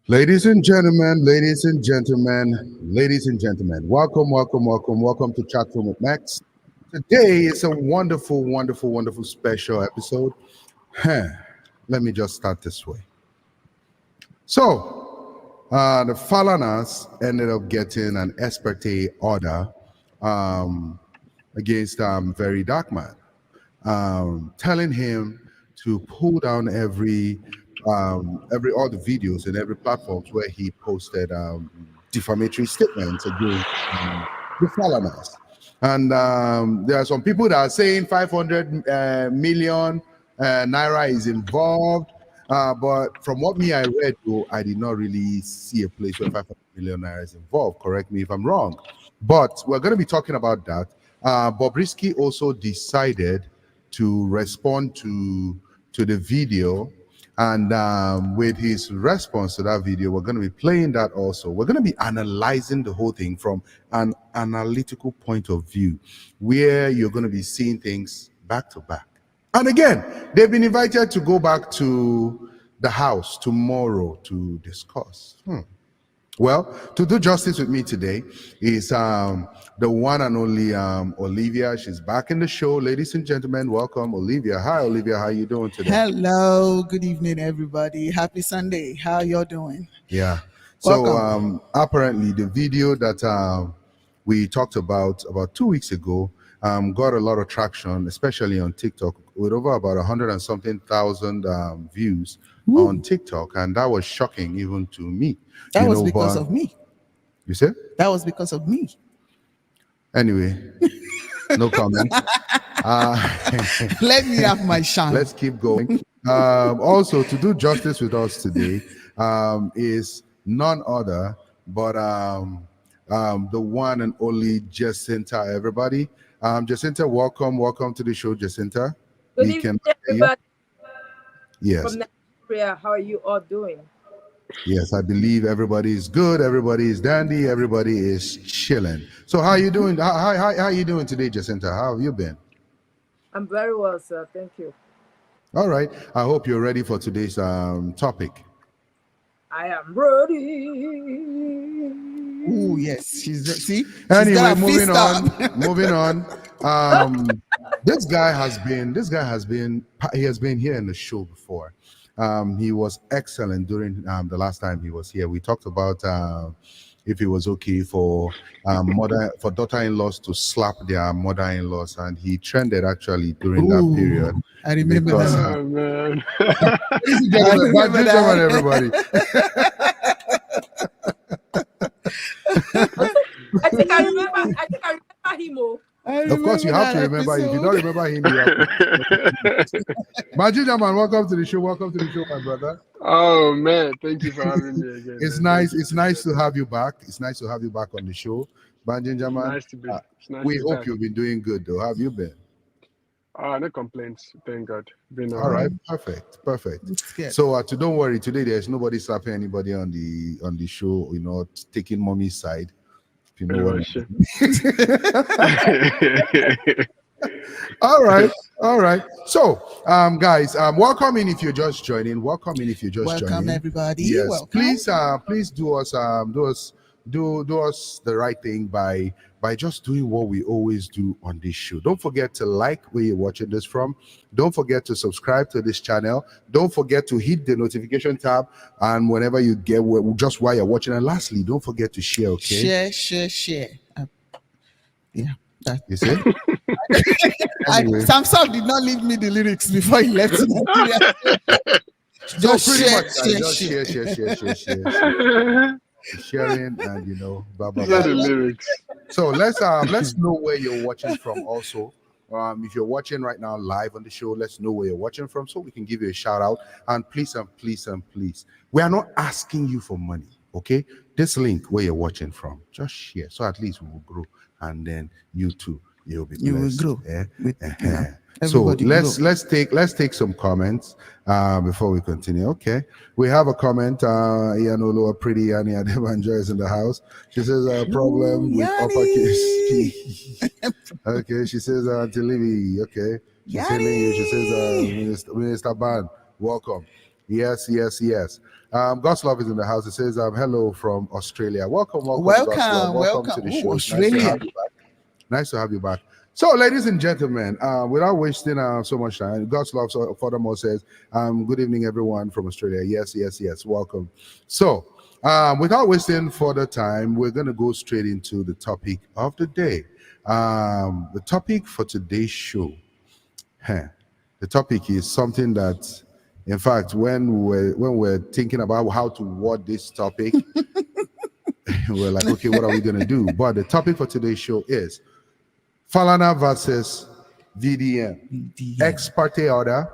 Welcome to Chat Room with Max. Today is a wonderful, wonderful, wonderful special episode. Huh. Let me just start this way. The Falanas ended up getting an Ex-Parte order against Very Dark Man, telling him to pull down every all the videos and every platforms where he posted defamatory statements against the Falanas. And there are some people that are saying 500 million naira is involved. But from what I read, though, I did not really see a place where 500 million naira is involved. Correct me if I'm wrong. But we're going to be talking about that. Bobrisky also decided to respond to the video, and with his response to that video, we're going to be playing that also. We're going to be analyzing the whole thing from an analytical point of view, where you're going to be seeing things back to back. And again, they've been invited to go back to the house tomorrow to discuss. Well, to do justice with me today is the one and only Olivia. She's back in the show. Ladies and gentlemen, welcome, Olivia. Hi, Olivia. How you doing today? Hello. Good evening, everybody. Happy Sunday. How y'all doing? Yeah. Welcome. So apparently the video that we talked about 2 weeks ago got a lot of traction, especially on TikTok, with over about 100 and something thousand views on TikTok, and that was shocking even to me. That was because of me. You said? That was because of me. Anyway, no comment. Let me have my shine. Let's keep going. Also, to do justice with us today is none other but the one and only Jacinta. Everybody, Jacinta, welcome to the show, Jacinta. Good evening, everybody. Yes. From Nigeria, how are you all doing? Yes, I believe everybody is good. Everybody is dandy. Everybody is chilling. So, how are you doing? How are you doing today, Jacinta? How have you been? I'm very well, sir. Thank you. All right. I hope you're ready for today's topic. I am ready. Oh yes, see. Anyway, moving on. This guy has been here in the show before. He was excellent during the last time he was here. We talked about if it was okay for daughter-in-laws to slap their mother-in-laws, and he trended actually during that period. I remember that. Oh, man. Everybody. I think I remember him. Of course, you have to remember. If you don't remember him, you have to. Majida man, welcome to the show. Welcome to the show, my brother. Oh man, thank you for having me again. It's nice. It's nice to have you back. It's nice to have you back on the show, Banjinja man. Nice to be. We hope you've been doing good, though. How have you been? No complaints. Thank God. All right, perfect. So don't worry. Today there's nobody slapping anybody on the show. You know, taking mommy's side. If you know what I mean. All right. So, guys, welcome in if you're just joining. Welcome Everybody. Yes, welcome. please do us the right thing by just doing what we always do on this show. Don't forget to like where you're watching this from. Don't forget to subscribe to this channel. Don't forget to hit the notification tab, and whenever you get just while you're watching. And lastly, don't forget to share. Okay. Share. Yeah. You see? Anyway. Samsung did not leave me the lyrics before he left Nigeria. Just share. Sharing and blah blah These are blah. the lyrics. So let's know where you're watching from also. If you're watching right now live on the show, let's know where you're watching from so we can give you a shout out. And please, we are not asking you for money, okay? This link where you're watching from, just share so at least we will grow, and then you too, you'll be blessed. You will grow. So let's take some comments before we continue. Okay, we have a comment. Ianolo, a pretty Yanni Adebanjo is in the house. She says a problem with uppercase. Okay, she says Auntie Libby. Okay, she's telling you. She says Minister Ban, welcome. Yes, yes, yes. God's love is in the house. It says, hello from Australia. Welcome, God's love. Welcome to the show. Ooh, It's nice to Australia. have you back. Nice to have you back. So, ladies and gentlemen, without wasting so much time, God's love furthermore says, good evening, everyone from Australia. Yes, yes, yes. Welcome. So, without wasting further time, we're going to go straight into the topic of the day. The topic for today's show. The topic is something that, in fact, when we're thinking about how to word this topic, we're like, okay, what are we going to do? But the topic for today's show is Falana versus VDM. Ex-Parte order,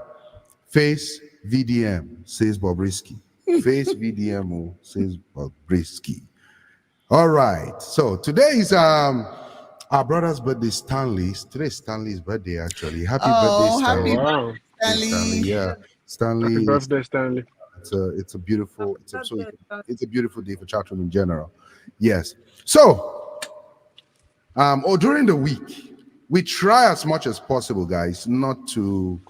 face VDM, says Bobrisky. Face VDM, says Bobrisky. All right. So today is our brother's birthday, Stanley's. Today is Stanley's birthday, actually. Happy birthday, Stanley. Happy Wow. Stanley. Yeah. Stanley. Happy birthday, Stanley. It's a beautiful Happy birthday. it's a beautiful day for children in general. Yes. So during the week, we try as much as possible, guys, not to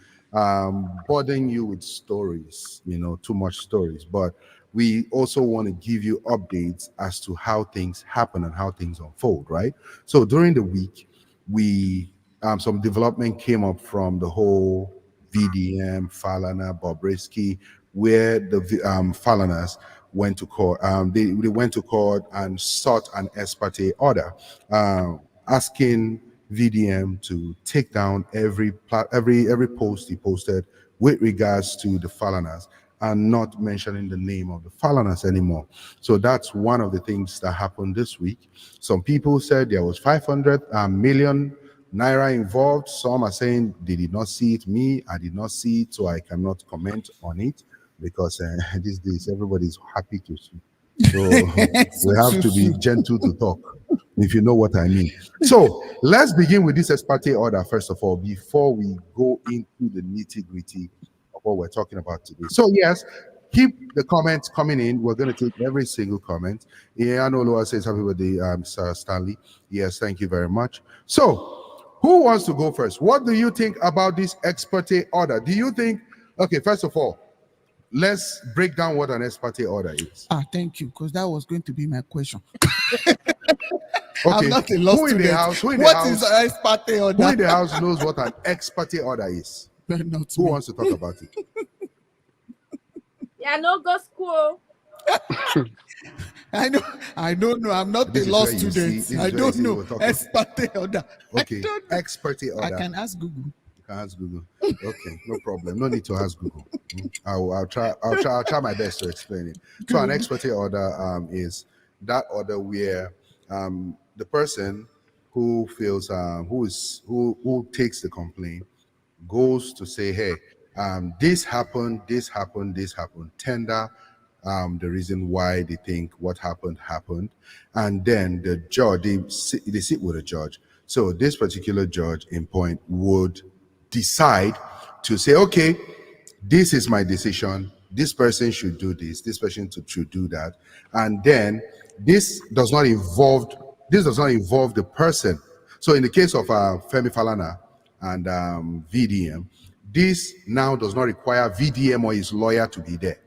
burden you with stories, too much stories, but we also want to give you updates as to how things happen and how things unfold, right? So during the week, we some development came up from the whole VDM, Falana, Bobrisky, where the Falanas went to court. They went to court and sought an ex-parte order, asking VDM to take down every post he posted with regards to the Falanas and not mentioning the name of the Falanas anymore. So that's one of the things that happened this week. Some people said there was 500 million naira involved. Some are saying they did not see it. Me, I did not see it, so I cannot comment on it because these days everybody's happy to see. So we have to be gentle to talk, if you know what I mean. So let's begin with this ex-parte order first of all, before we go into the nitty-gritty of what we're talking about today. So yes, keep the comments coming in. We're going to take every single comment. Ianolo says happy birthday, Sir Stanley. Yes, thank you very much. So who wants to go first? What do you think about this ex-parte order? Do you think, okay, first of all, let's break down what an ex-parte order is. Thank you, because that was going to be my question. Okay. I'm not a law Who in the student. house? What is an ex-parte order? Who in the house knows what an ex-parte order is? Not Who me. wants to talk about it? Yeah, no go school. I don't know. I'm not This a is law where you see- student. this is I where you don't see know. we're talking. Ex-parte order. Okay, I don't know. ex-parte order. I can ask Google. You can ask Google. Okay, no problem. No need to ask Google. I'll try my best to explain it. So an ex-parte order is that order where the person who feels who takes the complaint goes to say, hey, this happened, tender the reason why they think what happened, and then the judge, they sit with a judge. So this particular judge in point would decide to say, okay, this is my decision, this person should do this person should do that, and then this does not involve the person. So in the case of Femi Falana and VDM, this now does not require VDM or his lawyer to be there.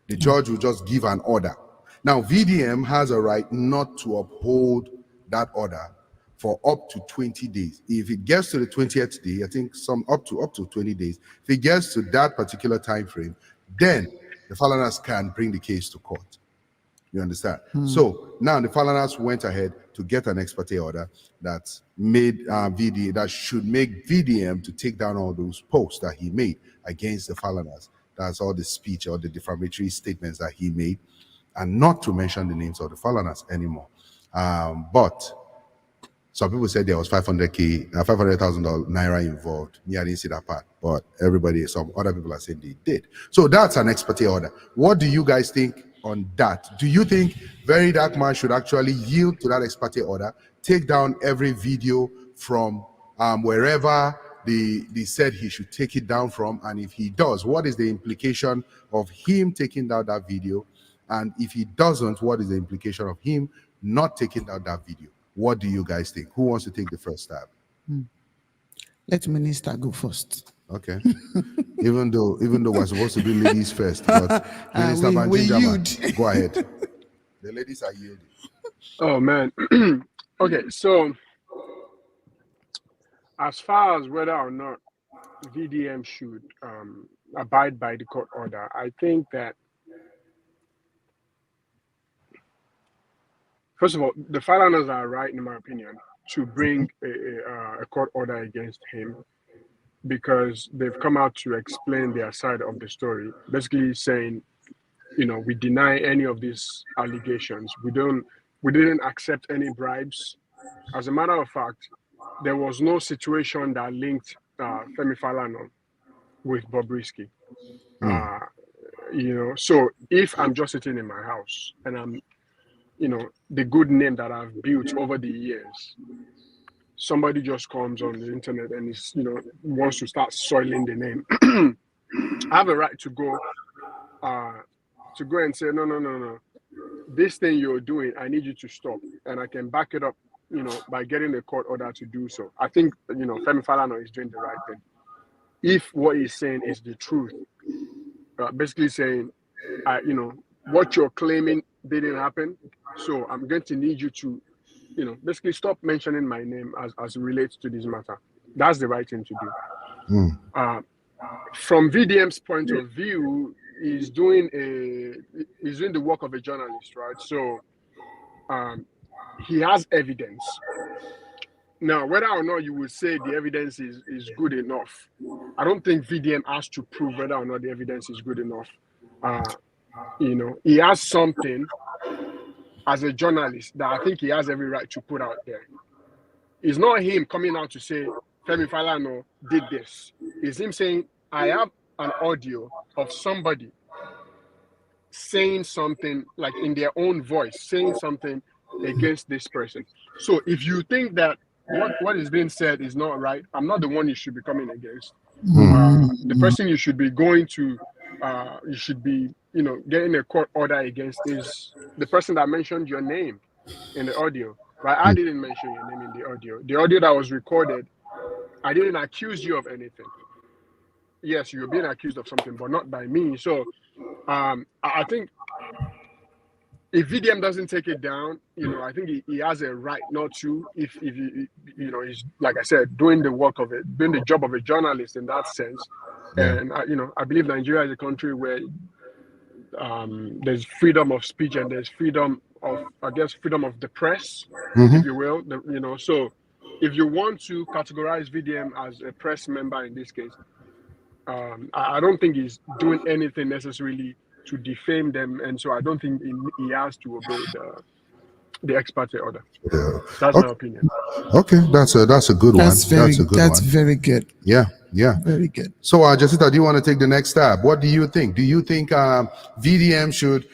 The judge will just give an order. Now, VDM has a right not to uphold that order for up to 20 days. If it gets to the 20th day, I think some up to 20 days, if it gets to that particular time frame, then the Falanas can bring the case to court. You understand? So now the Falanas went ahead to get an ex-parte order that made that should make VDM to take down all those posts that he made against the Falanas. That's all the speech or the defamatory statements that he made, and not to mention the names of the Falanas anymore. But some people said there was 500,000 naira involved. Me, I didn't see that part, but some other people are saying they did. So that's an ex-parte order. What do you guys think on that? Do you think Very Dark Man should actually yield to that ex-parte order, take down every video from wherever they said he should take it down from? And if he does, what is the implication of him taking down that video? And if he doesn't, what is the implication of him not taking down that video? What do you guys think? Who wants to take the first stab? Let Minister go first. Okay. Even though we're supposed to be ladies first, but Minister we yield. Banjinjama, go ahead. The ladies are yielding. Oh man. Okay, so as far as whether or not VDM should abide by the court order, I think that first of all, the Falanas are right, in my opinion, to bring a court order against him because they've come out to explain their side of the story, basically saying, we deny any of these allegations. We didn't accept any bribes. As a matter of fact, there was no situation that linked Femi Falana with Bobrisky. So if I'm just sitting in my house and I'm, the good name that I've built over the years, somebody just comes on the internet and is, wants to start soiling the name. I have a right to go and say, no. This thing you're doing, I need you to stop. And I can back it up, by getting a court order to do so. I think, Femi Falana is doing the right thing. If what he's saying is the truth, basically saying, what you're claiming didn't happen. So I'm going to need you to, basically stop mentioning my name as it relates to this matter. That's the right thing to do. From VDM's point of view, he's doing the work of a journalist, right? So he has evidence. Now, whether or not you would say the evidence is good enough, I don't think VDM has to prove whether or not the evidence is good enough. He has something as a journalist that I think he has every right to put out there. It's not him coming out to say, Femi Falana did this. It's him saying, I have an audio of somebody saying something, like in their own voice, saying something against this person. So if you think that what is being said is not right, I'm not the one you should be coming against. The person you should be going to, you should be, getting a court order against is the person that mentioned your name in the audio. Right? I didn't mention your name in the audio. The audio that was recorded, I didn't accuse you of anything. Yes, you're being accused of something, but not by me. So I think if VDM doesn't take it down, I think he has a right not to. If he, he's, like I said, doing the job of a journalist in that sense. Yeah. And I believe Nigeria is a country where there's freedom of speech and there's freedom of the press, if you will. So if you want to categorize VDM as a press member in this case, I don't think he's doing anything necessarily to defame them, and so I don't think he has to obey the ex-parte order. Yeah. That's my opinion. Okay, that's a good one. That's very good. Yeah. Very good. So, Jacita, do you want to take the next step? What do you think? Do you think VDM should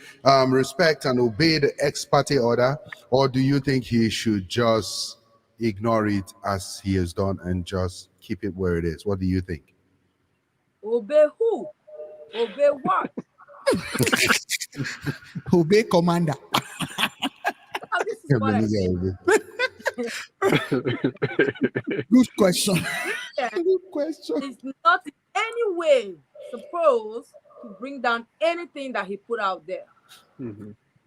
respect and obey the ex-parte order, or do you think he should just ignore it as he has done and just keep it where it is? What do you think? Obey who? Obey what? Obey commander. This is what I think. Good question. Yeah. Good question. It's not in any way supposed to bring down anything that he put out there.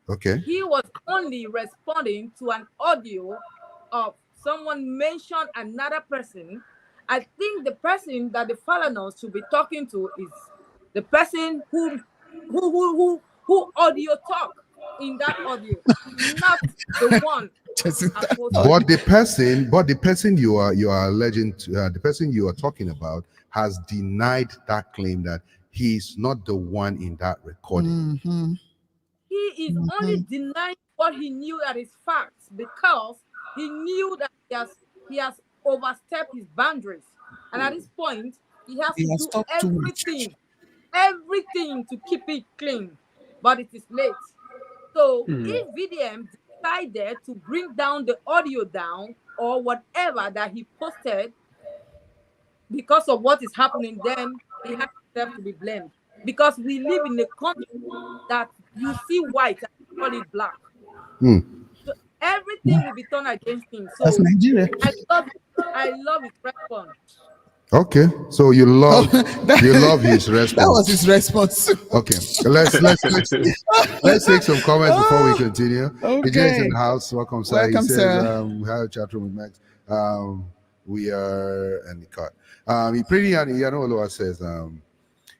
Okay. He was only responding to an audio of someone mentioned another person. I think the person that the Falanas should be talking to is the person who audio talk in that audio, not the one. But the person you are alleging to, the person you are talking about has denied that claim that he's not the one in that recording. He is only denying what he knew that is facts because he knew that he has overstepped his boundaries, and at this point he has to do everything to keep it clean, but it is late. So if VDM decided to bring down the audio down or whatever that he posted because of what is happening, then he has himself to be blamed, because we live in a country that you see white and you call it black. So everything will be turned against him. So that's Nigeria. I love his response. Okay, so you love his response. That was his response. Okay, let's take some comments before we continue. Okay. Jay's in the house. Welcome, sir. Welcome, he says, sir. we have a chat room with Max. We are and the cut. Pretty Yanolo says,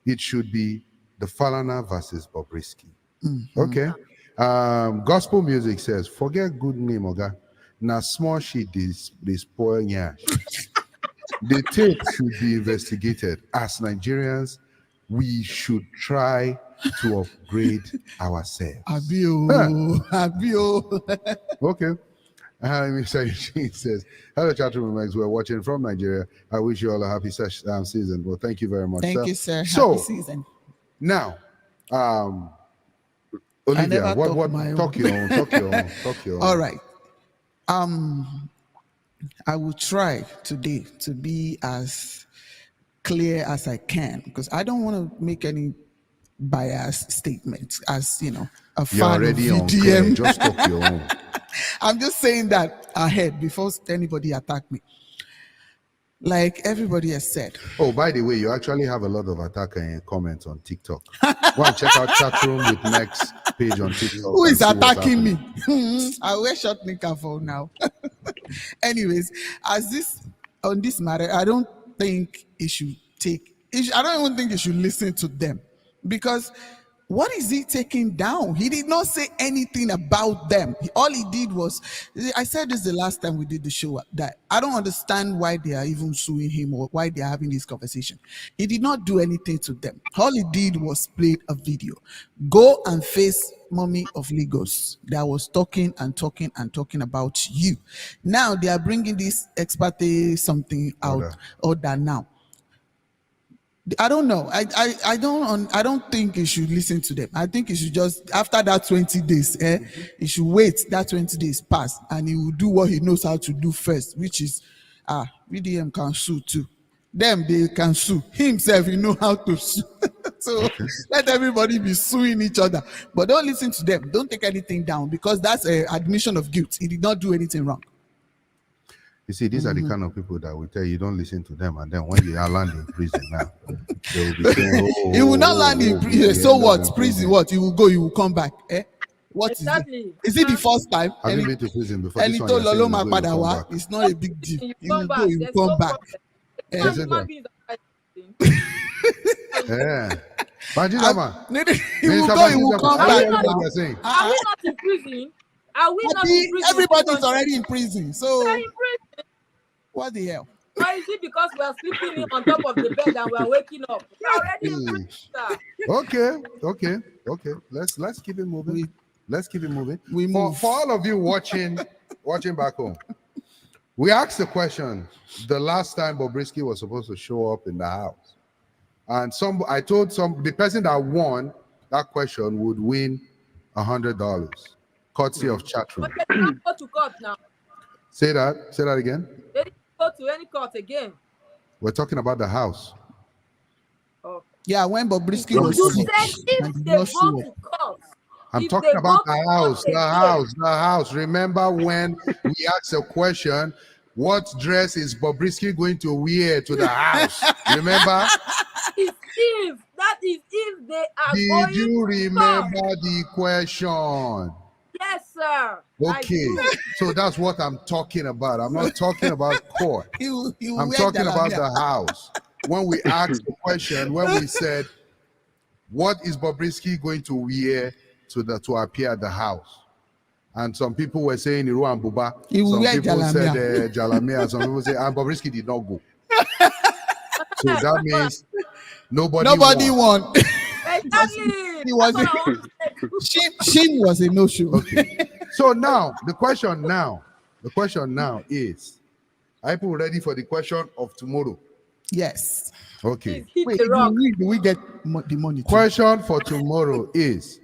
it should be the Falana versus Bobrisky. Okay. Gospel music says, forget good name, Oga. Now small shit this spoil nyash. The tape should be investigated. As Nigerians, we should try to upgrade ourselves. Abio. Okay. Mr. Eugene says, hello, chat room Max. We're watching from Nigeria. I wish you all a happy season. Well, thank you very much. Thank you, sir. So, happy season. Now, Olivia, what talk your own. All right. I will try today to be as clear as I can because I don't want to make any biased statements. As you know, a fan of VDM. Just talk your own. I'm just saying that ahead before anybody attack me. Like everybody has said. Oh, by the way, you actually have a lot of attacker and comments on TikTok. Go and check out chat room with Max page on TikTok. Who is attacking me? I wear short knicker for now. Anyways, on this matter, I don't think it should I don't even think you should listen to them because what is he taking down? He did not say anything about them. All he did was, I said this the last time we did the show, that I don't understand why they are even suing him or why they are having this conversation. He did not do anything to them. All he did was play a video. Go and face Mommy of Lagos that was talking about you. Now they are bringing this Ex-Parte something out order now. I don't know. I don't think you should listen to them. I think you should just after that 20 days, you should wait that 20 days pass and he will do what he knows how to do first, which is VDM can sue too. Them they can sue. Himself he know how to sue. So let everybody be suing each other. But don't listen to them. Don't take anything down because that's an admission of guilt. He did not do anything wrong. You see, these are the kind of people that will tell you don't listen to them, and then when you are landing in prison now, they will be saying, he will not land in prison. So what? Prison what? He will go, he will come back. What exactly. Is it the first time? Have you been to prison before? This one, it's not a big deal. He will go, he will come back. Yeah. He will go, he will come back. Are we not in prison? Are we not in prison? Everybody's already in prison. So what the hell? Or is it because we are sleeping on top of the bed and we are waking up? We're already in prison. Okay. Let's keep it moving. We move. For all of you watching back home, we asked the question the last time Bobrisky was supposed to show up in the house. And I told the person that won that question would win $100. Courtesy of chat room. But they didn't go to court now. Say that again. They didn't go to any court again. We're talking about the house. Oh. Yeah, when Bobrisky was you said if they go to court. I'm talking about the house. Remember when we asked a question, what dress is Bobrisky going to wear to the house? Remember? That is if they are going Did you remember the question? Yes, sir. Okay, so that's what I'm talking about. I'm not talking about court. I'm talking about the house. When we asked the question, when we said, what is Bobrisky going to wear to appear at the house? And some people were saying Iru and Buba. Some people said Jalamia. Some people said, and Bobrisky did not go. So that means nobody won. Exactly. He was Shin was a no-show. Okay. So now the question now is, are people ready for the question of tomorrow? Yes. Okay. Wait, do we get the money? Question for tomorrow is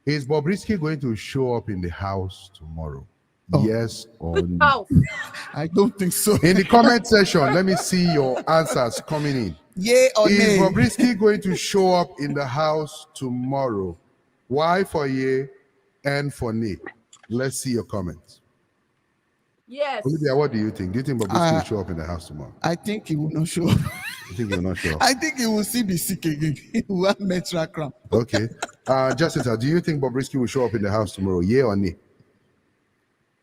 Bobrisky going to show up in the house tomorrow? Oh. Yes or no? I don't think so. In the comment section, let me see your answers coming in. Yay or nay? Is Bobrisky going to show up in the house tomorrow? Y for yay, N for nay. Let's see your comments. Yes. Olivia, what do you think? Do you think Bobrisky will show up in the house tomorrow? I think he will not show up. You think he will not show up? I think he will still be sick again. He will have menstrual cramp. Okay. Jessica, do you think Bobrisky will show up in the house tomorrow? Yeah or nay?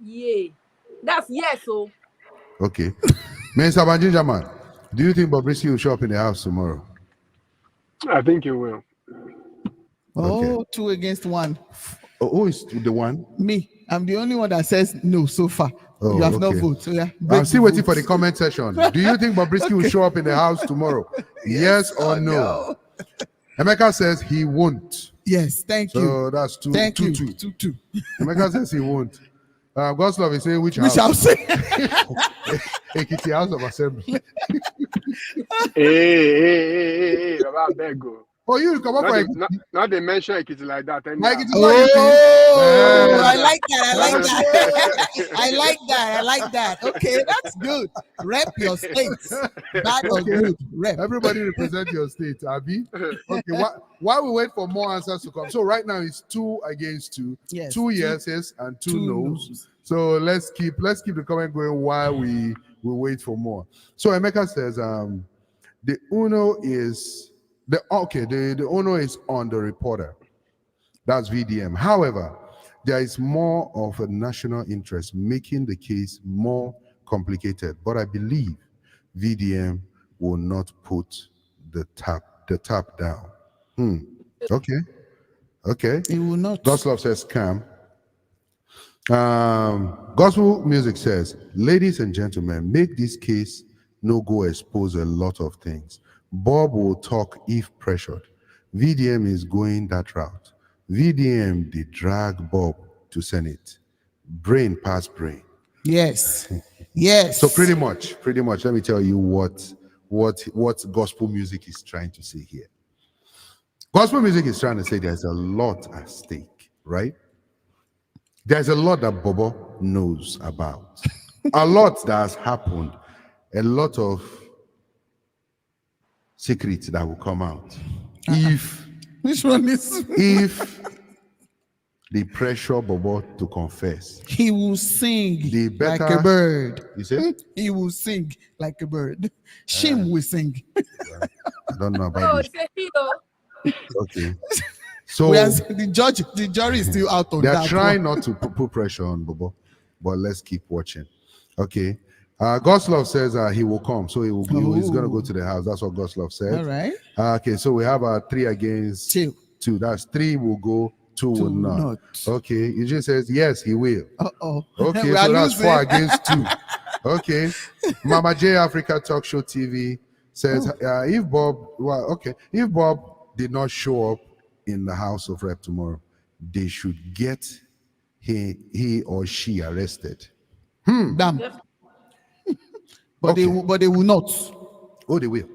Yeah. That's yes, so. Okay. Mr. Banjinjaman, do you think Bobrisky will show up in the house tomorrow? I think he will. Oh, 2 against 1. Oh, who is the one? Me. I'm the only one that says no so far. Oh, You have not okay. voted. So yeah, I'm still waiting for the comment section. Do you think Bobrisky will show up in the house tomorrow? Yes or no? Emeka says he won't. Yes, thank you. So that's two. Thank two, you. two. 2-2. Emeka says he won't. Godslove is saying which We house? shall say. Ekiti House of Assembly. Hey, Baba beg go. Oh, you come up for Not they mention Ekiti like that. Like it is Oh, not I like that. I like that. I like that. I like that. Okay, that's good. Rep your states. Bad or good. Rep. Everybody represent your state, Abi. Okay, while we wait for more answers to come. So right now it's 2 against 2. Yes. 2 yeses and 2 2 no's. no's. So let's keep the comment going while we wait for more. So Emeka says the Uno is the Uno is on the reporter. That's VDM. However, there is more of a national interest making the case more complicated. But I believe VDM will not put the tap down. Okay. It will not. Goslov says scam. Gospel music says, ladies and gentlemen, make this case no go expose a lot of things. Bob will talk if pressured. VDM is going that route. VDM did drag Bob to Senate. Brain past brain. Yes. Yes. So pretty much, let me tell you what gospel music is trying to say here. Gospel music is trying to say there's a lot at stake, right? There's a lot that Bobo knows about. A lot that has happened. A lot of secrets that will come out. Which one is? If they pressure Bobo to confess, He will sing like better- a bird. you say? He will sing like a bird. Shim will sing. I don't know Oh, about this. it's a hero. Okay. So Whereas the jury is still out on they're that. trying not to put pressure on Bobo, but let's keep watching. Okay. Goslov says he will come, so he's gonna go to the house. That's what Goslov said. All right. Okay, so we have 3 against 2. 2. That's 3 will go, 2 will not. not. Okay, Eugene says yes, he will. Uh-oh. Okay, We so are that's 4 losing. against 2. Okay, Mama J Africa Talk Show TV says if Bob did not show up in the House of Rep tomorrow, they should get he or she arrested. Damn. But Okay. they will not. Oh, they will.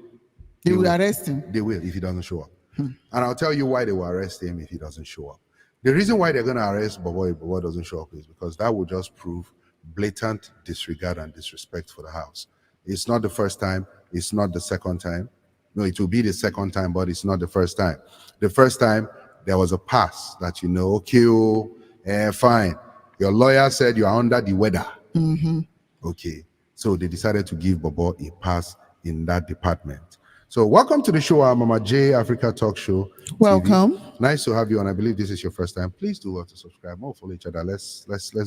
They will arrest him. They will if he doesn't show up. And I'll tell you why they will arrest him if he doesn't show up. The reason why they're going to arrest Bobo if Bobo doesn't show up is because that will just prove blatant disregard and disrespect for the house. It's not the first time. It's not the second time. No, it will be the second time, but it's not the first time. The first time, there was a pass that, okay, fine. Your lawyer said you are under the weather. Okay. So they decided to give Bobo a pass in that department. So welcome to the show, our Mama J Africa Talk Show. Welcome. TV. Nice to have you on. I believe this is your first time. Please do well to subscribe. More follow each other. Let's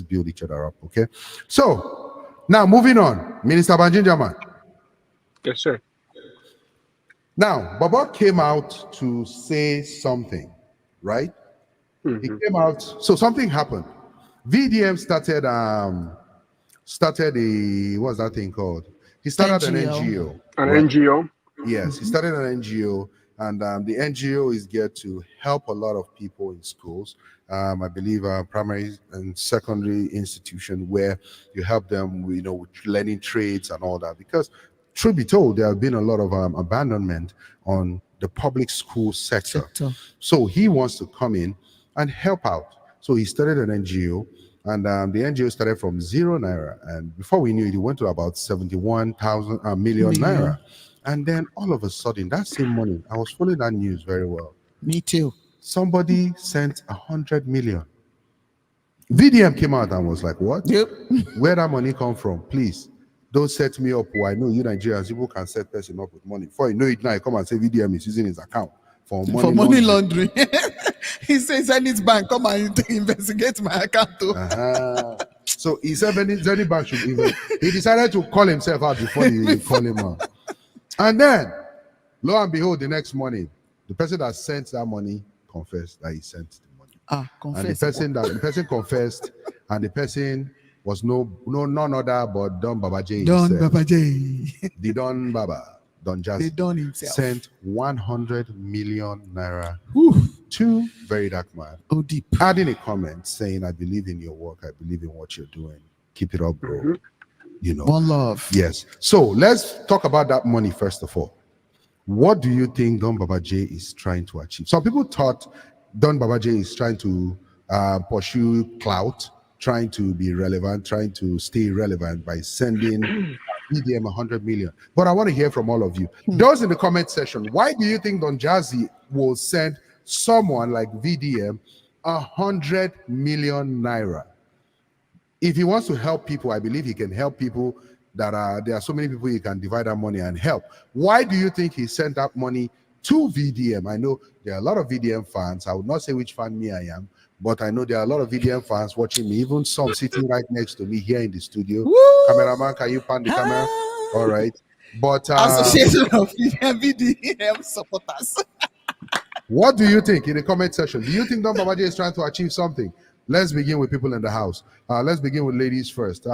build each other up. Okay. So now moving on, Minister Banjinjaman. Yes, sir. Now, Bobo came out to say something, right? He came out. So something happened. VDM started what's that thing called? He started an NGO. An right? NGO. Yes, he started an NGO, and the NGO is geared to help a lot of people in schools. I believe primary and secondary institution where you help them, with learning trades and all that. Because, truth be told, there have been a lot of abandonment on the public school sector. So he wants to come in and help out. So he started an NGO. And the NGO started from 0 naira, and before we knew it, it went to about 71,000 million naira. And then all of a sudden, that same morning, I was following that news very well. Me too. Somebody sent 100 million VDM came out and was like, what? Yep. Where that money come from? Please, don't set me up. I know you Nigerians, people can set person up with money. Before you know it now, you come and say VDM is using his account for money laundering. He says, Zenith Bank, come and investigate my account too. So he said Zenith Bank should even. He decided to call himself out before you call him out. And then, lo and behold, the next morning, the person that sent that money confessed that he sent the money. Confessed. And the person confessed, and the person was none other but Don Baba J. Don Baba J. The Don Baba, Don Jazzy, The Don himself sent 100 million naira to Very Dark Man. Oh, deep. Adding a comment saying, I believe in your work, I believe in what you're doing. Keep it up, bro. You know. One love. Yes. So let's talk about that money first of all. What do you think Don Baba J is trying to achieve? Some people thought Don Baba J is trying to pursue clout, trying to be relevant, trying to stay relevant by sending VDM 100 million. But I want to hear from all of you. Those in the comment section, why do you think Don Jazzy will send someone like VDM 100 million naira? If he wants to help people, I believe he can help people there are so many people he can divide that money and help. Why do you think he sent that money to VDM? I know there are a lot of VDM fans. I would not say which fan me I am, but I know there are a lot of VDM fans watching me, even some sitting right next to me here in the studio. Woo! Cameraman, can you pan the camera? All right. But Association of VDM supporters. What do you think in the comment section? Do you think Don Baba J is trying to achieve something? Let's begin with people in the house. Let's begin with ladies first.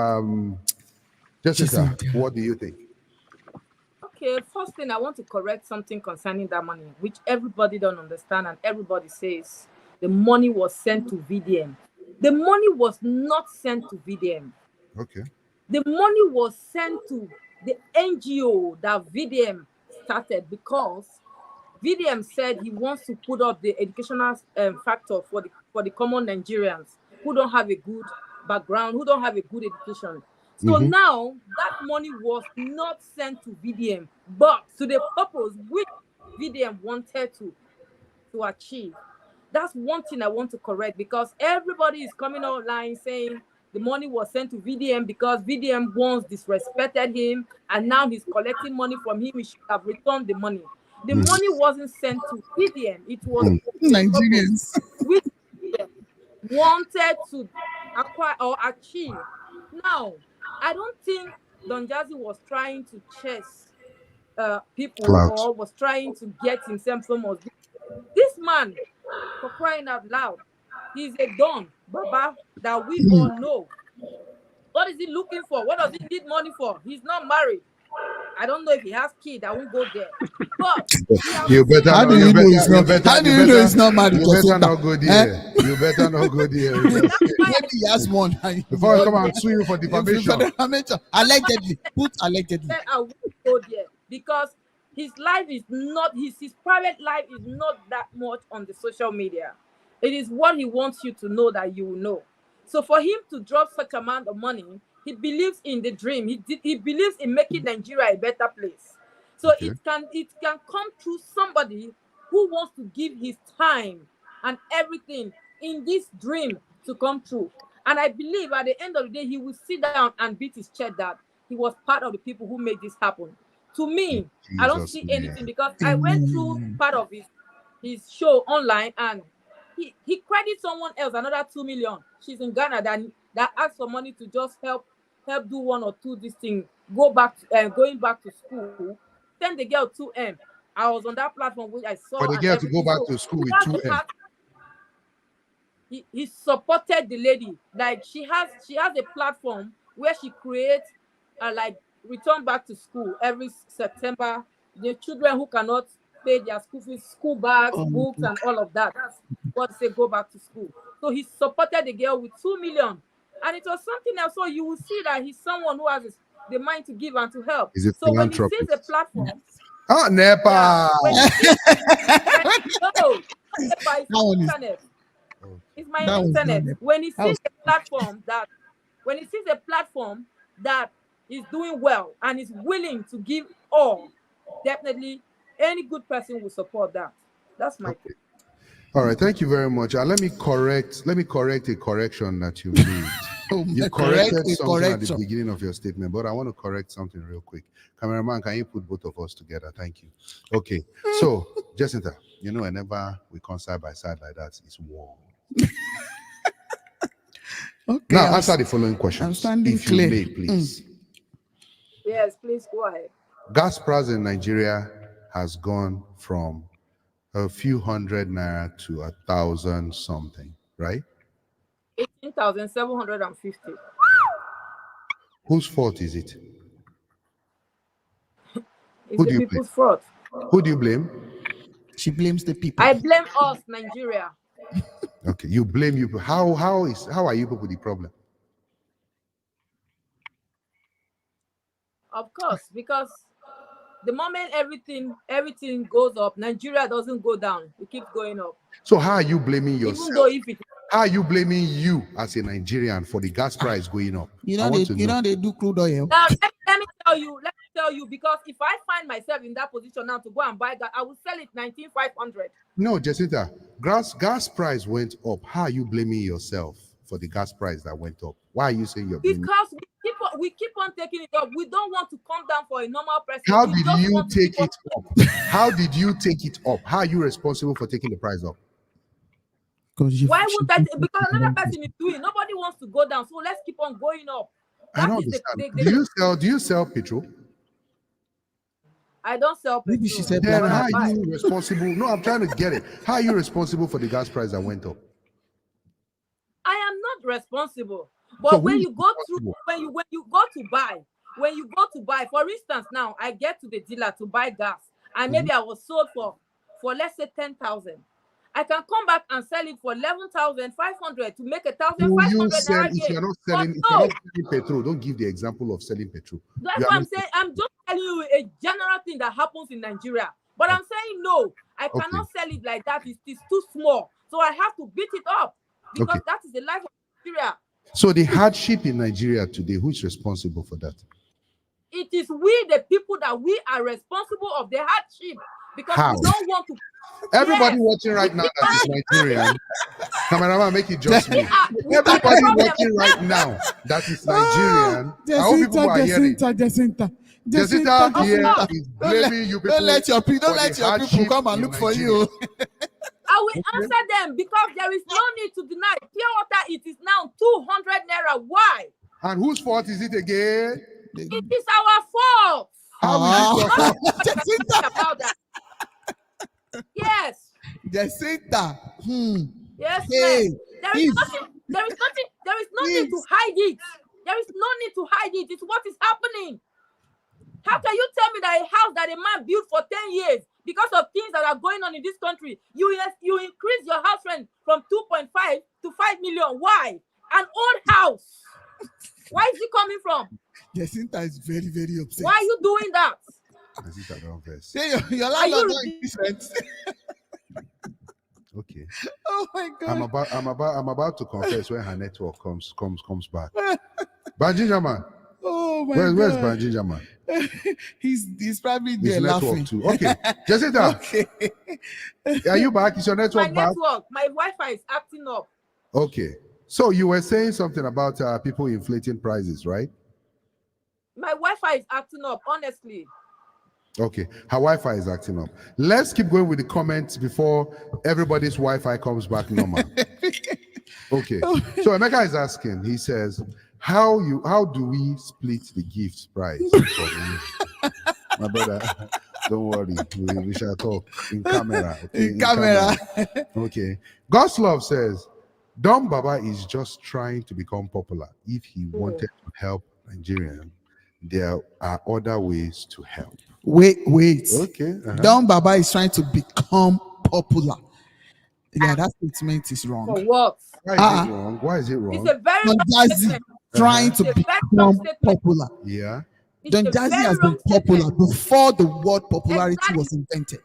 Jessica, what do you think? Okay, first thing, I want to correct something concerning that money, which everybody don't understand, and everybody says the money was sent to VDM. The money was not sent to VDM. Okay. The money was sent to the NGO that VDM started because VDM said he wants to put up the educational factor for the common Nigerians who don't have a good background, who don't have a good education. So now that money was not sent to VDM, but to the purpose which VDM wanted to achieve. That's one thing I want to correct, because everybody is coming online saying the money was sent to VDM because VDM once disrespected him and now he's collecting money from him. He should have returned the money. The money wasn't sent to VDM. It was Nigerians. which wanted to acquire or achieve. Now, I don't think Don Jazzy was trying to chase people Clout. or was trying to get himself so much. This man, for crying out loud, he's a Don Baba that we all know. What is he looking for? What does he need money for? He's not married. I don't know if he has kids. I won't go there. But you better. How do you know he's not? How do you know he's not married? You better not go there. You better not go there. Maybe he has one. Before I come and sue you for defamation. Allegedly. Put allegedly. I won't go there because his life is not his private life is not that much on the social media. It is what he wants you to know that you will know. So for him to drop such amount of money, he believes in the dream. He believes in making Nigeria a better place. So it can come through somebody who wants to give his time and everything in this dream to come true. And I believe at the end of the day, he will sit down and beat his chest that he was part of the people who made this happen. To me, I don't see anything because I went through part of his show online and he credits someone else another 2 million. She's in Ghana that asked for money to just help do one or two this thing, going back to school. Send the girl 2M. I was on that platform which I saw. For the girl to go back to school with 2M. He supported the lady. Like she has a platform where she creates like return back to school every September. The children who cannot pay their school fees, school bags, books, and all of that. That's what they go back to school. So he supported the girl with 2 million. And it was something else. So you will see that he's someone who has the mind to give and to help. So when he sees a platform, NEPA. It's my internet. When he sees a platform that is doing well and is willing to give all, definitely any good person will support that. That's my thing. All right, thank you very much. Let me correct a correction that you made. You corrected something at the beginning of your statement, but I want to correct something real quick. Cameraman, can you put both of us together? Thank you. Okay, so Jacinta, whenever we come side by side like that, it's war. Okay. Now answer the following questions. I'm standing if clear. You may, please. Yes, please go ahead. Gas price in Nigeria has gone from a few hundred naira to 1,000 something, right? 18,750. Whose fault is it? It's the people's fault. Who do you blame? She blames the people. I blame us, Nigeria. Okay, you blame you. How are you people the problem? Of course, because the moment everything goes up, Nigeria doesn't go down. It keeps going up. So how are you blaming yourself? Even though if it, how are you blaming you as a Nigerian for the gas price going up? They do crude oil. Now, let me tell you, because if I find myself in that position now to go and buy that, I will sell it 19,500. No, Jacinta, gas price went up. How are you blaming yourself for the gas price that went up? Why are you saying you're blaming? Because we keep on taking it up. We don't want to come down for a normal person. How did you take it up? How did you take it up? How are you responsible for taking the price up? Why would that? Because another person is doing. Nobody wants to go down, so let's keep on going up. I don't understand. Do you sell petrol? I don't sell petrol. Maybe she said then how are you responsible? No, I'm trying to get it. How are you responsible for the gas price that went up? I am not responsible. But so when you go to buy, for instance, now I get to the dealer to buy gas, and maybe I was sold for let's say 10,000. I can come back and sell it for 11,500 to make 1,500. If you're not selling petrol, don't give the example of selling petrol. That's what I'm saying. I'm just telling you a general thing that happens in Nigeria. But I'm saying no, I cannot sell it like that. It's too small. So I have to beat it up because that is the life of Nigeria. So the hardship in Nigeria today, who's responsible for that? It is we, the people, that we are responsible of the hardship because we don't want to. Everybody watching right now that is Nigerian. Cameraman, make it just me. Everybody watching right now that is Nigerian. I hope people are hearing. Jacinta here is blaming you people. Don't let your people come and look for you. I will answer them because there is no need to deny. Pure water, it is now 200 naira. Why? And whose fault is it again? It is our fault. How is it your fault? About that. Yes. Jacinta. Yes, hey, there is no need to hide it. There is no need to hide it. It's what is happening. How can you tell me that a house that a man built for 10 years because of things that are going on in this country, you increase your house rent from 2.5 to 5 million? Why? An old house. Why is it coming from? Jacinta is very, very upset. Why are you doing that? Jacinta, don't verse. Your landlord doing different. Okay. Oh my God. I'm about to confess when her network comes back. Banjinja man. Oh my God. Where's Banjinja man? He's probably there laughing too. Okay. Jacinta. Okay. Are you back? Is your network back? My Wi-Fi is acting up. Okay. So you were saying something about people inflating prices, right? My Wi-Fi is acting up, honestly. Okay, her Wi-Fi is acting up. Let's keep going with the comments before everybody's Wi-Fi comes back normal. Okay, so Emeka is asking, he says, how do we split the gift price? My brother, don't worry, we shall talk in camera. Okay? In camera. Okay, Goslov says, Don Baba is just trying to become popular. If he wanted to help Nigerians, there are other ways to help. Wait. Okay. Don Baba is trying to become popular. Yeah, that statement is wrong. For what? Why is it wrong? It's a very Don Jazzy trying to become popular. Yeah. Don Jazzy has been popular before the word popularity was invented.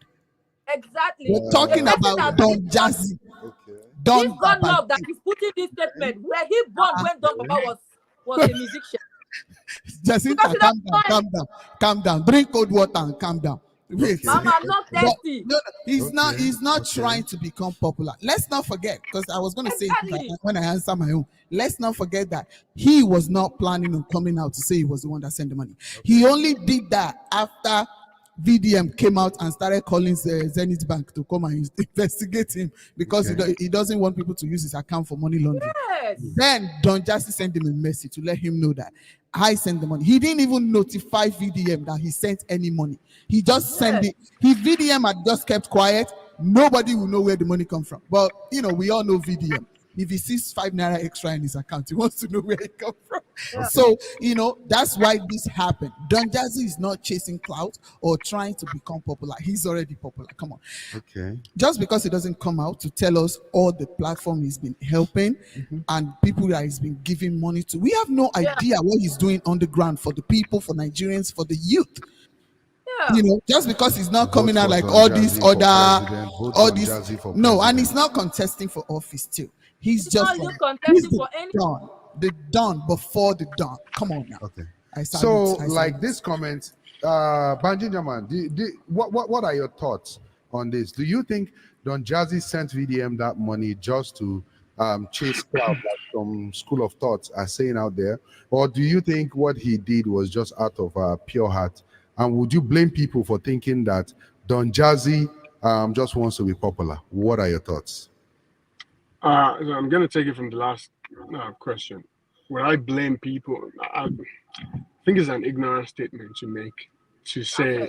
Exactly. We're talking about Don Jazzy. Okay. This God love that he's putting this statement where he born when Don Baba was a musician. Jacinta, calm down. Bring cold water and calm down. Wait. Mama, I'm not But, thirsty. no, he's not. He's not Okay. trying to become popular. Let's not forget, because I was going to say Exactly. when I answer my own. Let's not forget that he was not planning on coming out to say he was the one that sent the money. He only did that after VDM came out and started calling Zenith Bank to come and investigate him because he doesn't want people to use his account for money laundering. Yes. Then Don Jazzy sent him a message to let him know that I sent the money. He didn't even notify VDM that he sent any money. He just sent it. His VDM had just kept quiet. Nobody will know where the money comes from. But we all know VDM. If he sees 5 naira extra in his account, he wants to know where it comes from. Yeah. So, that's why this happened. Don Jazzy is not chasing clout or trying to become popular. He's already popular. Come on. Okay. Just because he doesn't come out to tell us all the platform he's been helping and people that he's been giving money to, we have no idea what he's doing on the ground for the people, for Nigerians, for the youth. Yeah. Just because he's not coming out like all these other, all these, no, and he's not contesting for office too. He's just contesting for any the Don before the Don. Come on now. Okay. So, this comment, Banji Jaman, what are your thoughts on this? Do you think Don Jazzy sent VDM that money just to chase Clout, like some school of thoughts are saying out there, or do you think what he did was just out of pure heart? And would you blame people for thinking that Don Jazzy just wants to be popular? What are your thoughts? So I'm going to take it from the last question. Would I blame people? I think it's an ignorant statement to make, to say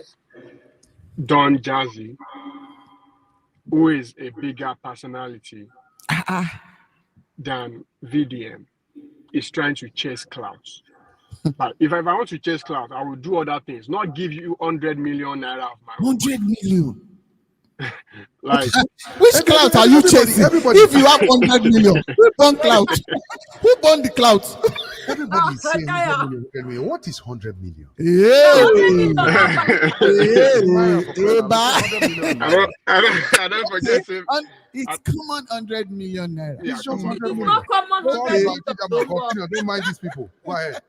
Don Jazzy, who is a bigger personality than VDM, is trying to chase clouds. But if I want to chase clout, I will do other things, not give you 100 million naira of my own. 100 million. Like, which clout are you chasing? If you have 100 million, who born clout? Who born the clout? Everybody is saying 100 million. What is 100 million? I don't forget him. It's common 100 million naira. It's just 100 million. It's not common 100 million. Don't mind these people. Go ahead.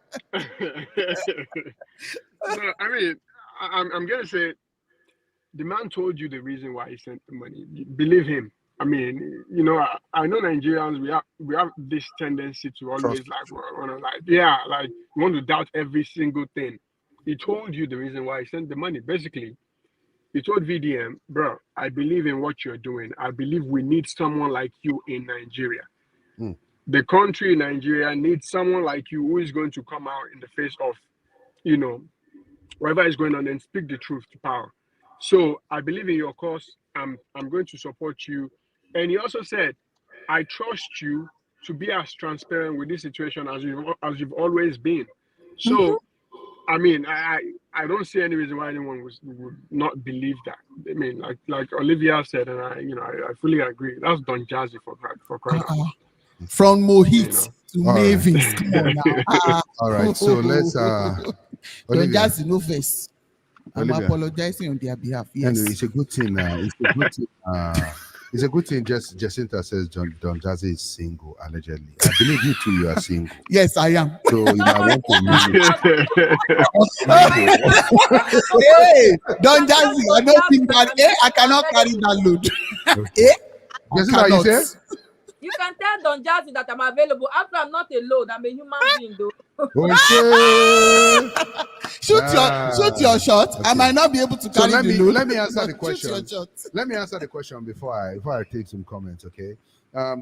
So, I mean, I'm going to say, the man told you the reason why he sent the money. Believe him. I mean, I know Nigerians, we have this tendency to always we want to doubt every single thing. He told you the reason why he sent the money. Basically, he told VDM, bro, I believe in what you're doing. I believe we need someone like you in Nigeria. The country, Nigeria, needs someone like you who is going to come out in the face of, whatever is going on and speak the truth to power. So I believe in your cause. I'm going to support you. And he also said, I trust you to be as transparent with this situation as you've always been. So, I mean, I don't see any reason why anyone would not believe that. I mean, like Olivia said, and I fully agree. That's Don Jazzy for crying out loud. From Mohit to Mavis. Come on now. All right, so let's Don Jazzy no face. I'm apologizing on their behalf. Yes. Anyway, it's a good thing. It's a good thing. Jacinta says Don Jazzy is single, allegedly. I believe you too. You are single. Yes, I am. So you might want to hey, Don Jazzy, I don't think that. I cannot carry that load. Jacinta, you say? You can tell Don Jazzy that I'm available. After I'm not a load, I'm a human being, though. Okay. Shoot your shot. Okay. I might not be able to carry the load. Let me answer the question. Let me answer the question before I take some comments, okay?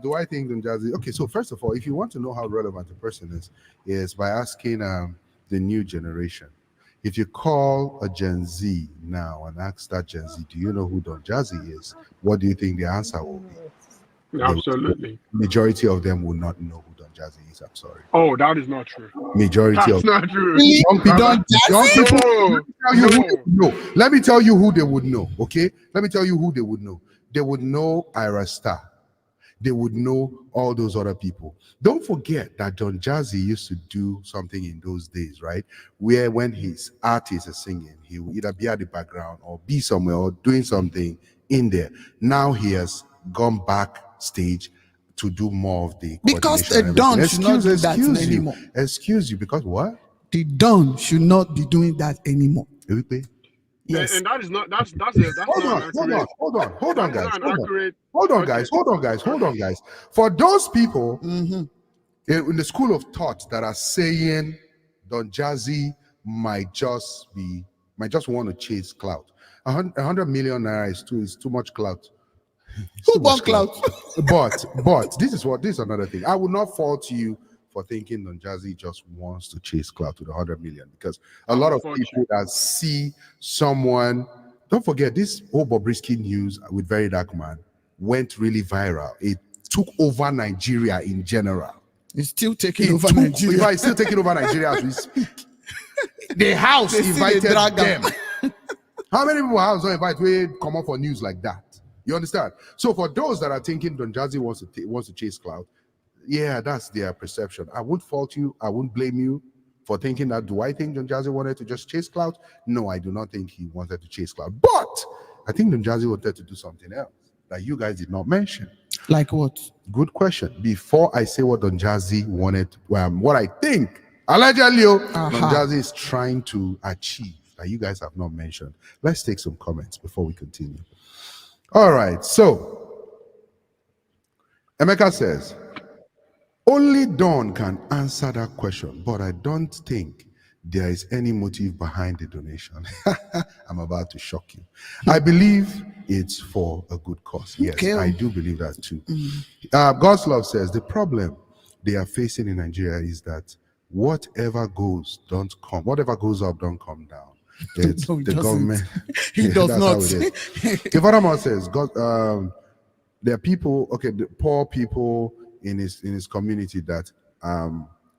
Do I think Don Jazzy? Okay, so first of all, if you want to know how relevant a person is by asking the new generation. If you call a Gen Z now and ask that Gen Z, do you know who Don Jazzy is? What do you think the answer will be? Absolutely. Majority of them will not know who Don Jazzy is. I'm sorry. Oh, that is not true. Majority That's not true. Young people, let me tell you who they would know. Okay, let me tell you who they would know. They would know Ira Star. They would know all those other people. Don't forget that Don Jazzy used to do something in those days, right? Where when his artist is singing, he will either be at the background or be somewhere or doing something in there. Now he has gone backstage to do more of the because the Don should not do that anymore. Excuse you, because what? The Don should not be doing that anymore. Yes. And that is not that's not an accurate. Hold on, That is guys. not an accurate. Hold on, Okay. guys. For those people in the school of thought that are saying Don Jazzy might just want to chase clout. 100 million naira is too much clout. Who bought Clout? But this is another thing. I would not fault you for thinking Don Jazzy just wants to chase clout to the 100 million, because a lot of people that see someone, don't forget this whole Bobrisky news with Very Dark Man went really viral. It took over Nigeria in general. It's still taking over Nigeria. It's still taking over Nigeria as we speak. The house invited them. How many people house don't invite we come up for news like that? You understand? So for those that are thinking Don Jazzy wants to chase clout, yeah, that's their perception. I won't fault you. I won't blame you for thinking that. Do I think Don Jazzy wanted to just chase clout? No, I do not think he wanted to chase clout. But I think Don Jazzy wanted to do something else that you guys did not mention. Like what? Good question. Before I say what Don Jazzy wanted, what I think allegedly Don Jazzy is trying to achieve that you guys have not mentioned. Let's take some comments before we continue. All right, so Emeka says, only Don can answer that question, but I don't think there is any motive behind the donation. I'm about to shock you. I believe it's for a good cause. Yes, okay. I do believe that too. God's Love says, the problem they are facing in Nigeria is that whatever goes up don't come down. It's no, the government. He does not. Ivadama says, there are people, the poor people in his community that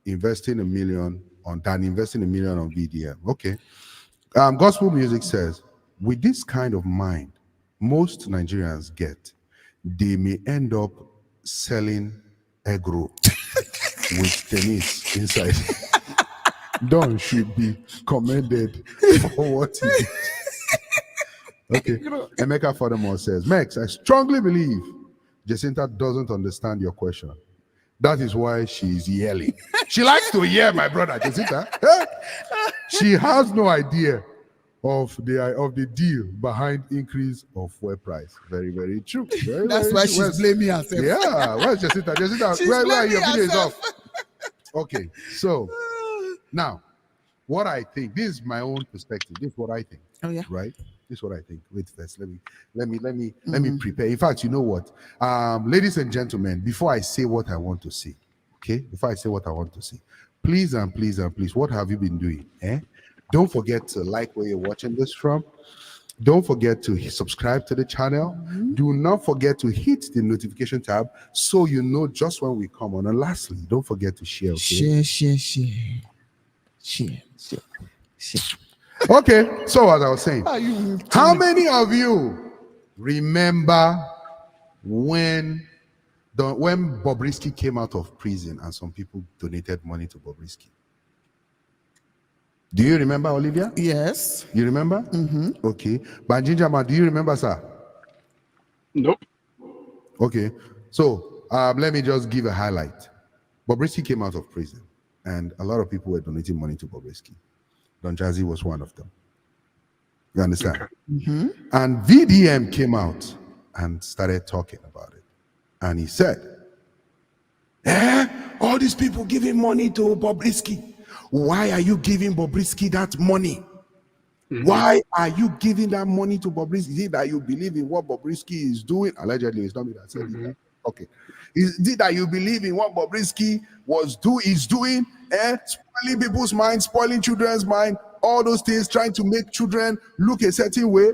investing $1 million on VDM. Okay. Gospel music says, with this kind of mind most Nigerians get, they may end up selling egg roll with tennis inside. Don should be commended for what he did. Okay. Emeka furthermore says, Mex, I strongly believe Jacinta doesn't understand your question. That is why she's yelling. She likes to hear my brother, Jacinta. She has no idea of the deal behind increase of fuel price. Very, very true. That's why she's blaming herself. Yeah. Where's Jacinta? Jacinta, where are your videos off? Okay, so now, what I think, this is my own perspective. This is what I think. Oh yeah. Right? This is what I think. Wait first. Let me prepare. In fact, you know what? Ladies and gentlemen, before I say what I want to say, okay? Before I say what I want to say, please and please and please, what have you been doing? Don't forget to like where you're watching this from. Don't forget to subscribe to the channel. Do not forget to hit the notification tab so you know just when we come on. And lastly, don't forget to share. Okay? Share. Okay, so as I was saying, how many of you remember when Bobrisky came out of prison and some people donated money to Bobrisky? Do you remember, Olivia? Yes. You remember? Okay. Banjinjama, do you remember, sir? Nope. Okay. So let me just give a highlight. Bobrisky came out of prison and a lot of people were donating money to Bobrisky. Don Jazzy was one of them. You understand? Okay. And VDM came out and started talking about it. And he said, all these people giving money to Bobrisky. Why are you giving Bobrisky that money? Why are you giving that money to Bobrisky? Is it that you believe in what Bobrisky is doing? Allegedly, it's not me that said it. Okay. Is it that you believe in what Bobrisky is doing? Spoiling people's minds, spoiling children's mind, all those things, trying to make children look a certain way.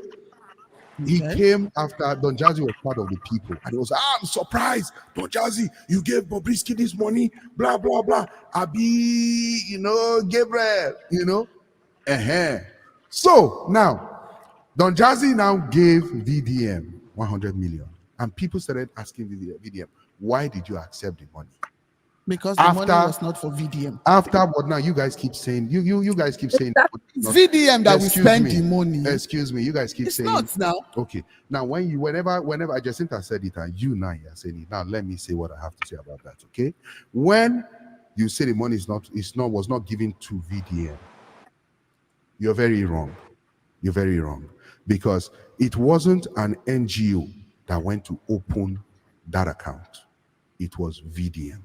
He came after Don Jazzy was part of the people. And he was, I'm surprised. Don Jazzy, you gave Bobrisky this money, blah, blah, blah. Abi, Gabriel, So now, Don Jazzy now gave VDM 100 million. And people started asking VDM, why did you accept the money? Because the money was not for VDM. After what now you guys keep saying, you guys keep saying it's VDM that we spend the money. Excuse me, you guys keep saying it's not now. Okay. Now whenever Jacinta said it and you now you're saying it, now let me say what I have to say about that. Okay. When you say the money was not given to VDM, you're very wrong. You're very wrong. Because it wasn't an NGO that went to open that account. It was VDM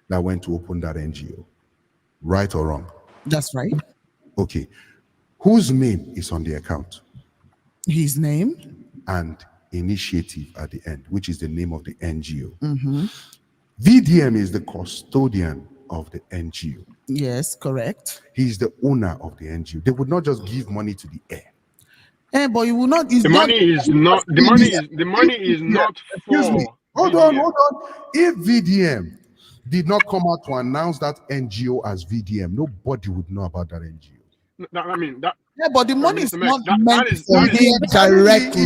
that went to open that NGO. Right or wrong? That's right. Okay. Whose name is on the account? His name. And initiative at the end, which is the name of the NGO. VDM is the custodian of the NGO. Yes, correct. He's the owner of the NGO. They would not just give money to the air. But you will not. The money is not Excuse me. for Hold VDM. on. If VDM did not come out to announce that NGO as VDM, nobody would know about that NGO. But the money is Mr. not Mac, meant that is- for that is- him directly.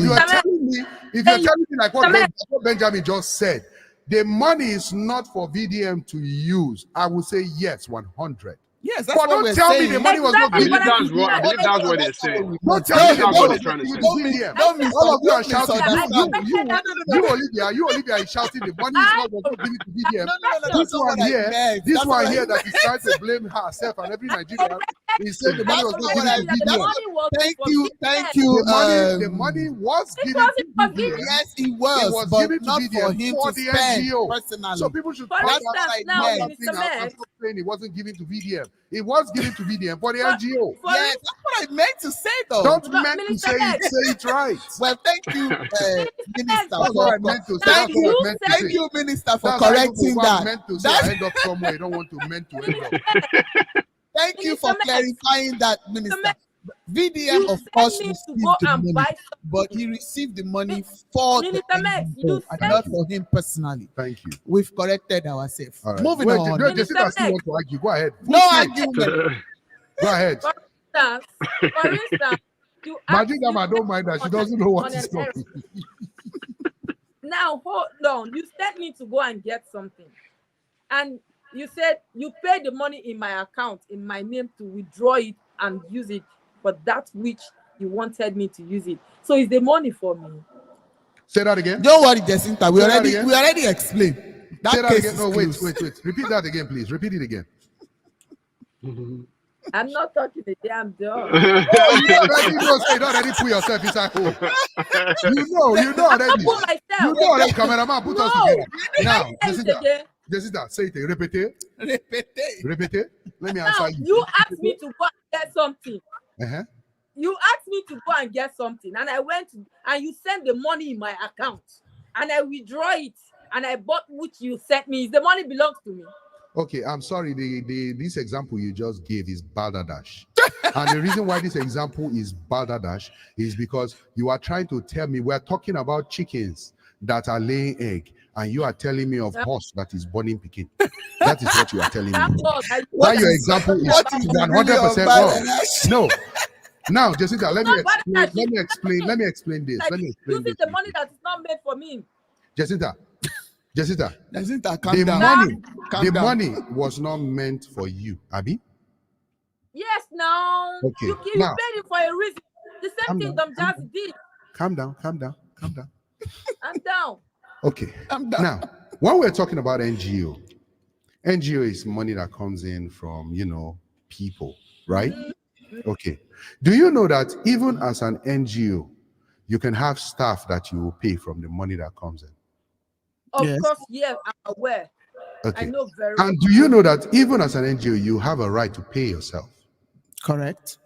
If you're telling me like what Benjamin just said, the money is not for VDM to use, I would say yes, 100. Yes, that's But what don't we're tell saying. me the money was not I believe VDM. that's what they're saying. Don't tell me That's the what money they're was trying to say. VDM. All of you are shouting. You Olivia is shouting the money is not given to VDM. This one here that is trying to blame herself and every Nigerian is saying the money was not given to VDM. Thank you. The money was given to VDM. Yes, it It was, was but given to not for VDM him for to the spend NGO. personally. So people should For come instance, outside now, now Mr. and think Mac, I'm not saying it wasn't given to VDM. It was given to VDM for the NGO. Yes, that's what I meant to say, though. Don't No, meant to Minister say Mac. it right. Well, thank you, Minister. That's what I meant to say. That's what I meant to Thank say. you, Minister, for That's how correcting people who are that. meant to say I end up somewhere. You don't want to meant to end up. Thank you for Minister Mac. clarifying that, Minister. Mac, VDM, you of sent course, me to received go the and money, buy but he received the money for the Minister Mac, NGO you and sent not for him personally. Thank you. We've corrected ourselves. All right. Moving Wait, on. Jessica Minister still Mac. want to argue. Go ahead. No argument. Go ahead. For instance, you asked Magic Dama, I don't mind that. She doesn't know what is going. Now, hold on. You sent me to go and get something. And you said you paid the money in my account, in my name, to withdraw it and use it for that which you wanted me to use it. So is the money for me? Say that again. Don't worry, Jacinta. We Say that again. already explained. That Say that case again. is No, closed. wait. Repeat that again, please. Repeat it again. I'm not talking the damn dog. You already put yourself inside hole. You know already. Put myself. You know already, cameraman, put us together. Now, Again. Jessica, say it. Repeat it. Repeat it. Let me Now, answer you. you asked me to go and get something. Uh-huh. You asked me to go and get something, and I went and you sent the money in my account, and I withdraw it, and I bought which you sent me. The money belongs to me. Okay, I'm sorry. This example you just gave is balderdash. And the reason why this example is balderdash is because you are trying to tell me we're talking about chickens that are laying egg, and you are telling me of horse that is burning pikin. That is what you are telling me. That your example is 100% wrong. No. Now, Jessica, let me explain this. Let me explain this. The money that is not made for me. Jessica, calm down. The money was not meant for you, Abby. Yes, now. Okay. You Now, paid it for a reason. The same thing Jazzy did. Calm down. I'm down. Okay. Now, when we're talking about NGO is money that comes in from, people, right? Okay. Do you know that even as an NGO, you can have staff that you will pay from the money that comes in? Of course, yes, I'm aware. Okay. I know very well. And do you know that even as an NGO, you have a right to pay yourself? Correct.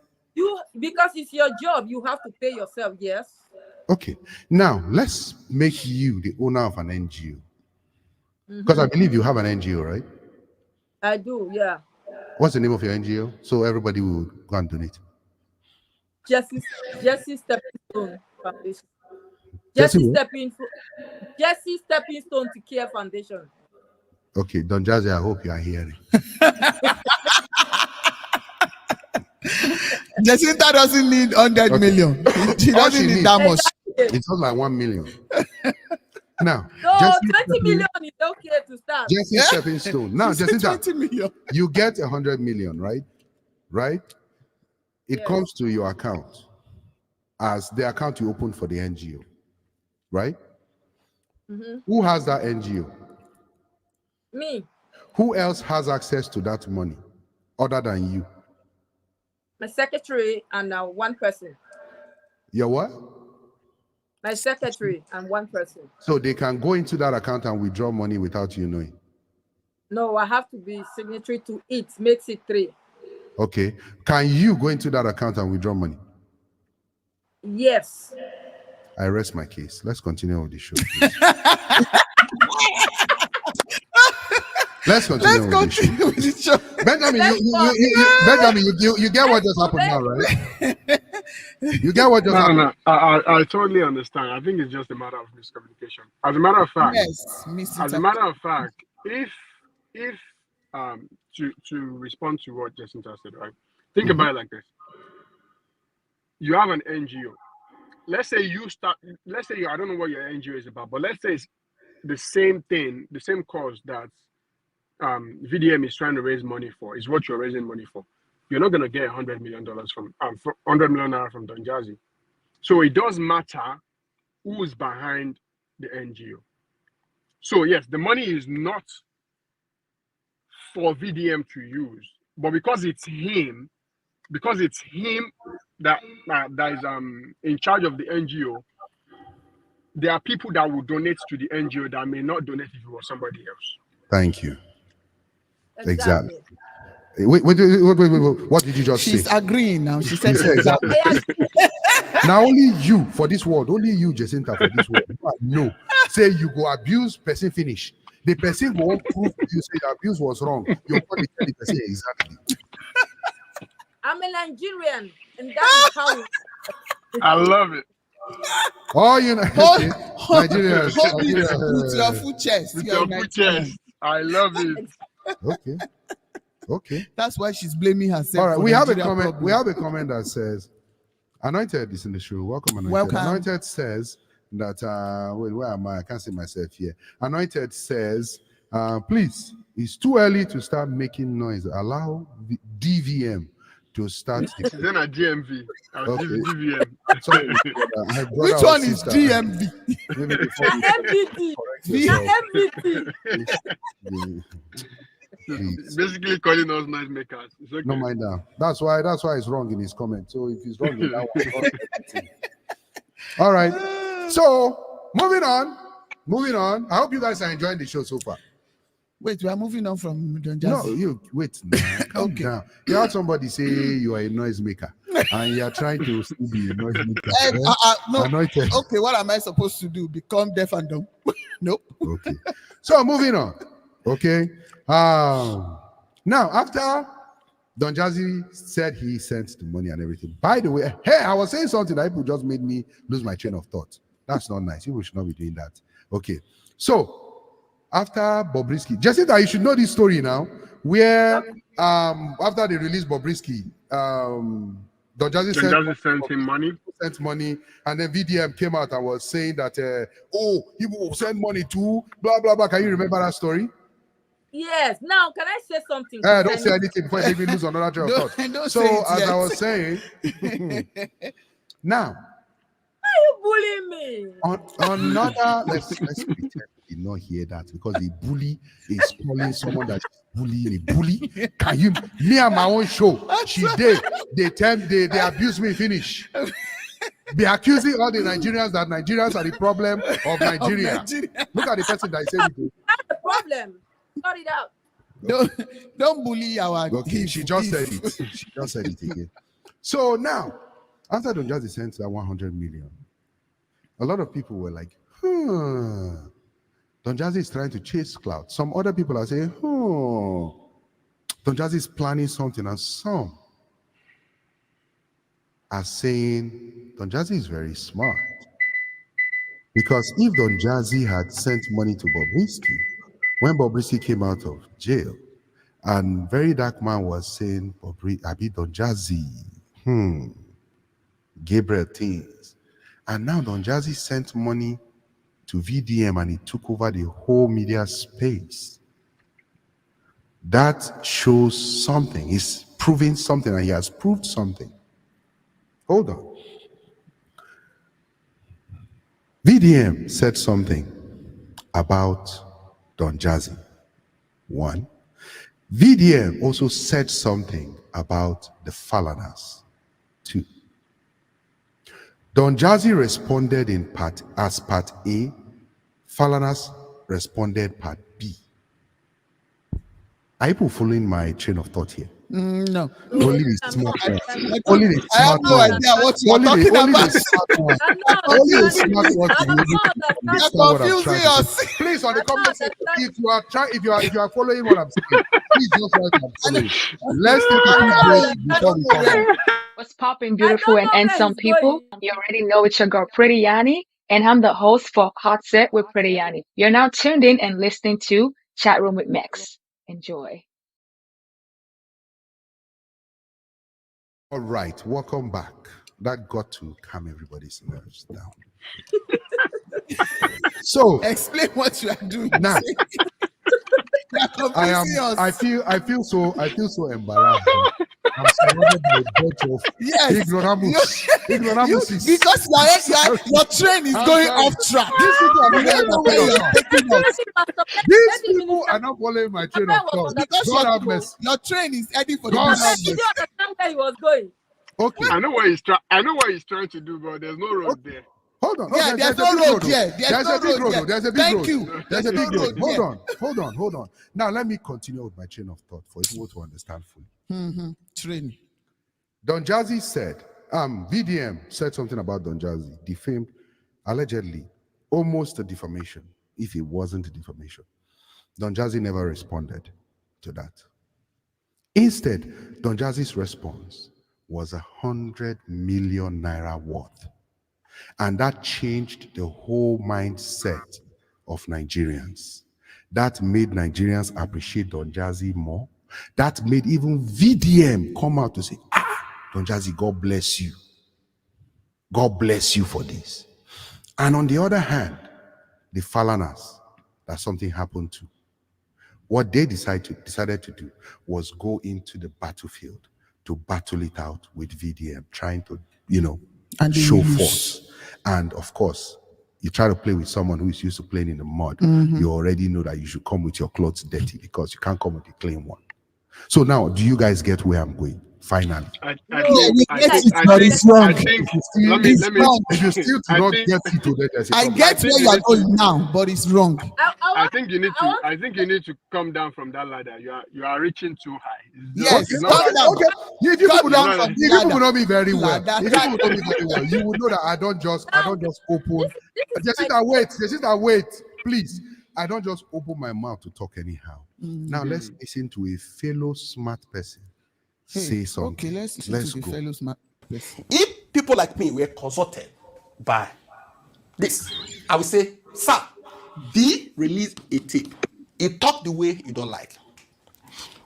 Because it's your job, you have to pay yourself, yes. Okay. Now, let's make you the owner of an NGO. Because I believe you have an NGO, right? I do, yeah. What's the name of your NGO? So everybody will go and donate. Jazzy Stepping Stone Foundation. Jazzy Stepping Stone to Care Foundation. Okay, Don Jazzy, I hope you are hearing. Jacinta doesn't need 100 million. She doesn't need that much. It's not like 1 million. Now, no, 20 million is okay to start. Jazzy Stepping Stone. Now, Jacinta, 20 million. You get 100 million, right? Right? It comes to your account as the account you opened for the NGO, right? Who has that NGO? Me. Who else has access to that money other than you? My secretary and one person. Your what? My secretary and one person. So they can go into that account and withdraw money without you knowing. No, I have to be signatory to it. Makes it 3. Okay. Can you go into that account and withdraw money? Yes. I rest my case. Let's continue with the show. Let's continue with the show. Benjamin, you get what just happened now, right? You get what just happened? No, I totally understand. I think it's just a matter of miscommunication. As a matter of fact, if to respond to what Jacinta said, right? Think about it like this. You have an NGO. Let's say I don't know what your NGO is about, but let's say it's the same thing, the same cause that VDM is trying to raise money for, is what you're raising money for. You're not going to get $100 million from $100 million from Don Jazzy. So it does matter who's behind the NGO. So yes, the money is not for VDM to use, but because it's him that is in charge of the NGO, there are people that will donate to the NGO that may not donate if it was somebody else. Thank you. Exactly. Wait. What did you just say? She's agreeing now. She said exactly. Now only you for this word, only you, Jacinta, for this word. No. Say you go abuse, person finish. The person won't prove you say the abuse was wrong. You're going to tell the person exactly. I'm a Nigerian, and that is how I love it. Oh, you know, Nigerians. Your foot chest. With your foot chest. I love it. Okay. That's why she's blaming herself. All right, we have a comment. Problem. We have a comment that says, "Anointed is in the show. Welcome, Anointed." Welcome. Anointed says that. Wait, where am I? I can't see myself here. Anointed says, "Please, it's too early to start making noise. Allow DVM to start." She's in a GMV. Okay. DVM. Sorry, which one is GMV? MVP. Basically calling us noise makers. Okay. No mind that. That's why it's wrong in his comment. So if he's wrong in that one, all right. So moving on. I hope you guys are enjoying the show so far. Wait, we are moving on from Don Jazzy. No, you wait. Okay. Now, you had somebody say you are a noisemaker, and you are trying to still be a noisemaker. No. Anointed. Okay, what am I supposed to do? Become deaf and dumb? Nope. Okay. So moving on. Okay. Now after Don Jazzy said he sent the money and everything. By the way, hey, I was saying something that people just made me lose my train of thought. That's not nice. People should not be doing that. Okay. So after Bobrisky, Jacinta, you should know this story now. Where after they released Bobrisky, Don Jazzy sent him money. Sent money, and then VDM came out and was saying that he will send money too. Blah blah blah. Can you remember that story? Yes. Now, can I say something? Don't say anything before you lose another train of thought. So as I was saying, now. Why are you bullying me? On another, let's pretend we did not hear that, because the bully is calling someone that is bullying a bully. Can you? Me and my own show. She did. They abuse me. Finish. Be accusing all the Nigerians that Nigerians are the problem of Nigeria. Look at the person that said it. That's the problem. Sort it out. Don't bully our. Okay, she just said it. She just said it again. So now, after Don Jazzy sent that 100 million, a lot of people were like, Don Jazzy is trying to chase Clout. Some other people are saying, Don Jazzy is planning something, and some are saying Don Jazzy is very smart. Because if Don Jazzy had sent money to Bobrisky, when Bobrisky came out of jail, and Very Dark Man was saying, Don Jazzy, Gabriel things. And now Don Jazzy sent money to VDM and he took over the whole media space. That shows something. He's proving something, and he has proved something. Hold on. VDM said something about Don Jazzy. One. VDM also said something about the Falanas. Two. Don Jazzy responded as part A. Falanas responded part B. Are people following my train of thought here? No. Only the I'm smart not ones. understanding. Only the I have smart no ones. idea what you are Only talking the about. smart ones. I'm not Only the understanding. smart ones I'm will be able not to understanding. understand what I'm Confusing trying to us. say. Please, on the I'm not comment section, understanding. if you are following what I'm saying, please just write I'm following. Let's take a I'm quick not break I before don't we know come where. back. What's popping, I beautiful don't and know where handsome he's people? going. You already know it's your girl, Pretty Yanni, and I'm the host for Hot Set with Pretty Yanni. You're now tuned in and listening to Chat Room with Mex. Enjoy. All right, welcome back. That got to calm everybody's nerves down. So Explain what you are doing. now You are confusing us. I feel so embarrassed. I'm surrounded by a bunch of Yes. ignoramuses. Because your train is I'm going sorry. off track. These people are You not don't know following where my you train are of thought. taking us. These people are not following my train of thought. Because God have mercy. your train is heading for the God have business. He didn't understand where he was going. Okay, I know what he's trying to do, but there's no road there. hold on. Yeah, Okay, there's a no big road though. here. There's no a big road road. here. Though. There's a big Thank road. you. There's a There's big no road. road here. Hold on. Now let me continue with my train of thought for people to understand fully. Train. Don Jazzy said, VDM said something about Don Jazzy, defamed, allegedly, almost a defamation, if it wasn't a defamation. Don Jazzy never responded to that. Instead, Don Jazzy's response was 100 million naira worth. And that changed the whole mindset of Nigerians. That made Nigerians appreciate Don Jazzy more. That made even VDM come out to say, Don Jazzy, God bless you. God bless you for this. And on the other hand, the Falanas, that something happened to. What they decided to do was go into the battlefield to battle it out with VDM, trying to, And they show will lose. force. And of course, you try to play with someone who is used to playing in the mud, you already know that you should come with your clothes dirty because you can't come with a clean one. So now, do you guys get where I'm going? Finally. I No, think, we I get think, it, I but think, it's wrong. I think, Still, It's wrong. if you still do I not think- get it to that, there's a I problem. get think where you you are need to- going now, but it's wrong. I think you need to come down from that ladder. You are reaching too high. Yes, it's not come right. down. Okay. If you Come people down don't, from if the you people ladder. know me very well, Ladder. if you people know me very well, you would know that I don't just open. This is Wait, please. I don't just open my mouth to talk anyhow. Now let's listen to a fellow smart person say something. Okay, let's listen to the go. fellow smart person. If people like me were consulted by this, I would say, sir, B release a tape. He talk the way you don't like.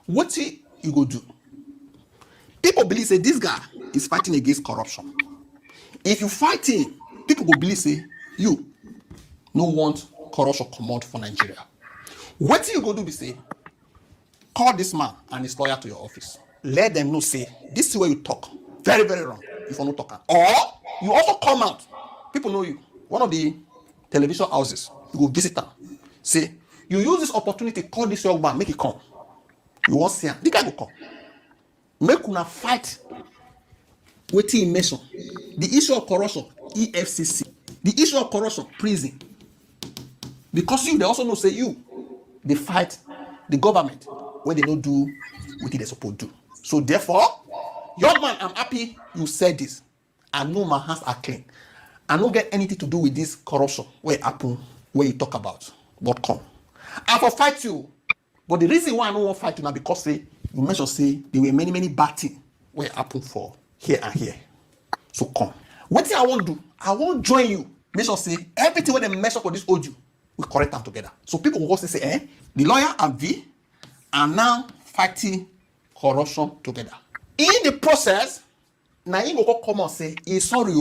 What you go do? People believe say this guy is fighting against corruption. If you fight him, people go believe say you no want corruption come out for Nigeria. What you go do be say, call this man and his lawyer to your office. Let them know say this is where you talk. Very, very wrong. If you no talk. Or you also come out. People know you. One of the television houses, you go visit them. Say, you use this opportunity, call this young man, make it come. You won't see him. The guy will come. Make una fight. Waiting in mention. The issue of corruption, EFCC. The issue of corruption, prison. Because you, they also know say you, they fight the government when they don't do what they're supposed to do. So therefore, young man, I'm happy you said this. I know my hands are clean. I don't get anything to do with this corruption where it happen, where you talk about what come. I for fight you. But the reason why I don't want to fight you now because say you mentioned say there were many bad things where it happen for here and here. So come. What thing I want to do, I want to join you. Make sure say everything when they mention for this audio, we correct them together. So people will also say, the lawyer and V are now fighting corruption together. In the process, now he go come and say, sorry,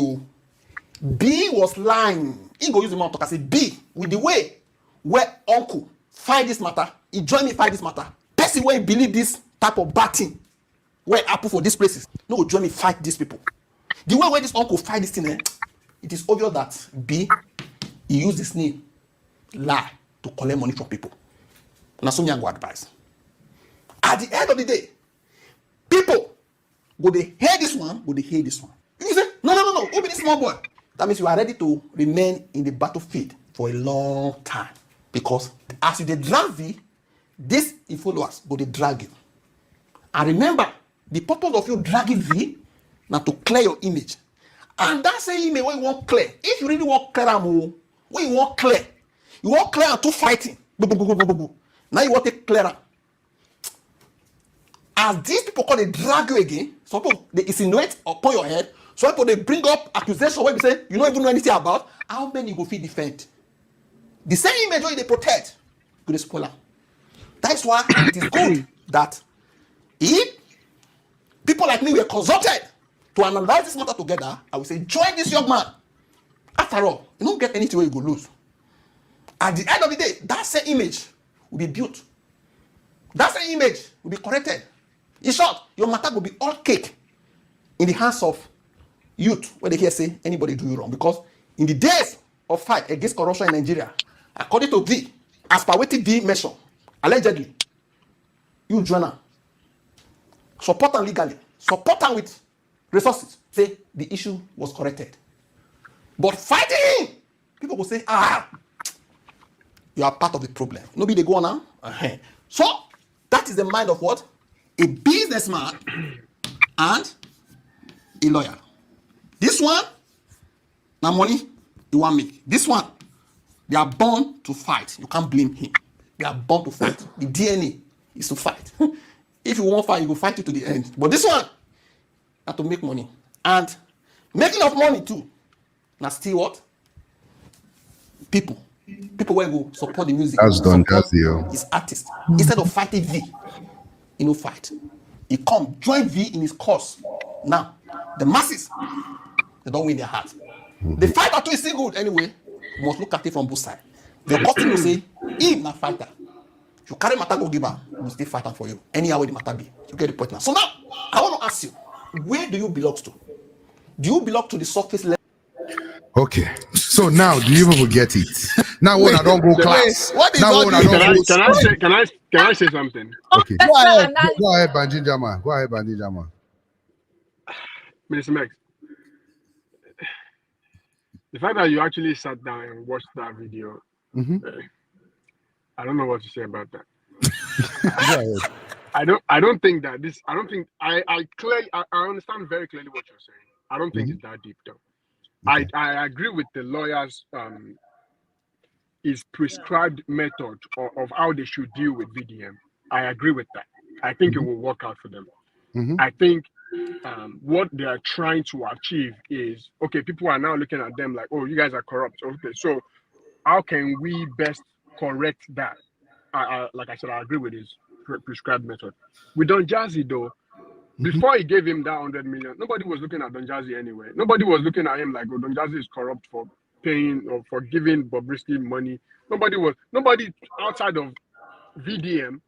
B was lying. He go use the mouth to say, B, with the way where uncle fight this matter, he join me fight this matter. Person where he believe this type of bad thing, where happen for these places, no go join me fight these people. The way where this uncle fight this thing, it is obvious that B, he used this name, lie, to collect money from people. Now, some young advice. At the end of the day, people, go they hear this one, go they hear this one. You say, no, who be this small boy? That means you are ready to remain in the battlefield for a long time. Because as you drag V, these followers go to drag you. And remember, the purpose of you dragging V now to clear your image. And that same image when you want clear. If you really want clear, when you want clear and two fighting. Now you want to clear. As these people call they drag you again, some people they insinuate upon your head, some people they bring up accusations where you say you don't even know anything about. How many you go fit defend? The same image where they protect, good spoiler. That's why it is good that if people like me were consulted to analyze this matter together, I would say join this young man. After all, you don't get anything where you go lose. At the end of the day, that same image will be built. That same image will be corrected. In short, your matter will be all cake in the hands of youth where they hear say anybody do you wrong. Because in the days of fight against corruption in Nigeria, according to V, as per what V mentioned, allegedly, you journal, support them legally, support them with resources, say the issue was corrected. But fighting, people will say, you are part of the problem. Nobody they go on now. So that is the mind of what? A businessman and a lawyer. This one, now money, you want me. This one, they are born to fight. You can't blame him. They are born to fight. The DNA is to fight. If you want fight, you will fight it to the end. But this one, have to make money. And making of money too. Now still what? People will go support the music. That's done, support Jazzy. his artist. Instead of fighting V, he no fight. He come join V in his cause. Now, the masses, they don't win their heart. The fight battle is still good anyway. You must look at it from both sides. The custom will say, him na fighter. You carry matter go give her, he will still fight for you. Anyhow way the matter be. You get the point now. So now, I want to ask you, where do you belong to? Do you belong to the surface level? Okay. So now, do you even get it? Now when I don't go class. what is Now all when I this? don't go. Can I say something? Okay. Let's Go ahead. not analyze. Go ahead, Banji Jama. Go ahead, Banji Jama. Mr. Max, the fact that you actually sat down and watched that video, I don't know what to say about that. Go ahead. I don't think that this. I understand very clearly what you're saying. I don't think it's that deep though. Okay. I agree with the lawyers. Is prescribed method of how they should deal with VDM. I agree with that. I think it will work out for them. I think what they are trying to achieve is, okay, people are now looking at them like, oh, you guys are corrupt. Okay, so how can we best correct that? Like I said, I agree with his prescribed method. With Don Jazzy though, before he gave him that 100 million, nobody was looking at Don Jazzy anyway. Nobody was looking at him like, oh, Don Jazzy is corrupt for paying or for giving Bobrisky money. Nobody outside of VDM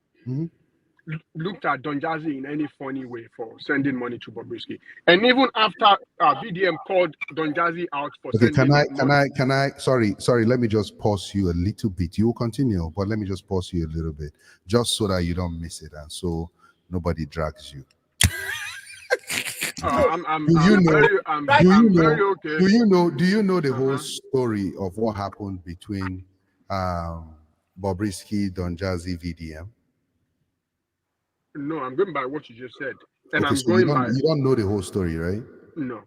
looked at Don Jazzy in any funny way for sending money to Bobrisky. And even after VDM called Don Jazzy out for Okay, sending money. can I, sorry, let me just pause you a little bit. You will continue, but let me just pause you a little bit, just so that you don't miss it and so nobody drags you. I'm Do you know very okay. Do you know the whole story of what happened between Bobrisky, Don Jazzy, VDM? No, I'm going by what you just said. And Okay, I'm so going you don't know the whole story, right? No.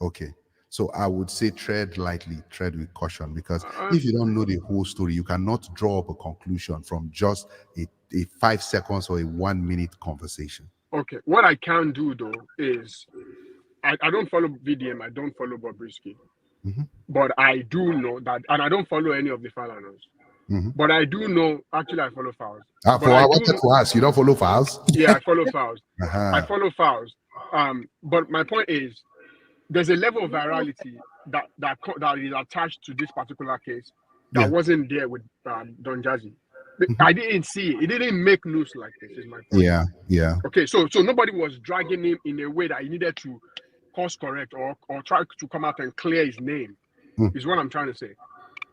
Okay. So I would say tread lightly, tread with caution, because if you don't know the whole story, you cannot draw up a conclusion from just a 5 seconds or a 1 minute conversation. Okay. What I can do though is I don't follow VDM, I don't follow Bobrisky. But I do know that, and I don't follow any of the Falanas. But I do know, actually I follow Fowls. I wanted to ask, you don't follow Fowls? Yeah, I follow Fowls. I follow Fowls. But my point is, there's a level of virality that is attached to this particular case that wasn't there with Don Jazzy. I didn't see it. It didn't make news like this, is my point. Yeah. Okay, so nobody was dragging him in a way that he needed to course correct or try to come out and clear his name, is what I'm trying to say.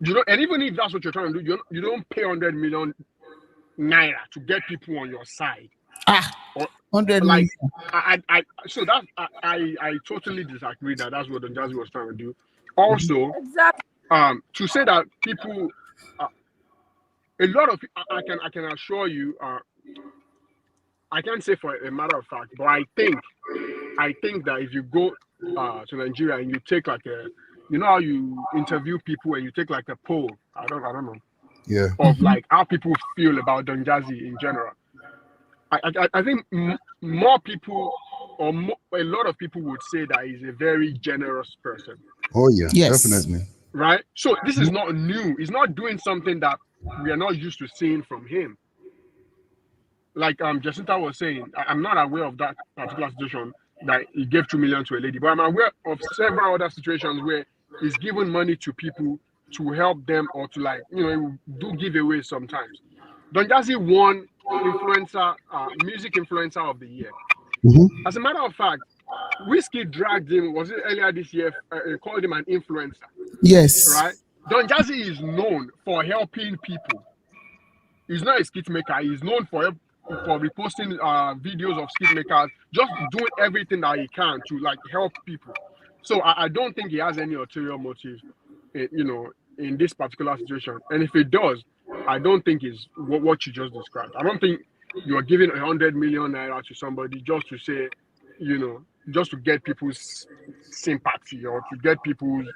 You know, and even if that's what you're trying to do, you don't pay 100 million naira to get people on your side. 100 like million. I totally disagree that that's what Don Jazzy was trying to do. Also, Exactly. to say that people, a lot of I can assure you, I can't say for a matter of fact, but I think that if you go to Nigeria and you take like a, you know how you interview people and you take like a poll, I don't know, Yeah. of like how people feel about Don Jazzy in general. I think more people or a lot of people would say that he's a very generous person. Oh yeah. Yes. Definitely. Right? So this is not new. He's not doing something that we are not used to seeing from him. Like Jacinta was saying, I'm not aware of that particular situation that he gave 2 million to a lady, but I'm aware of several other situations where he's given money to people to help them or to, like, you know, do giveaways sometimes. Don Jazzy won influencer, music influencer of the year. As a matter of fact, Whiskey dragged him, was it earlier this year, called him an influencer. Yes. Right? Don Jazzy is known for helping people. He's not a skit maker. He's known for reposting videos of skit makers, just doing everything that he can to like help people. So I don't think he has any ulterior motive, you know, in this particular situation. And if he does, I don't think it's what you just described. I don't think you are giving 100 million naira to somebody just to say, you know, just to get people's sympathy or to get people's,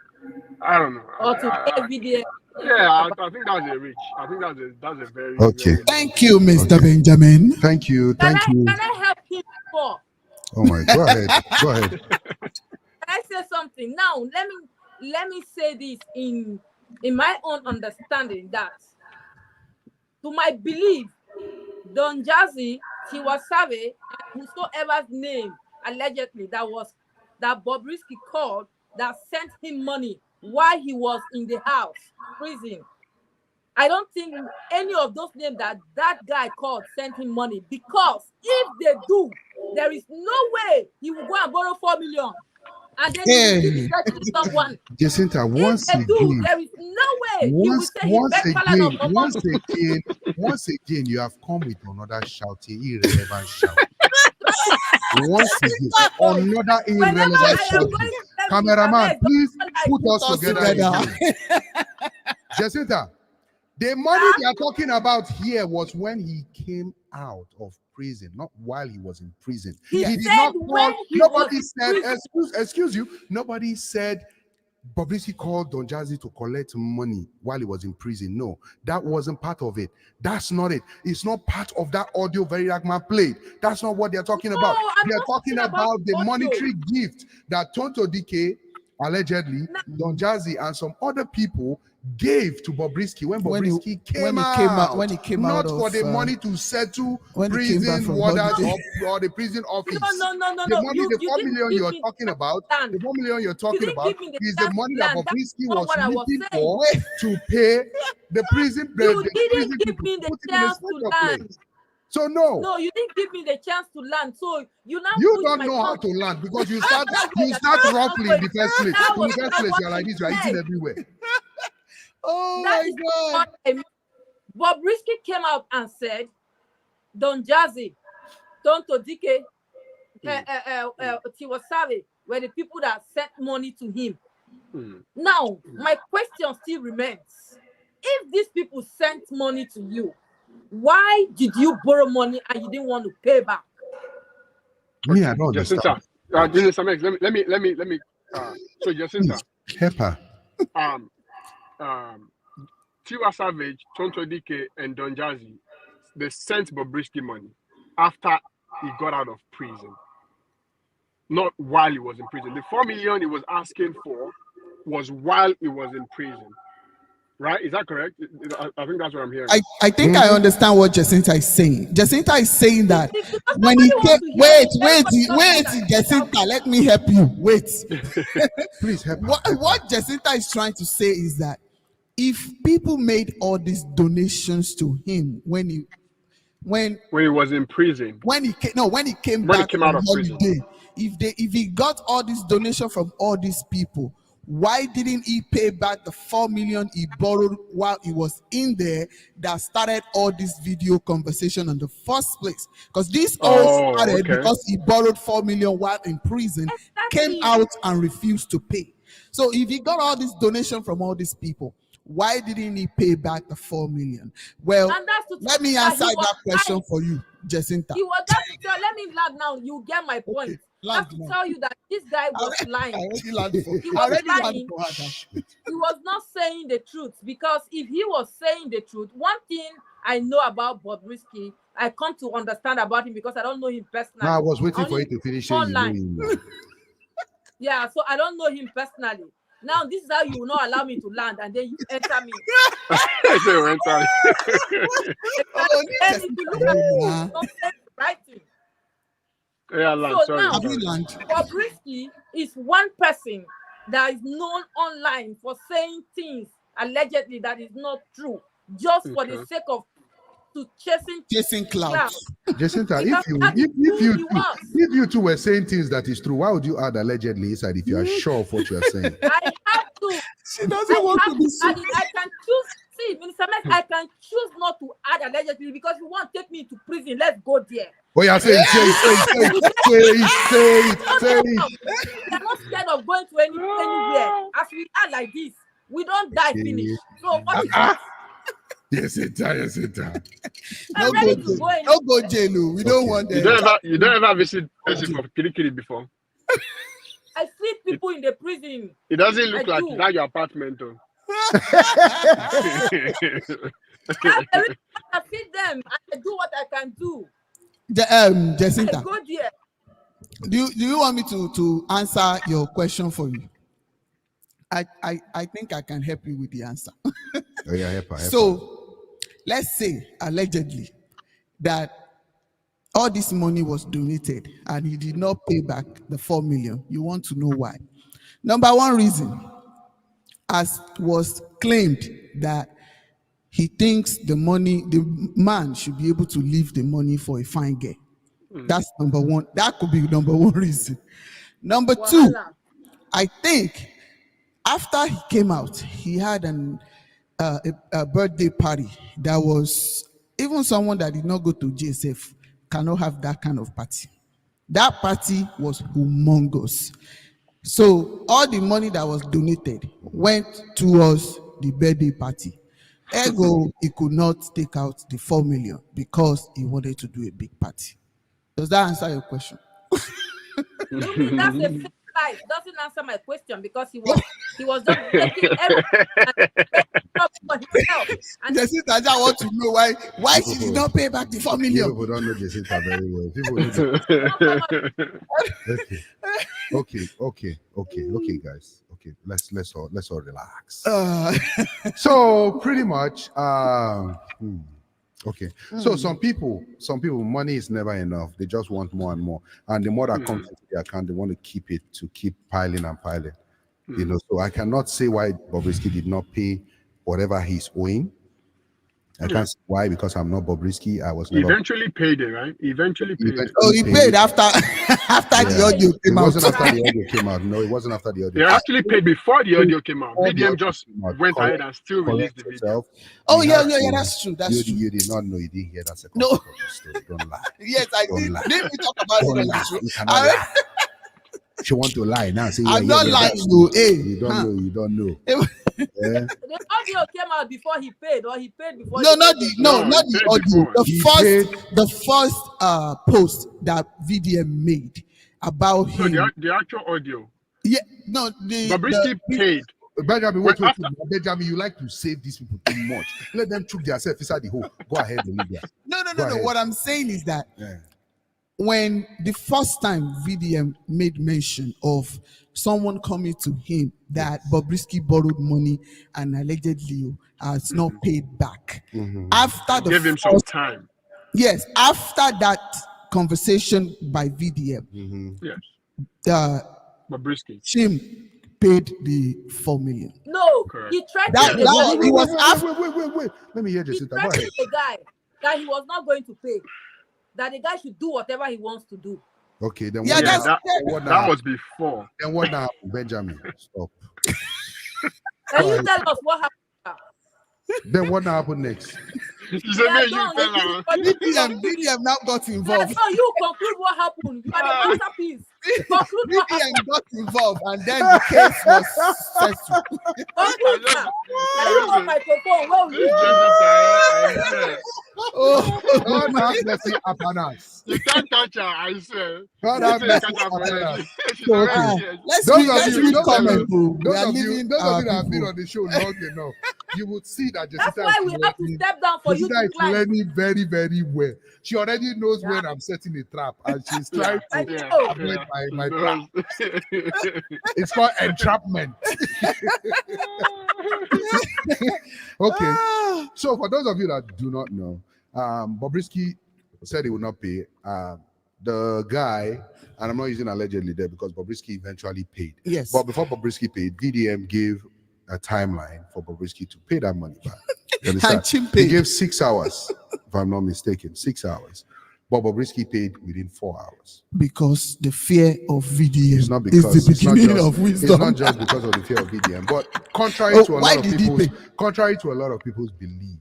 I don't know. Or to get VDM. Yeah, I think that's a reach. I think that's a very Okay. very Thank you, Mr. Benjamin. Thank you. Thank you. Can I help him more? Oh my. Go ahead. Go ahead. Can I say something? Now, let me say this in my own understanding that, to my belief, Don Jazzy, Tiwa Savage, and whosoever's name allegedly that Bobrisky called that sent him money while he was in the house prison. I don't think any of those names that guy called sent him money, because if they do, there is no way he will go and borrow 4 million and then he will give it to someone. Jacinta, once If they do, again, there is no way he will say he begged Falana for money. once again, you have come with another shouting, irrelevant shout. Once again, another irrelevant shout. Cameraman, please put us together again. Jacinta, the money they are talking about here was when he came out of prison, not while he was in prison. He did said not when call. he Nobody was said. in prison. Excuse you. Nobody said Bobrisky called Don Jazzy to collect money while he was in prison. No, that wasn't part of it. That's not it. It's not part of that audio Very Ragman played. That's not what they're talking about. I'm They're not talking about the audio. monetary gift that Tonto DK, allegedly, Don Jazzy and some other people gave to Bobrisky when Bobrisky came out. When he came not out for of, the money to settle when he came back prison from warders holiday. or the prison office. No. The money, the 4 didn't million give you're me talking about, land. the 4 million you're You talking didn't about give me the is the chance money to that land. That's Bobrisky not was what I was looking saying. for to pay the prison. You the didn't prison give people me to the put him in a chance to safer land. place. So no, No, you didn't give me the chance to land. So you now you push don't my know how tongue. to land because you start That's roughly in the first place. That In was the first not place, what you're like you this, you're eating said. everywhere. Oh That my is God. what I mean. Bobrisky came out and said, Don Jazzy, Tonto DK, Tiwa Savage were the people that sent money to him. Now, my question still remains. If these people sent money to you, why did you borrow money and you didn't want to pay back? Me, I don't Jacinta, understand. let me. So Jacinta, Pepper. Tiwa Savage, Tonto DK, and Don Jazzy, they sent Bobrisky money after he got out of prison, not while he was in prison. The 4 million he was asking for was while he was in prison. Right? Is that correct? I think that's what I'm hearing. I think I understand what Jacinta is saying. Jacinta is saying that when he came, wait, Jacinta, let me help you. Wait. Please help. What Jacinta is trying to say is that if people made all these donations to him when he was in prison, when he came back from holiday, if he got all this donation from all these people, why didn't he pay back the 4 million he borrowed while he was in there that started all this video conversation in the first place? Because this all started because he borrowed 4 million while in prison, came out and refused to pay. So if he got all this donation from all these people, why didn't he pay back the 4 million? Well, And that's to let me tell answer he was that question lying. for you, Jacinta. He was just to tell. Let me land now. You get my point. Okay, That's land to now. tell you that this guy was I lying. already landed for. He I was already landed lying. for her. He was not saying the truth, because if he was saying the truth, one thing I know about Bobrisky, I come to understand about him because I don't know him personally. Now I was waiting for Only you to finish saying you know online. him now. Yeah, so I don't know him personally. Now this is how you will not allow me to land, and then you enter me. They went on. Oh, And if you look at it, don't say the right thing. Yeah, land. So Sorry. now, Have you sorry. landed? Bobrisky is one person that is known online for saying things allegedly that is not true, just for the Okay. sake of to chasing Clout. clout. Jacinta, Because if that is who he was. you two were saying things that is true, why would you add allegedly inside if you are sure of what you are saying? I have to. She doesn't want to be add it. I can choose. See, Minister Max, I can choose not to add allegedly, because you want to take me to prison. Let's go there. Oh, yeah, say it. They're not scared of going to anywhere. As we are like this, we don't die finish. So what is it? Jacinta. I'm ready to go in. No go jail. We don't Okay. want You them. don't ever visit person for Kirikiri before. I see people in the prison. It doesn't look I like do. that your apartment though. I feed them. I do what I can do. I Jacinta, go there. do you want me to answer your question for you? I think I can help you with the answer. Oh, yeah, help her. So let's say allegedly that all this money was donated and he did not pay back the 4 million. You want to know why? Number one reason, as was claimed, that he thinks the man should be able to leave the money for a fine girl. That's number one. That could be number one reason. Number two, Wahala. I think after he came out, he had a birthday party that was, even someone that did not go to JSF cannot have that kind of party. That party was humongous. So all the money that was donated went towards the birthday party. Ergo, he could not take out the 4 million because he wanted to do a big party. Does that answer your question? You mean that's a fake lie? It doesn't answer my question, because he was just making everything for himself. And Jacinta, I just want to know why she did not pay back the 4 million. People don't know Jacinta very well. People okay, guys. Okay, let's all relax. So pretty much, okay. So some people, money is never enough. They just want more and more, and the more that comes into the account, they want to keep piling and piling. You know, so I cannot say why Bobrisky did not pay whatever he's owing. I can't say why, because I'm not Bobrisky. I was never. Eventually paid it, right? Eventually paid it. Oh, he paid after the audio It came out. wasn't after the audio came out. No, it wasn't after the They audio. actually paid before the audio came out. Before the VDM audio just came out. went Correct. ahead and still released the video. Yourself. Oh, You yeah, have to- that's true. That's true. You did not know. You didn't hear that second No. part of the story. Don't lie. Yes, I Don't did. lie. Didn't we talk about Don't it on lie. the show? You cannot lie. She want to lie now. Say, I'm not lying, that's no. true. Hey, You don't know. You don't know. Yeah. the audio came out before he paid, or he paid before. No, the not audio the came no, out? not he the paid audio. before. He The first post that VDM made about So him. the actual audio. Yeah, no, Bobrisky paid. Benjamin, Well, wait. after- Benjamin, you like to save these people too much. Let them choke themselves inside the hole. Go ahead, Olivia. No. Go ahead. What I'm saying is that Yeah. when the first time VDM made mention of someone coming to him that Bobrisky borrowed money and allegedly has not paid back. After the Give him some first, time. yes, after that conversation by VDM, Yes. Bobrisky. Chim paid the 4 million. No, Correct. he tried That- to that was- he was after. Wait. Let me hear he Jacinta. Go threatened ahead. the guy that he was not going to pay, that the guy should do whatever he wants to do. Okay, then Yeah, what that's- now? That was before. Then what now, Benjamin? Stop. Can you tell us what happened? Then what now happened next? You said, Yeah, man, you don't, tell her. VDM now got Yeah, involved. so you conclude what happened. You are the masterpiece. Conclude what VDM got involved, and then the case was settled. conclude now. Can you hold microphone? Where will This you Jazzy, I swear. Oh, God my. have mercy upon us. You can't touch her, I swear. God You have say you mercy can't have upon her. us. She's So, already okay. here. Let's Those read, of let's you, read those of comment. you, Oh. We those are of you, leaving those of our you that have been people. on the show long enough, you would see that That's Jessica why is we have to learning. step down for you Jessica to is climb. learning very, very well. She already knows Yeah. when I'm setting a trap, and she's Yeah, trying I to know. avoid yeah. my trap. No. It's called entrapment. Okay. Ah, So for those of you that do not know, Bobrisky said he would not pay. The guy, and I'm not using allegedly there because Bobrisky eventually paid. yes. But before Bobrisky paid, VDM gave a timeline for Bobrisky to pay that money back. You understand? And Chim He paid. gave 6 hours, if I'm not mistaken, 6 hours. But Bobrisky paid within 4 hours. Because the fear of VDM It's not is because the it's not beginning just of wisdom. it's not just because of the fear of VDM, but contrary Oh, to a why lot of did he people's pay? contrary to a lot of people's belief,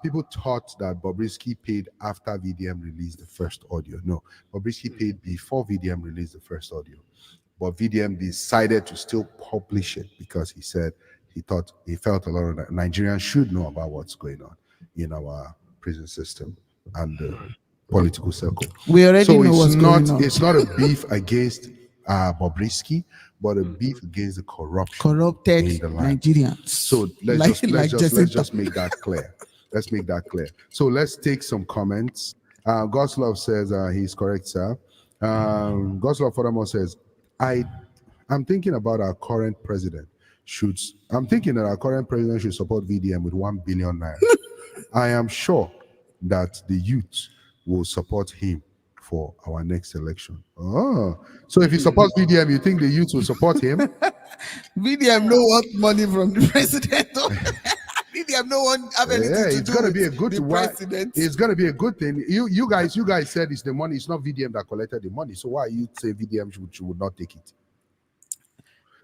people thought that Bobrisky paid after VDM released the first audio. No, Bobrisky paid before VDM released the first audio, but VDM decided to still publish it because he said he felt a lot of Nigerians should know about what's going on in our prison system and the political circle. We already So know what's going on. it's not a beef against Bobrisky, but a beef against the corruption Corrupted in the land. Nigerians. So let's just make that clear. Let's make that clear. So let's take some comments. God's love says he's correct, sir. God's love furthermore says, I'm thinking about our current president. I'm thinking that our current president should support VDM with 1 billion naira. I am sure that the youth will support him for our next election. Oh, so if he supports VDM, you think the youth will support him? VDM no want money from the president. VDM no want have anything Yeah, to it's do gonna with be a good the president. It's gonna be a good thing. You guys said it's the money. It's not VDM that collected the money. So why you say VDM should not take it?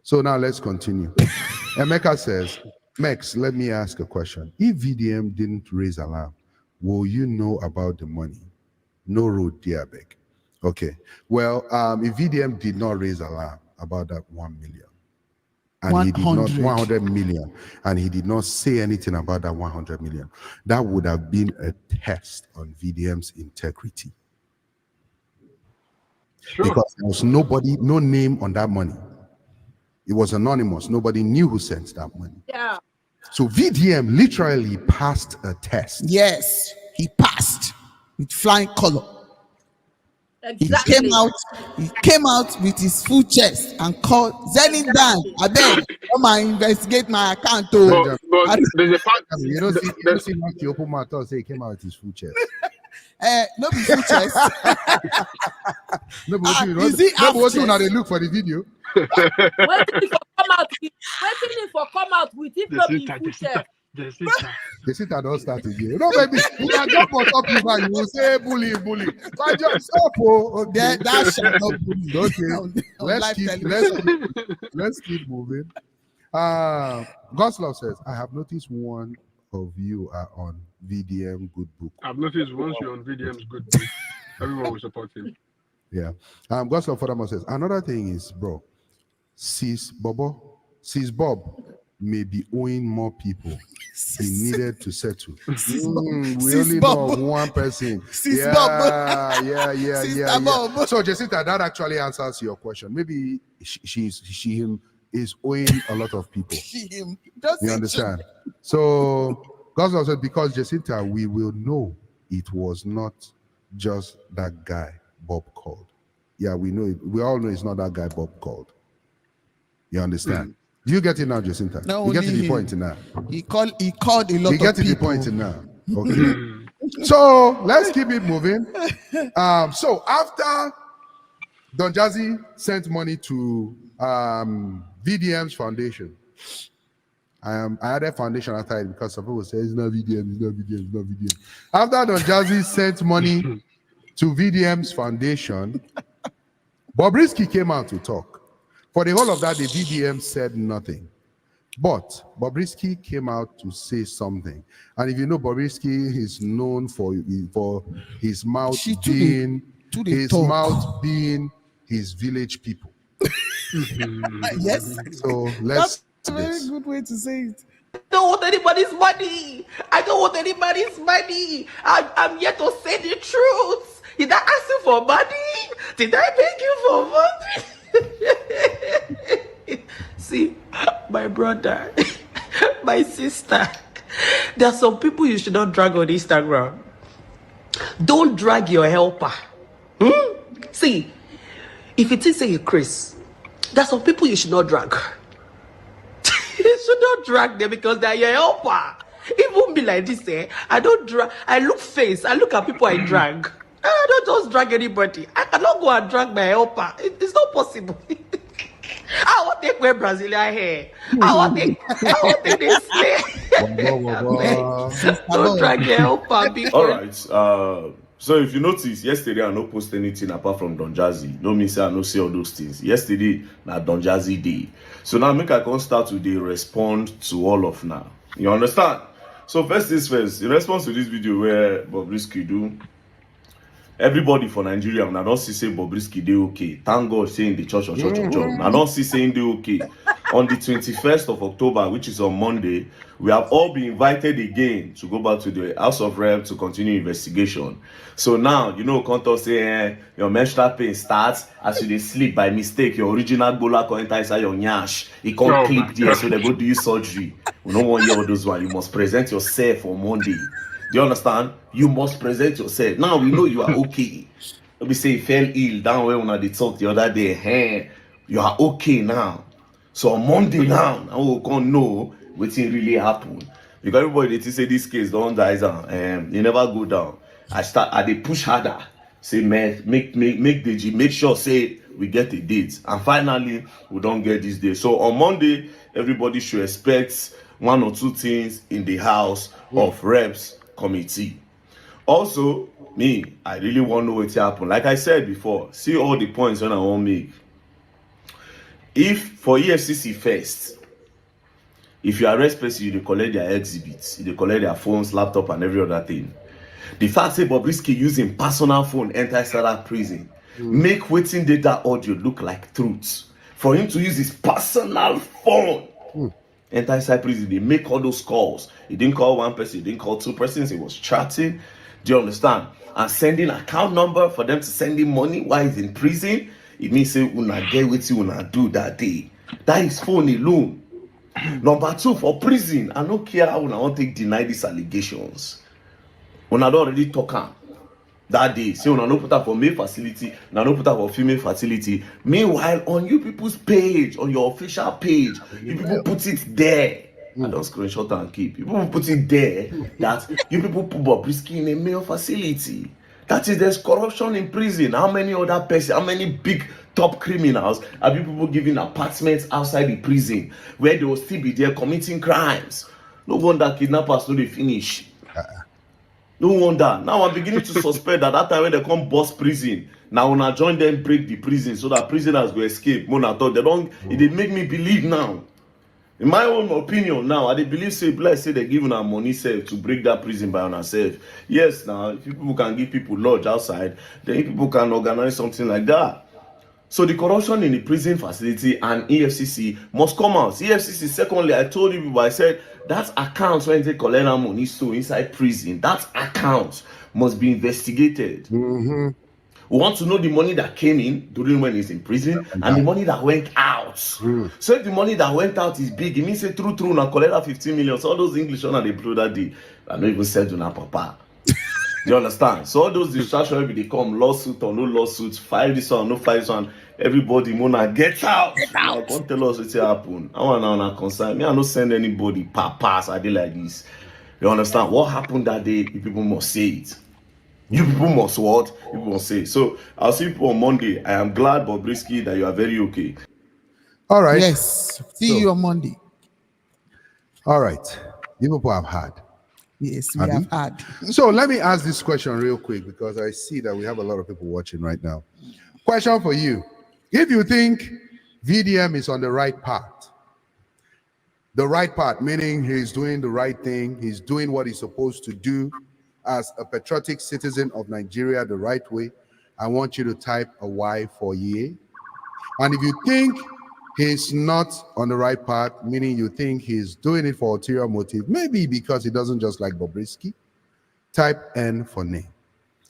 So now let's continue. Emeka says, Mex, let me ask a question. If VDM didn't raise alarm, will you know about the money? No road, dear beg. Okay. Well, if VDM did not raise alarm about that 1 million, and he did not 100 million, and he did not say anything about that 100 million, that would have been a test on VDM's integrity. Sure. Because there was no name on that money. It was anonymous. Nobody knew who sent that money. Yeah. So VDM literally passed a test. Yes, he passed with flying color. Exactly. He came out with his full chest and called Zenith Dan, I beg, come and investigate my account. Oh. But there's a part. You don't see once you open my thought say he came out with his full chest. No be full chest. No, but is he half what you chest? they look for the video. Waiting for come out with if not be full chest. They sit and don't start again. No, baby, you can jump on top of you, you will say bully. But just stop. Okay. That shall not bully. Okay. Let's keep moving. Goslav says, I have noticed one of you are on VDM Good Book. I've noticed once you're on VDM's Good Book, everyone will support him. Yeah. Goslav furthermore says, another thing is, bro, Sis Bob may be owing more people he needed to settle. We only know of one person. Sis Bob. Yeah. Bob. So Jacinta, that actually answers your question. Maybe she is owing a lot of people. You understand? So God said, because Jacinta, we will know it was not just that guy Bob called. Yeah, we know it. We all know it's not that guy Bob called. You understand? Do you get it now, Jacinta? No, you get to the point now. He called a lot of people. You get to the point now. Okay. So let's keep it moving. So after Don Jazzy sent money to VDM's foundation, I added foundation after it because some people say it's not VDM. After Don Jazzy sent money to VDM's foundation, Bobrisky came out to talk. For the whole of that, the VDM said nothing. But Bobrisky came out to say something. And if you know, Bobrisky is known for his mouth being To the his talk. mouth being his village people. Yes, So let's that's a very good way to say it. I don't want anybody's money. I don't want anybody's money. I'm here to say the truth. Did I ask you for money? Did I beg you for money? See, my brother, my sister, there are some people you should not drag on Instagram. Don't drag your helper. See, if it is a Chris, there are some people you should not drag. You should not drag them because they are your helper. Even be like this, I don't drag. I look face. I look at people I drag. I don't just drag anybody. I cannot go and drag my helper. It's not possible. I want to take my Brazilian hair. I want to take this hair. Don't drag your helper. All right. So if you notice, yesterday I no post anything apart from Don Jazzy. No mean say I no say all those things. Yesterday na Don Jazzy day. So now make I come start to dey respond to all of now. You understand? So first things first, in response to this video where Bobrisky do, everybody for Nigeria, I don't see say Bobrisky dey okay. Thank God saying the church. I don't see saying dey okay. On the 21st of October, which is on Monday, we have all been invited again to go back to the House of Rep to continue investigation. So now, Konto say your menstrual pain starts as you dey sleep by mistake. Your original bola can enter inside your nyash. It can't clip there, so they go do you surgery. We don't want to hear all those ones. You must present yourself on Monday. Do you understand? You must present yourself. Now we know you are okay. Let me say you fell ill down when they talked the other day. Hey, you are okay now. So on Monday now, I will come know what really happened. Because everybody they say this case don't die down. You never go down. They push harder. Say man, make sure say we get a date. And finally, we don't get this day. So on Monday, everybody should expect one or two things in the House of Reps committee. Also, I really want to know what happened. Like I said before, see all the points when I want to make. If for EFCC first, if you arrest person, you collect their exhibits, you collect their phones, laptop, and every other thing. The fact say Bobrisky using personal phone enter that prison, make waiting data audio look like truth. For him to use his personal phone, enter inside prison, they make all those calls. He didn't call one person, he didn't call two persons, he was chatting. Do you understand? And sending account number for them to send him money while he's in prison. It means say una get what you wanna do that day. That is phone alone. Number two, for prison, I don't care how una want to deny these allegations. Una don't already talk am that day. Say una no put up for male facility, una no put up for female facility. Meanwhile, on you people's page, on your official page, you people put it there. I don't screenshot and keep. You people put it there that you people put Bobrisky in a male facility. That is, there's corruption in prison. How many other persons, how many big top criminals have you people giving apartments outside the prison where they will still be there committing crimes? No wonder kidnappers no dey finish. No wonder. Now I'm beginning to suspect that time when they come bust prison, now when I join them break the prison so that prisoners will escape. Mona thought they don't. It did make me believe now. In my own opinion now, I believe say bless say they're giving our money self to break that prison by ourselves. Yes, now if people can give people lodge outside, then people can organize something like that. So the corruption in the prison facility and EFCC must come out. EFCC, secondly, I told you people, I said that account when they collect our money so inside prison, that account must be investigated. We want to know the money that came in during when he's in prison and the money that went out. So if the money that went out is big, it means say true now collect that 15 million. So all those English on they blow that day. I don't even said do not papa. Do you understand? So all those distractions they come lawsuit or no lawsuit, file this one, no file this one. Everybody mona get out. Now, come tell us what happened. I want to concern me. I don't send anybody papas. I did like this. You understand? What happened that day? You people must say it. You people must what? You people must say. So I'll see you on Monday. I am glad, Bobrisky, that you are very okay. All right. Yes. See you on Monday. All right. You people have had. Yes, we have had. So let me ask this question real quick because I see that we have a lot of people watching right now. Question for you. If you think VDM is on the right path meaning he's doing the right thing, he's doing what he's supposed to do as a patriotic citizen of Nigeria the right way, I want you to type a Y for ye. And if you think he's not on the right path, meaning you think he's doing it for ulterior motive, maybe because he doesn't just like Bobrisky, type N for nay.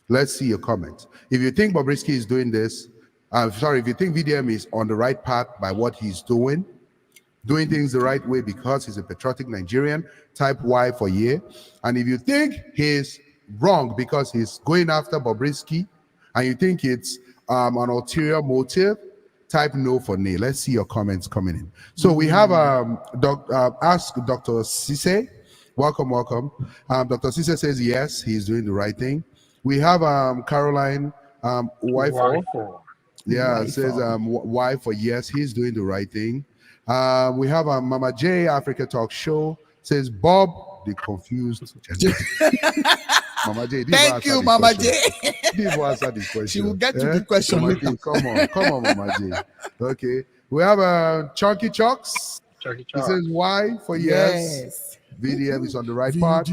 Let's see your comments. If you think Bobrisky is doing this, if you think VDM is on the right path by what he's doing things the right way because he's a patriotic Nigerian, type Y for yeah. And if you think he's wrong because he's going after Bobrisky and you think it's an ulterior motive, type no for nay. Let's see your comments coming in. So we have Ask Dr. Sise. Welcome. Dr. Sise says yes, he's doing the right thing. We have Caroline Y4. Yeah, it says Y for yes, he's doing the right thing. We have Mama J Africa Talk Show says Bob the confused gender. Mama J, thank you, Mama J. This will answer the question. She will get to the question Mama later. J, come on, Mama J. Okay, we have Chunky Chucks. He says Y for yes. VDM is on the right path.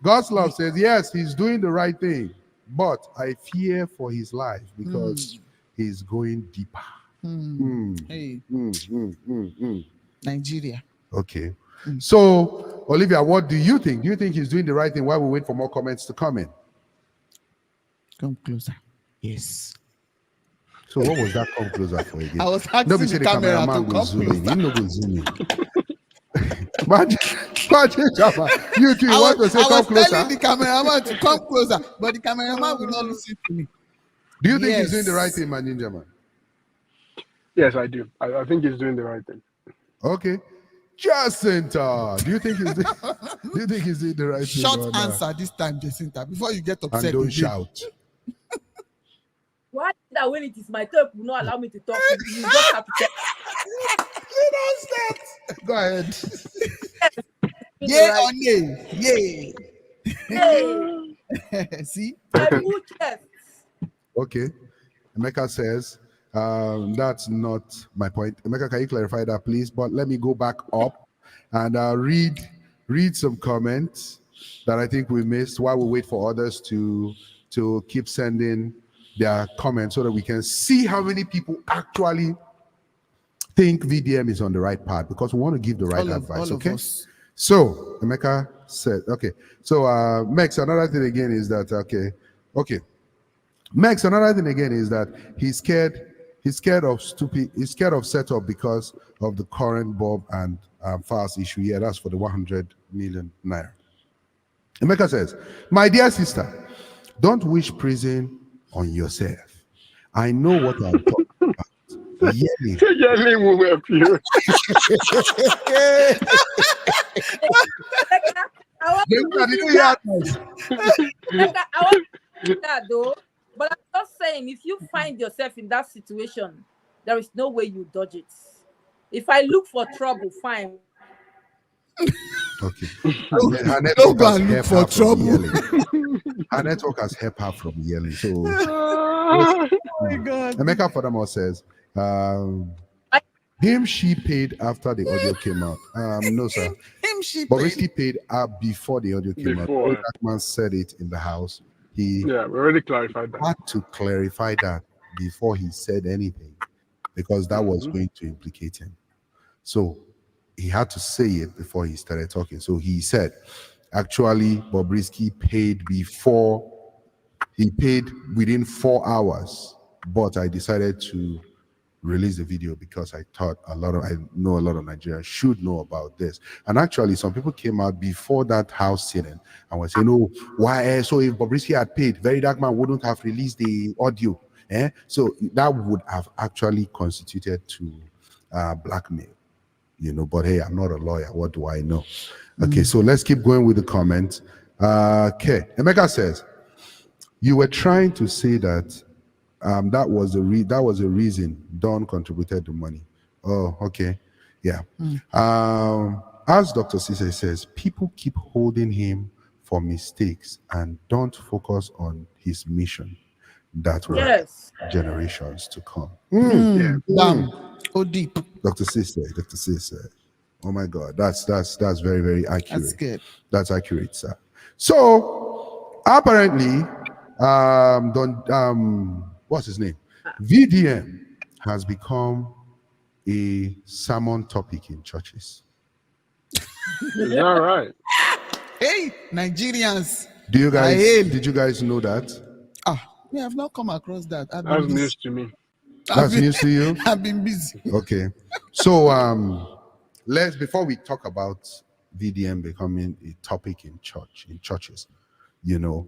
God's love says yes, he's doing the right thing, but I fear for his life because he's going deeper. Nigeria. Okay. So, Olivia, what do you think? Do you think he's doing the right thing while we wait for more comments to come in? Come closer. Yes. So what was that come closer for again? I was asking the cameraman to come closer. No go zoom in. Imagine, you two want to say come closer. I was telling the cameraman to come closer, but the cameraman will not listen to me. Do you think he's doing the right thing, man, Ninja Man? Yes, I do. I think he's doing the right thing. Okay. Jacinta, do you think he's doing the right thing? Short answer this time, Jacinta, before you get upset. And don't shout. Why that when it is my turn, will not allow me to talk? You just have to tell. You don't start. Go ahead. Yay or nay? Yay. See? Okay. Emeka says, that's not my point. Emeka, can you clarify that, please? But let me go back up and read some comments that I think we missed while we wait for others to keep sending their comments so that we can see how many people actually think VDM is on the right path, because we want to give the right advice, okay? So, Emeka said, okay. So, Max, another thing again is that, okay. Max, another thing again is that he's scared of setup because of the current Bob and Fast issue. Yeah, that's for the 100 million naira. Emeka says, my dear sister, don't wish prison on yourself. I know what I'm talking about. Yelling will help you. I want that though. But I'm just saying, if you find yourself in that situation, there is no way you dodge it. If I look for trouble, fine. Okay. Don't go and look for trouble. Her network has helped her from yelling. So, oh my God. Emeka furthermore says, she paid after the audio came out. No, sir. Bobrisky paid before the audio came out. That man said it in the house. We already clarified that. Had to clarify that before he said anything, because that was going to implicate him. So he had to say it before he started talking. So he said, actually, Bobrisky paid within 4 hours, but I decided to release the video because I thought I know a lot of Nigerians should know about this. And actually, some people came out before that house sitting and were saying, "Oh, why? So if Bobrisky had paid, Very Dark Man wouldn't have released the audio." So that would have actually constituted to blackmail, But hey, I'm not a lawyer. What do I know? Okay, so let's keep going with the comment. Okay, Emeka says, you were trying to say that that was a reason Don contributed the money. Oh, okay. Yeah. As Dr. Cisse says, people keep holding him for mistakes and don't focus on his mission that will generations to come. Oh, deep. Dr. Cisse. Oh my God, that's very, very accurate. That's good. That's accurate, sir. So apparently, what's his name? VDM has become a sermon topic in churches. Is that right? Hey, Nigerians. Did Hail. you guys know that? We have not come across that. I've That's been busy. news to me. That's news to you? I've been busy. Okay. So before we talk about VDM becoming a topic in churches, you know,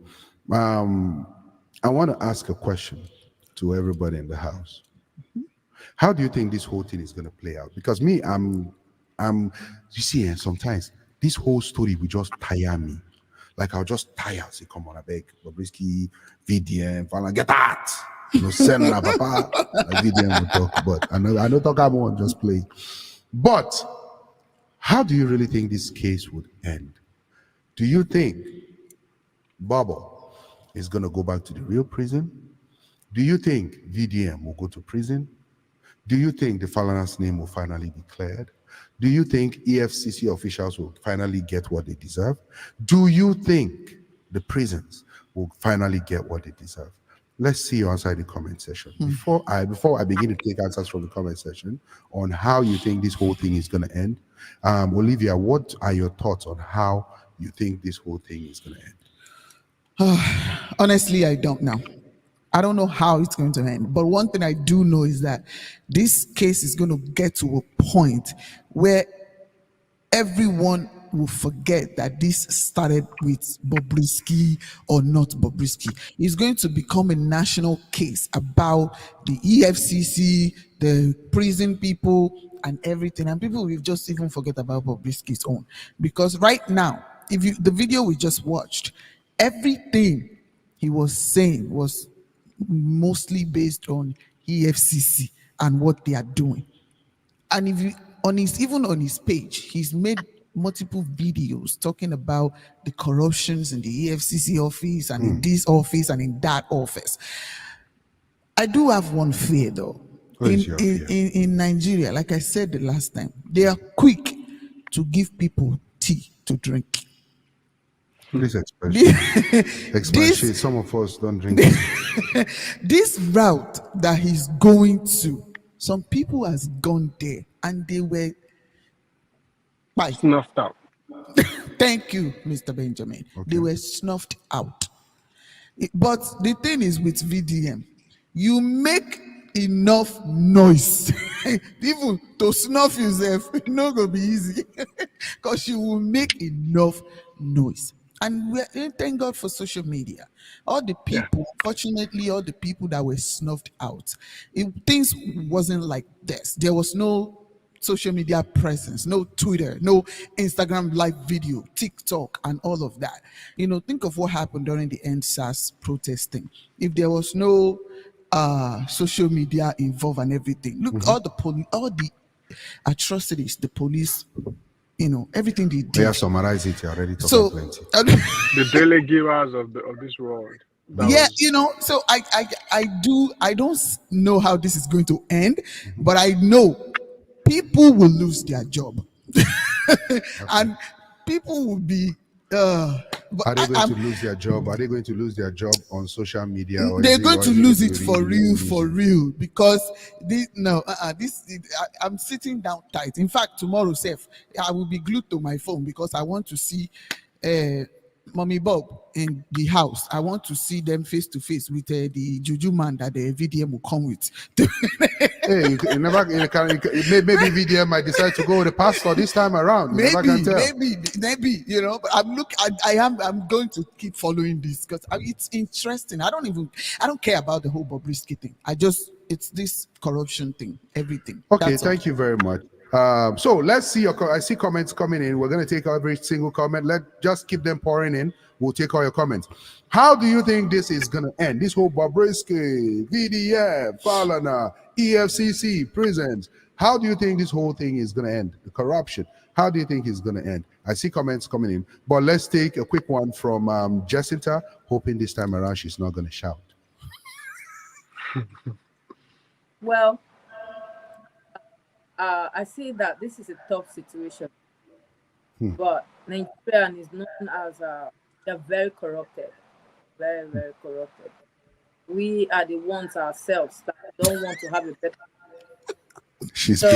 I want to ask a question to everybody in the house. How do you think this whole thing is going to play out? Because me, you see, sometimes this whole story will just tire me. Like I'll just tire. Say, come on, I beg, Bobrisky, VDM, Falana, get that. No send na papa. Like VDM will talk, but I know talk about just play. But how do you really think this case would end? Do you think Bubble is going to go back to the real prison? Do you think VDM will go to prison? Do you think the Falana's name will finally be cleared? Do you think EFCC officials will finally get what they deserve? Do you think the prisons will finally get what they deserve? Let's see you outside the comment section. Before I begin to take answers from the comment section on how you think this whole thing is going to end, Olivia, what are your thoughts on how you think this whole thing is going to end? Honestly, I don't know. I don't know how it's going to end. But one thing I do know is that this case is going to get to a point where everyone will forget that this started with Bobrisky or not Bobrisky. It's going to become a national case about the EFCC, the prison people, and everything. And people will just even forget about Bobrisky's own. Because right now, the video we just watched, everything he was saying was mostly based on EFCC and what they are doing. And if you even on his page, he's made multiple videos talking about the corruptions in the EFCC office and in this office and in that office. I do have one fear though. In Nigeria, like I said the last time, they are quick to give people tea to drink. Please expatiate. Some of us don't drink. This route that he's going to, some people has gone there and they were Snuffed out. Thank you, Mr. Benjamin. Okay. They were snuffed out. But the thing is with VDM, you make enough noise even to snuff yourself. It's not gonna be easy because you will make enough noise. And thank God for social media. All the people, fortunately, all the people that were snuffed out, things wasn't like this. There was no social media presence, no Twitter, no Instagram live video, TikTok, and all of that. Think of what happened during the EndSARS protesting. If there was no social media involved and everything, look, all the atrocities the police, everything they did. Yeah, summarize it. You're already talking plenty. The daily givers of this world. So I don't know how this is going to end, but I know people will lose their job. And people will be are they going to lose their job? Are they going to lose their job on social media? Or they're going to lose it for real, because I'm sitting down tight. In fact, tomorrow, Seth, I will be glued to my phone because I want to see Mommy Bob in the house. I want to see them face to face with the juju man that the VDM will come with. Hey, maybe VDM might decide to go with the pastor this time around. Maybe, but I'm going to keep following this because it's interesting. I don't care about the whole Bobrisky thing. It's this corruption thing, everything. Okay, thank you very much. So let's see I see comments coming in. We're going to take every single comment. Just keep them pouring in. We'll take all your comments. How do you think this is going to end? This whole Bobrisky, VDM, Falana, EFCC, prisons. How do you think this whole thing is going to end? The corruption. How do you think it's going to end? I see comments coming in. But let's take a quick one from Jacinta, hoping this time around she's not going to shout. Well, I see that this is a tough situation, but Nigerian is known as they're very corrupted, very, very corrupted. we are the ones ourselves that don't want to have a better. She's So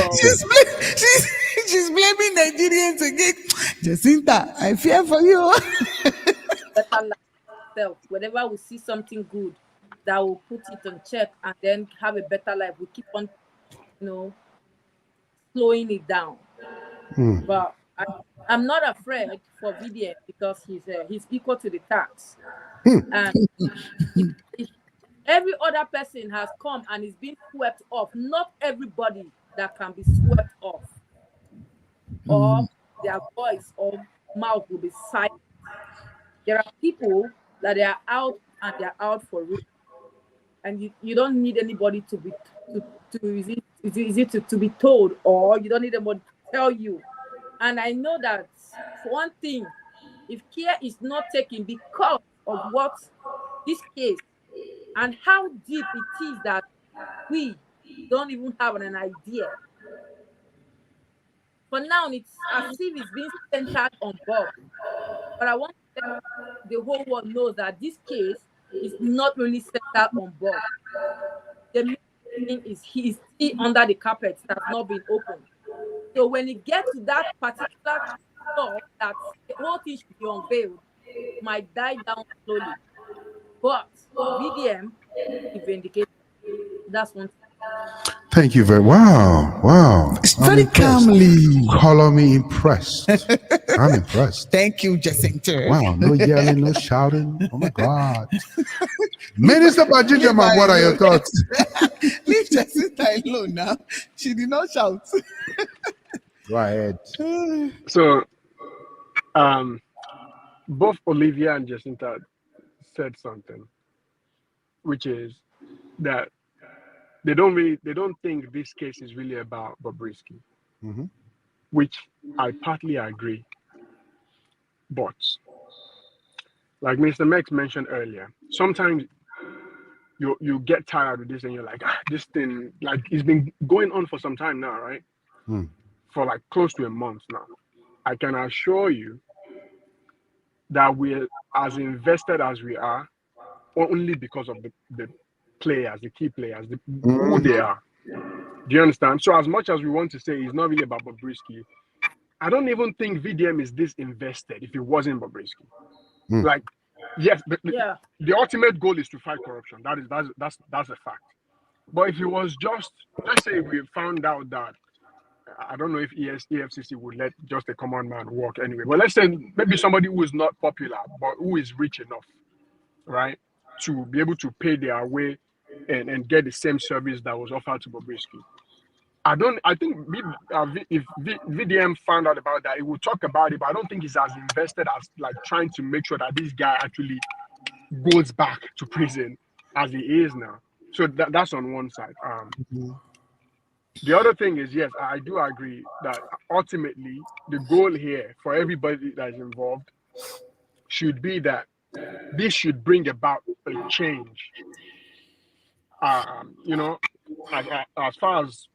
She's blaming Nigerians again. Jacinta, I fear for you. better life self. Whenever we see something good, that will put it on check and then have a better life. We keep on, slowing it down. But I'm not afraid for VDM because he's equal to the tax. And if every other person has come and is being swept off, not everybody that can be swept off, or their voice or mouth will be silent. There are people that they are out and they are out for real, and you don't need anybody to be to be told, or you don't need anybody to tell you. And I know that for one thing, if care is not taken because of what this case and how deep it is that we don't even have an idea. For now, it's as if it's being centered on Bob. But I want to let the whole world know that this case is not really centered on Bob. The main thing is he is still under the carpet that has not been opened. So when you get to that particular thought that the whole thing should be unveiled, it might die down slowly. But VDM is vindicated. That's one thing. Thank you very wow. Very impressed. calmly. Color me impressed. I'm impressed. Thank you, Jacinta. Wow, no yelling, no shouting. Oh my God. Minister Bajinja, man, what are your thoughts? Leave Jacinta alone now. She did not shout. Go ahead. So, both Olivia and Jacinta said something, which is that they don't think this case is really about Bobrisky, which I partly agree. But like Mr. Mex mentioned earlier, sometimes you get tired of this and you're like, this thing, like, it's been going on for some time now, right? For like close to a month now. I can assure you that we're as invested as we are only because of the players, the key players, who they are. Do you understand? So as much as we want to say it's not really about Bobrisky, I don't even think VDM is this invested if it wasn't Bobrisky. Like, yes, the ultimate goal is to fight corruption. That's a fact. But if it was just, let's say we found out that, I don't know if EFCC would let just a common man work anyway, but let's say maybe somebody who is not popular, but who is rich enough, right, to be able to pay their way and get the same service that was offered to Bobrisky. I think if VDM found out about that, it would talk about it, but I don't think he's as invested as like trying to make sure that this guy actually goes back to prison as he is now. So that's on one side. The other thing is, yes, I do agree that ultimately the goal here for everybody that is involved should be that this should bring about a change. As far as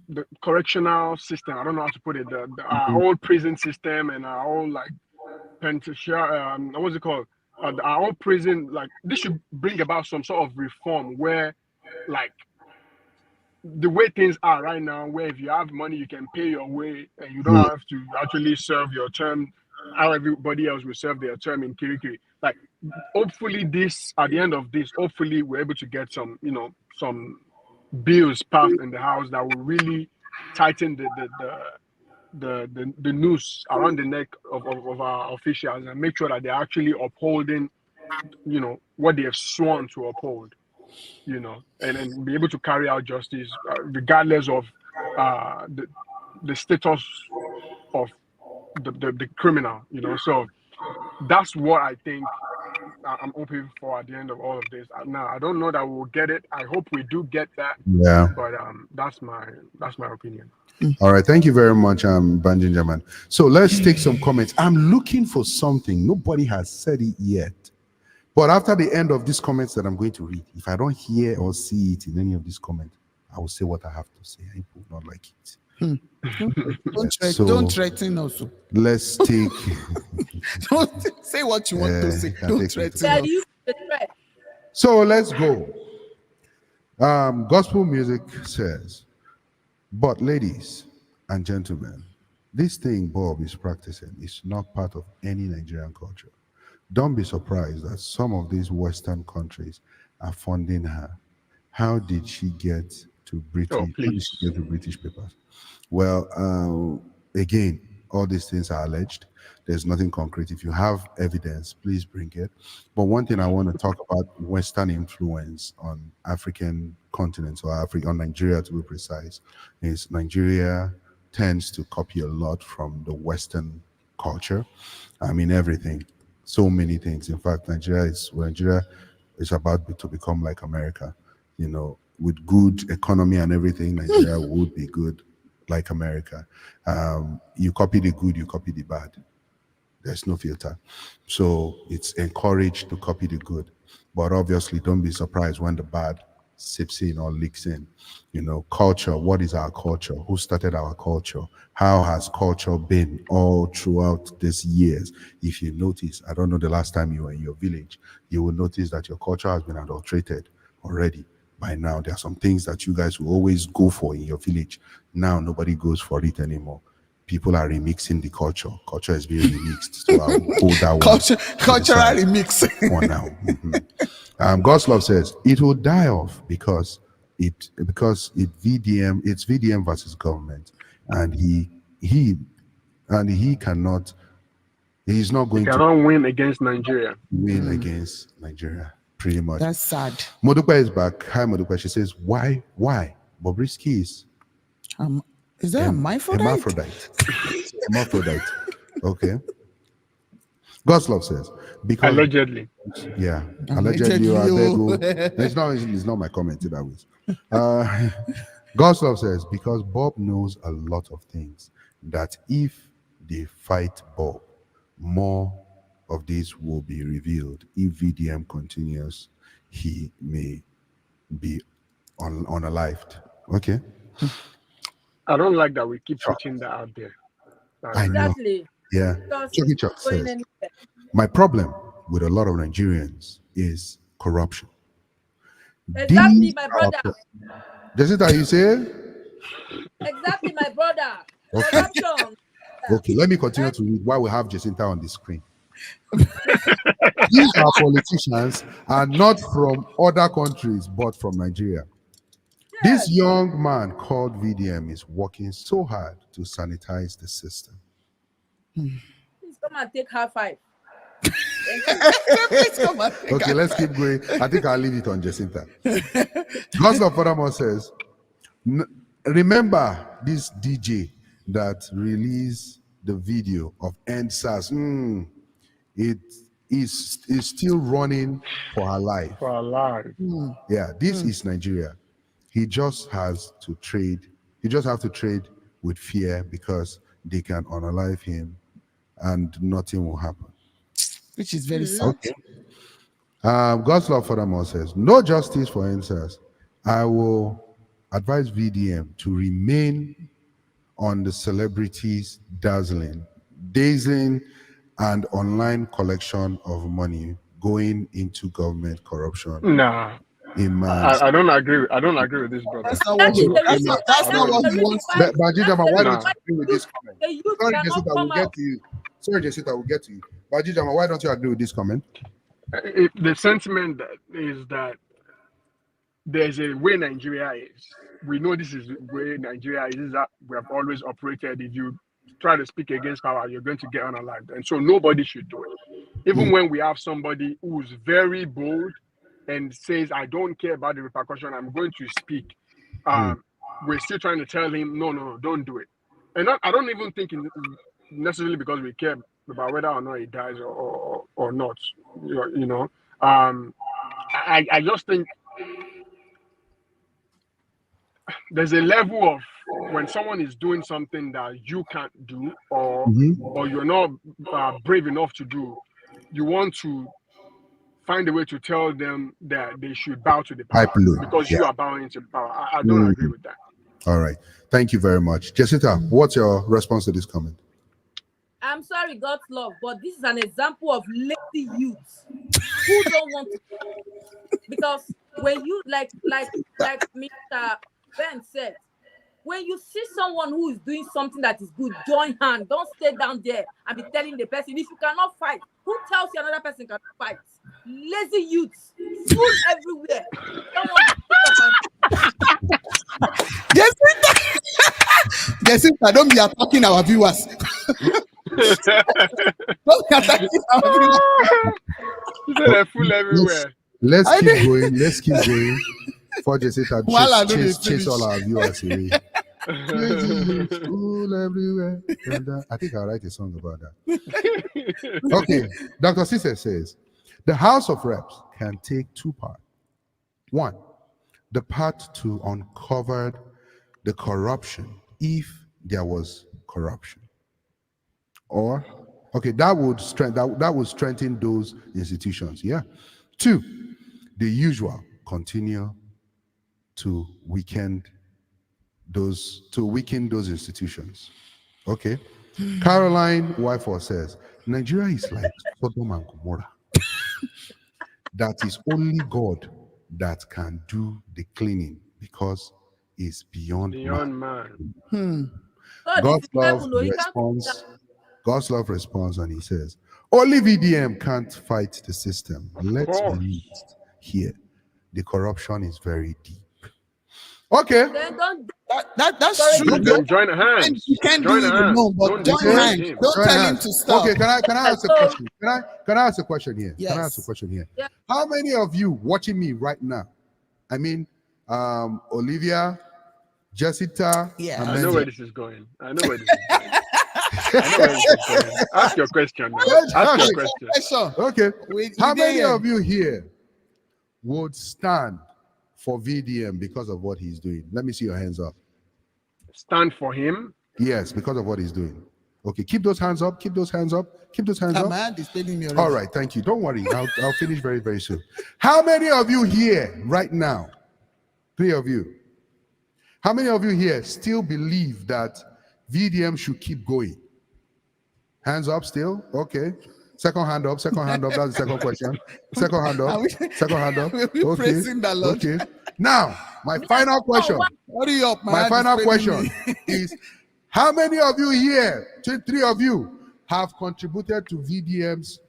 the correctional system, I don't know how to put it, our whole prison system and our whole like penitentiary, what's it called? Our whole prison, like, this should bring about some sort of reform where, like, the way things are right now, where if you have money, you can pay your way and you don't have to actually serve your term how everybody else will serve their term in Kirikiri. Like, hopefully this, at the end of this, hopefully we're able to get some, some bills passed in the house that will really tighten the noose around the neck of our officials and make sure that they're actually upholding, what they have sworn to uphold, and be able to carry out justice regardless of the status of the criminal, So that's what I think I'm hoping for at the end of all of this. Now, I don't know that we'll get it. I hope we do get that. Yeah. But that's my opinion. All right. Thank you very much, Banjinjaman. So let's take some comments. I'm looking for something. Nobody has said it yet. But after the end of these comments that I'm going to read, if I don't hear or see it in any of these comments, I will say what I have to say. I will not like it. Don't threaten us. let's take Don't say what you want to say. you can Don't take it. threaten They are us. using the threat. So let's go. Gospel music says, but ladies and gentlemen, this thing Bob is practicing is not part of any Nigerian culture. Don't be surprised that some of these Western countries are funding her. How did she get to British? Oh, How did please. she get to British papers? Well, again, all these things are alleged. There's nothing concrete. If you have evidence, please bring it. But one thing I want to talk about Western influence on African continents or Africa, on Nigeria to be precise, is Nigeria tends to copy a lot from the Western culture. I mean, everything, so many things. In fact, Nigeria is about to become like America. You know, with good economy and everything, Nigeria would be good like America. You copy the good, you copy the bad. There's no filter. So it's encouraged to copy the good. But obviously, don't be surprised when the bad sips in or leaks in. You know, culture, what is our culture? Who started our culture? How has culture been all throughout these years? If you notice, I don't know the last time you were in your village, you will notice that your culture has been adulterated already. By now, there are some things that you guys will always go for in your village. Now, nobody goes for it anymore. People are remixing the culture. Culture is being remixed. So I'll hold that one Culturally mix. for now. God's love says it will die off because it's VDM versus government, and he's not going to Cannot win against Nigeria. win against Nigeria. Pretty much. That's sad. Modupa is back. Hi, Modupa. She says, why? Bobrisky is Is that a hermaphrodite. Hermaphrodite. Okay. God's love says, because Allegedly. yeah, Allegedly, it's not my comment that way. God's love says, because Bob knows a lot of things, that if they fight Bob, more of this will be revealed. If VDM continues, he may be unalived. Okay. I don't like that we keep putting that out there. I know. Exactly. Yeah. Because Chucky it's Chuck not going says, anywhere. my problem with a lot of Nigerians is corruption. Exactly, These my are brother. Is it that you say? Exactly, my brother. Okay. Corruption. Okay, let me continue to read while we have Jacinta on the screen. These are politicians and not from other countries but from Nigeria. Yes. This young man called VDM is working so hard to sanitize the system. Please come and take high five. Please come and take Okay, let's keep going. I think I'll leave it on Jacinta. Gospel furthermore says, remember this DJ that released the video of End SARS? It is still running for her life. For our lives. Yeah, this is Nigeria. He just has to trade. He just have to trade with fear because they can unalive him and nothing will happen. Which is very sad. Okay. God's love furthermore says, no justice for answers. I will advise VDM to remain on the celebrities dazing and online collection of money going into government corruption. Nah. I don't agree. I don't agree with this, brother. That's not what he wants. That's not what he wants. Bajidama, why don't you Nah. agree with this comment? The youth Sorry, cannot Jessica, we'll come get out. to you. Sorry, Jessica, we'll get to you. Bajidama, why don't you agree with this comment? The sentiment is that there's a way Nigeria is. We know this is the way Nigeria is. This is that we have always operated. If you try to speak against power, you're going to get unalived. And so nobody should do it. Even when we have somebody who's very bold and says, I don't care about the repercussion, I'm going to speak. We're still trying to tell him, no, don't do it. And I don't even think necessarily because we care about whether or not he dies or not. You know, I just think there's a level of when someone is doing something that you can't do or you're not brave enough to do, you want to find a way to tell them that they should bow to the power Pipe low, because yeah. you are bowing to power. I don't agree with that. All right. Thank you very much. Jessica, what's your response to this comment? I'm sorry, God's love, but this is an example of lazy youths who don't want to. Because when you like Mr. Ben said, when you see someone who is doing something that is good, join hand. Don't stay down there and be telling the person, if you cannot fight, who tells you another person cannot fight? Lazy youths, fool everywhere. Don't want to Jessica, don't be attacking our viewers. Don't be attacking our viewers. They're full everywhere. Let's keep going. Let's keep going. For Jessica, chase all our viewers away. Fool everywhere. I think I'll write a song about that. Okay. Dr. Cisse says, the House of Reps can take two parts. One, the part to uncover the corruption if there was corruption. Or, okay, that would strengthen those institutions. Yeah. Two, the usual continue to weaken those institutions. Okay. Caroline Wyford says, Nigeria is like Sodom and Gomorrah. That is only God that can do the cleaning because it's beyond man. God's love responds and he says, only VDM can't fight the system. Let's be honest here. The corruption is very deep. Okay. That's true. Then join hands. You can't do it alone, but join hands. Don't tell him to stop. Okay, can I ask a question? Can I ask a question here? Yes. Can I ask a question here? Yeah. How many of you watching me right now? I mean, Olivia, Jessica. Yeah. and I know Benji. where this is going. Ask your question. Ask your question. Okay. How many VDM. of you here would stand for VDM because of what he's doing? Let me see your hands up. Stand for him. Yes, because of what he's doing. Okay, keep those hands up. Keep those hands up. Keep those hands up. Man, is paying me already. All right, thank you. Don't worry. I'll finish very, very soon. How many of you here right now? 3 of you. How many of you here still believe that VDM should keep going? Hands up still? Okay. Second hand up. That's the second question. Second hand up. We're praising the Lord. Okay. Now, my final question. Hurry up, man. My final It's question paying me. is, how many of you here, 3 of you, have contributed to VDM's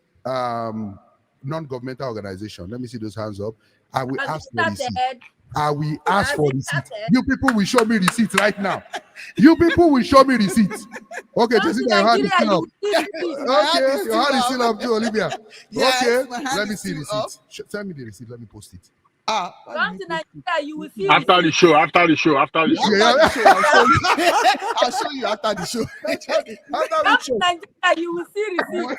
non-governmental organization? Let me see those hands up. I will ask for receipt. I will ask for receipt. You people will show me receipts right now. You people will show me receipts. Okay, Jessica, your hand is still up. Okay, your hand is still up too, Olivia. Yes, Okay, my hand let me is see still receipts. Send me the receipt. Let me post it. Come to Nigeria, you will see. After the show. Yeah. I'll show you after the show. Come to Nigeria, you will see receipts.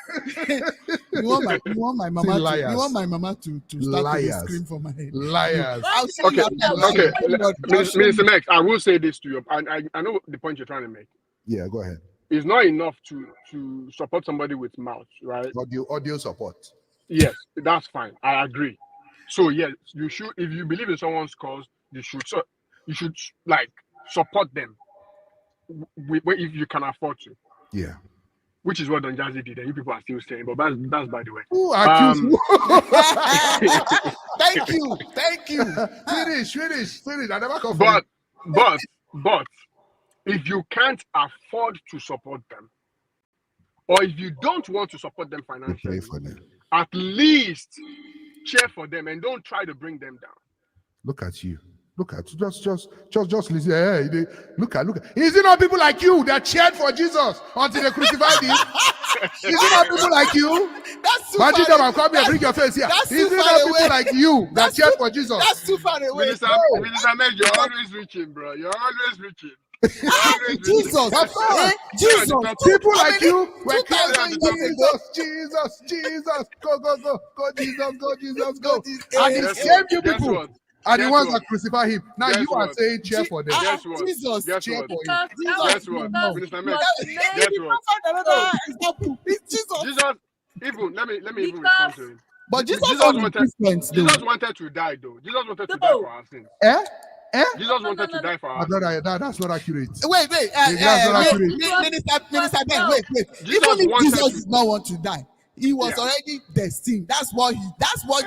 You want my mama Liars. you want my mama to start Liars. to scream for my head. Liars. I'll show you after the show. Okay. Minister Max, I will say this to you. I know the point you're trying to make. Yeah, go ahead. It's not enough to support somebody with mouth, right? Audio support. Yes, that's fine. I agree. So yes, you should. If you believe in someone's cause, you should like support them if you can afford to. Yeah. Which is what Don Jazzy did, and you people are still saying. But that's by the way. Who accused you? Thank you. Finish. I never come But if you can't afford to support them, or if you don't want to support them financially, pray for them. at least cheer for them and don't try to bring them down. Look at you. Just listen. Hey, look at. Is it not people like you that cheered for Jesus until they crucified him? Is it not people like you? That's too Imagine far them and come here and bring your face here. That's Is too it far not away. people like you that cheered for Jesus? That's too far away. Minister Meg, you're always reaching, bro. You're always reaching. Jesus. Jesus. People like you were 2,000 years ago. Jesus, go, Jesus, go. Jesus. And the same you Guess people what? are the Guess ones what? that crucify him. Now Guess you are what? saying cheer for them. Guess what? Jesus. Guess Cheer what? for him. Guess what? Minister Meg, guess what? It's Jesus. Jesus, even let me even Because- respond to him. But Jesus Jesus was wanted- different, though. Jesus wanted to die, though. Jesus wanted to die for our sins. Eh? Jesus wanted to die for our sins. That's not accurate. Wait. That's not accurate. Minister Ben, wait. Jesus Even if wanted Jesus to. did not want to die, he was Yeah. already destined. That's what Jesus was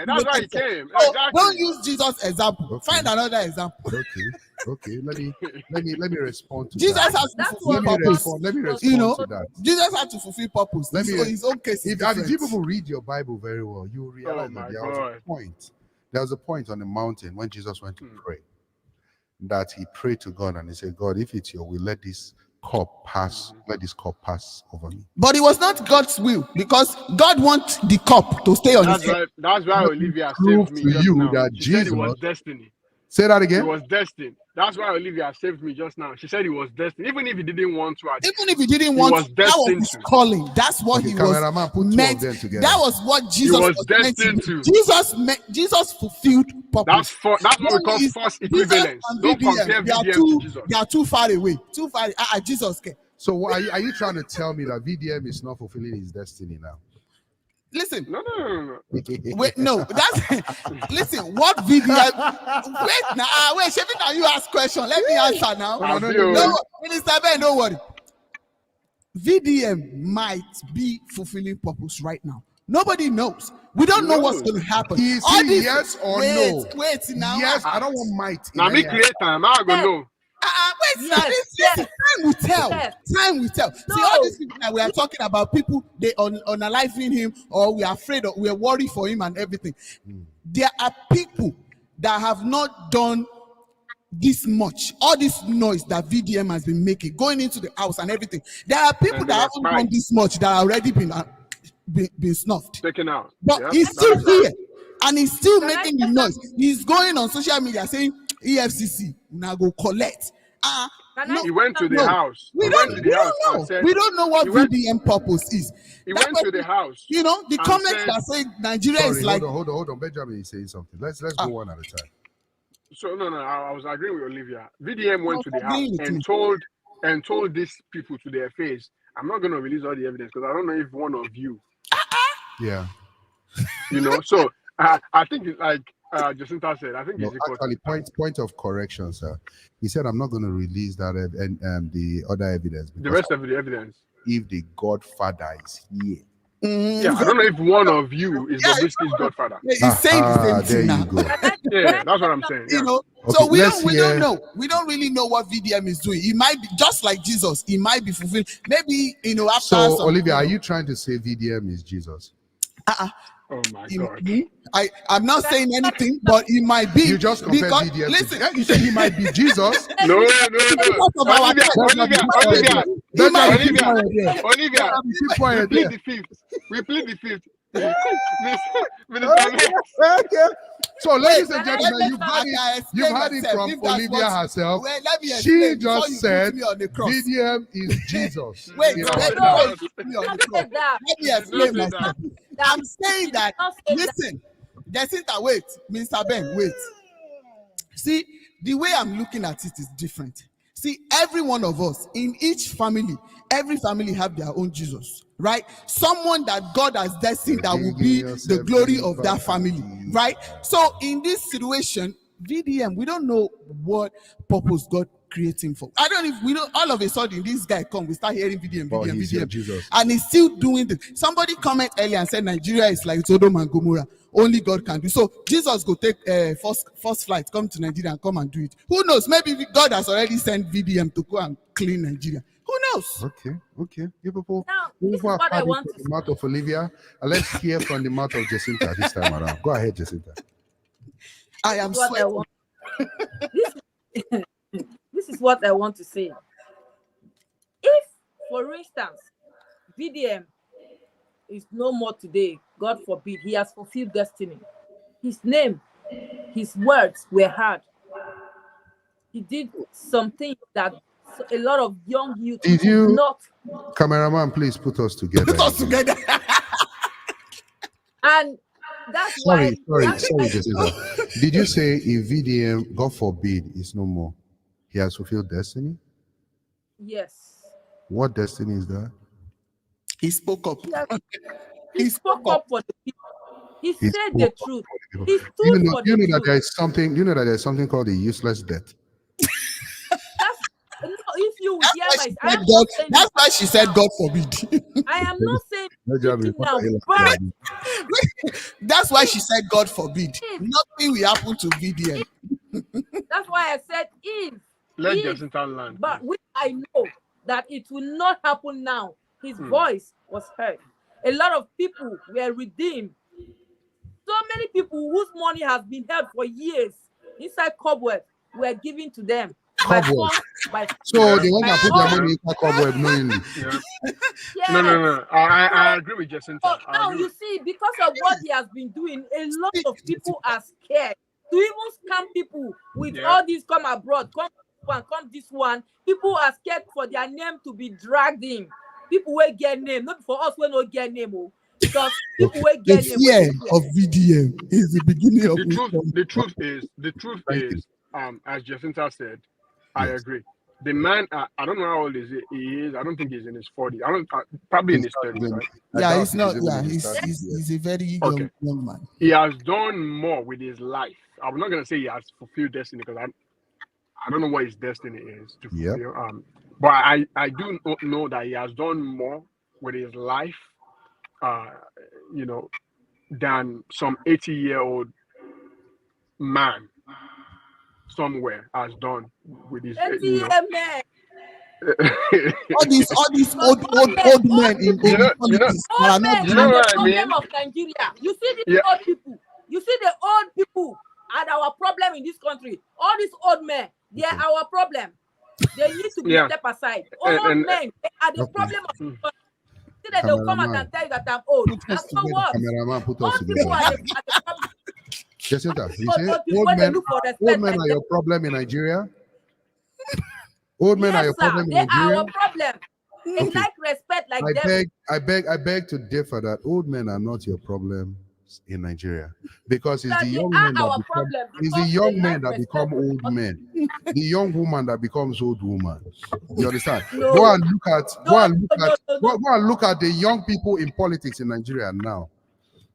That's why he created for. came. So Exactly. don't use Jesus example. Okay. Find another example. Okay. Let me respond to Jesus that. has to That's fulfill what purpose. Let me respond You know, to that. Jesus had to fulfill purpose. His own case is If you different. people read your Bible very well, you will realize my that there was God. a point. There was a point on the mountain when Jesus went to pray, that he prayed to God and he said, God, if it's your will, let this cup pass over me. But it was not God's will, because God wants the cup to stay on his head. That's why Olivia Prove saved me to just you now. that She said it was Jesus. destiny. Say that It again. was destined. That's why Olivia saved me just now. She said it was destined. Even if he didn't want to, Even if he didn't want was to, that was destined his to. calling. That's what Okay, he cameraman, was put two of meant. them together. That was what Jesus was meant to destined do. to. Jesus fulfilled purpose. That's what we call Is false Jesus equivalence. and Don't VDM, compare they are VDM too, to Jesus. they are too far away. Too far. Jesus can. So are you trying to tell me that VDM is not fulfilling his destiny now? Listen. No. Wait, no, that's listen. What VDM? Wait now, wait. Shebi, now you ask question. Let me answer now. No, Minister Ben, don't worry. VDM might be fulfilling purpose right now. Nobody knows. We don't know what's going to happen. Is he yes or no? Wait now. Yes, I don't want might. Now me create time. I go no. Wait, time will tell. Yes. Time will tell. See, No. all these people that we are talking about, people they unaliving him, or we are afraid, or we are worried for him and everything. There are people that have not done this much, all this noise that VDM has been making, going into the house and everything. There are people And that they haven't were done this much that are already been snuffed. Taken out. But Yep, he's that still is right. here, and he's still Can I making the say noise. He's going on social media saying EFCC now go collect. Can I He went to the No. house. We He don't, went to the we house don't and know. said We don't know what he went- VDM purpose is. he That went to the person- house. You know, the and comments said- that say Nigeria Sorry, is like. hold on. Benjamin is saying something. Let's go one at a time. So no, I was agreeing with Olivia. VDM went to the house agreeing with and me. told these people to their face, I'm not going to release all the evidence because I don't know if one of you, Yeah. you know. So I think it's like Jacinta said, I think No, it's equal to actually, that. point of correction, sir. He said, I'm not going to release that and the other evidence. The rest of the evidence. If the Godfather is here. Yeah, I don't know if one of you is Bobrisky's godfather. He's saying the same there thing now. you go. Yeah, that's what I'm saying. Yeah. You know, Okay, so we let's don't know. We don't really know what VDM is doing. He might be just like Jesus. He might be fulfilled. Maybe after So, some, Olivia, are you trying to say VDM is Jesus? Oh my God. I'm not saying anything, but he might be. You just compare because, VDM. listen, You said he might be Jesus. No. because of our Olivia, text. Olivia, we plead the fifth. Minister So, ladies and gentlemen, you've heard it from Olivia herself. She just said VDM is Jesus. Wait, You let know? me explain myself. I'm saying that, listen, Jacinta, wait, Mr. Ben, wait. See, the way I'm looking at it is different. See, every one of us, in each family, every family have their own Jesus, right? Someone that God has destined that will be the glory of that family, right? So in this situation, VDM, we don't know what purpose God created him for. We don't, all of a sudden, this guy we start hearing VDM, Jesus. and he's still doing this. Somebody comment earlier and said Nigeria is like Sodom and Gomorrah. Only God can do. So Jesus go take first flight, come to Nigeria and come and do it. Who knows? Maybe God has already sent VDM to go and clean Nigeria. Who knows? Okay. You people This is what I want to the mouth of Olivia, and let's hear from the mouth of Jacinta this time around. Go ahead, Jacinta. I am what I want. This is what I want to say. If, for instance, VDM is no more today, God forbid, he has fulfilled destiny. His name, his words were heard. He did something that a lot of young youth Did you, not. Cameraman, please put us together. Put us together. And that's Sorry, why. Jacinta. Did you say if VDM, God forbid, is no more, he has fulfilled destiny? Yes. What destiny is that? He spoke up. He spoke up for the people. He He said spoke the for truth. people. He stood for You the know that truth. there is something. You know that there's something called a useless death. That's no, if you That's hear why my, she I said am God. not saying That's it why she said now. God forbid. I am not saying Benjamin, anything what now, are you but laughing That's why she said God forbid. if, Nothing will happen to VDM. that's why I said Let if, Jacinta land, but please. which I know that it will not happen now. His Hmm. voice was heard. A lot of people were redeemed. So many people whose money has been held for years inside cobweb were given to them by Cobweb. force, by So fire, Yeah, they went by and put their all. yeah, money in a cobweb knowingly. yeah. No, no, Yes. no. I So agree with so Jacinta. I now agree you with. see, because of what he has been doing, a lot of people are scared to even scam people with Yeah. all these come abroad, come this one, come this one. People are scared for their name to be dragged in. People will get name, not for us will not get name, because people Okay. will The get name when fear they fear. of VDM is the beginning of wisdom. The truth Thank you. is, as Jacinta said, I Yes. agree. The man, I don't know how old he is. I don't think he's in his 40s. I don't, probably in He's his not 30s, even, right? I Yeah, doubt he's not. even Yeah, in his 30s yet. he's a very Okay. young man. He has done more with his life. I'm not gonna say he has fulfilled destiny because I don't know what his destiny is to Yep. fulfill. But I do know that he has done more with his life, uh, you know, than some 80-year-old man somewhere has done with his, 80-year men. All these Because old men in you know, politics that are old not men you are know doing. the what I problem mean? of Nigeria. You see these Yeah, old people. You see the old people are our problem in this country. All these old men, they are Okay. our problem. They need to be yeah, step aside. Old and men, they are the Okay. problem of mm, this country. See that they'll come out Cameraman. and tell you that I'm old. Put And us so together. what? Cameraman, put us Old people together. are the problem. Jacinta, you Old, say old people when they look for old respect men like are that. your problem in Nigeria? Old men are Yes, your sir. problem in They are Nigeria? our problem. They Okay. like respect like devil. I beg to differ that old men are not your problem in Nigeria, because it's the That they young men are that our become problem it's the because they young men like that become respect. old men, the young woman that becomes old woman. You understand? No, Go and look at no, no, no, no. go and look at the young people in politics in Nigeria now.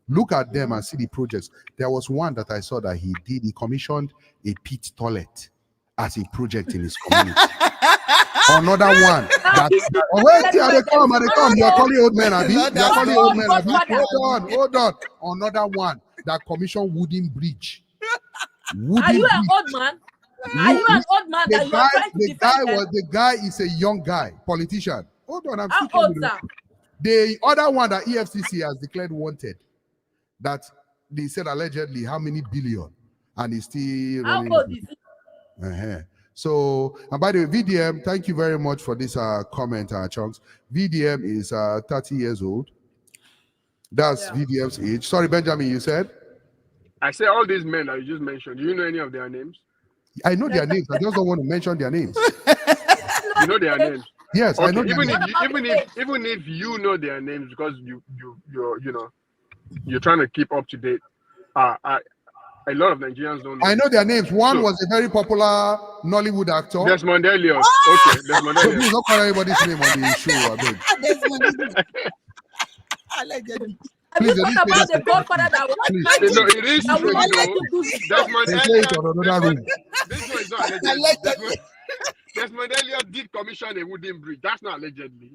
Look at them and see the projects. There was one that I saw that he did. He commissioned a pit toilet as a project in his community. Another one Now that this is oh wait, very here well. they come, here they come. You are calling old men, Abi. Not You are that calling same old Old men, Abi. Godfather. Hold on. Another one that commissioned wooden bridge. Are Wooden you an bridge. old man? Are you an old man that you are trying to defend them? The guy is a young guy, politician. Hold on, I'm How speaking old, with you. sir? The other one that EFCC has declared wanted, that they said allegedly how many billion, and he's still How running. old is he? Uh-huh. So, and by the way, VDM, thank you very much for this comment, Chunks. VDM is 30 years old. That's Yeah. VDM's age. Sorry, Benjamin, you said? I say all these men that you just mentioned. Do you know any of their names? I know their names. I just don't want to mention their names. You know their names. Yes, I Okay, know their even names. even if you know their names because you're trying to keep up to date. A lot of Nigerians don't know. I know their names. One So, was a very popular Nollywood actor. Desmond Elliot. Okay, Desmond So Elliot. please don't call anybody's name on the show, I beg. Allegedly. Have Please, you they thought didn't say about this the Godfather that will please. not No, let it is that will true not let though. you do this? Desmond They say Elliot. it on another room. This one is not allegedly. Desmond Elliot did commission a wooden bridge. That's not allegedly.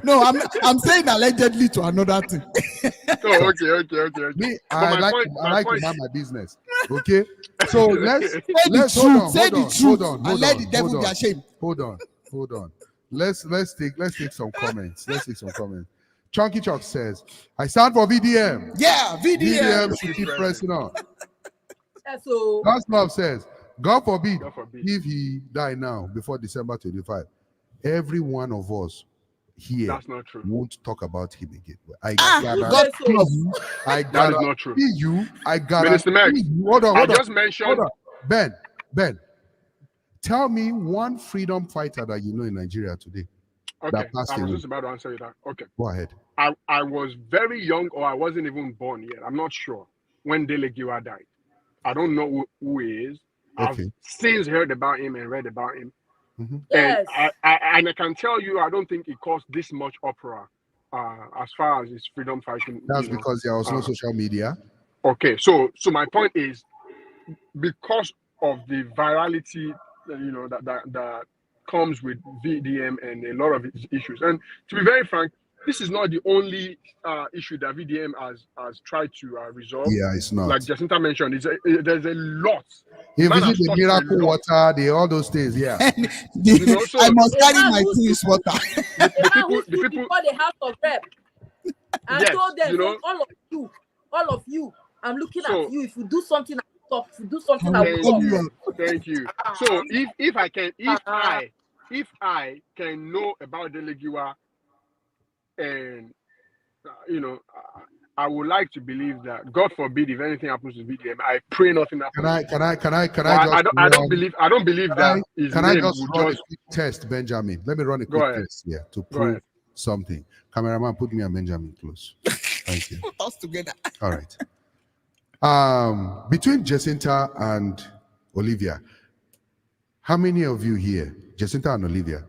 No, I'm saying allegedly to another thing. Oh, okay. Me, But I my like point, to mind my business. Okay, so Say the truth. Say the truth. And let the devil be ashamed. Hold on. Let's take some comments. Chunky Chuck says, I stand for VDM. Yeah, VDM. VDM should keep pressing on. So God's love says, God forbid, God forbid. if he die now before December 25, every one of us here That's not true. won't talk about him again. I God so. love. That is not true. I guarantee Minister Max, you. Hold on. just mentioned. Hold on. Ben, tell me one freedom fighter that you know in Nigeria today. Okay, That passed I was away. just about to answer you that. Okay. Go ahead. I was very young, or I wasn't even born yet. I'm not sure when Dele Giwa died. I don't know who he is. Okay. I've since heard about him and read about him. Mm-hmm. Yes. And I can tell you, I don't think it caused this much uproar as far as his freedom fighting. That's because there was no social media. Okay, so my point is, because of the virality, that comes with VDM and a lot of its issues. And to be very frank, this is not the only issue that VDM has tried to resolve. Yeah, it's not. Like Jacinta mentioned, there's a lot. If you see the miracle water, all those things, yeah. So I must carry my things water. the people before the House of Rep. I Yes, told them, all of you, I'm looking at you. If you do something, I'll stop. If you do something, I'll stop. Thank you. So if I can know about Delegiwa, and I would like to believe that, God forbid, if anything happens to VDM, I pray nothing happens. I don't believe that. Can I just run a quick test, Benjamin? Let me run a quick test here to prove something. Cameraman, put me and Benjamin close. Thank you. Put us together. All right. Between Jacinta and Olivia, how many of you here, Jacinta and Olivia,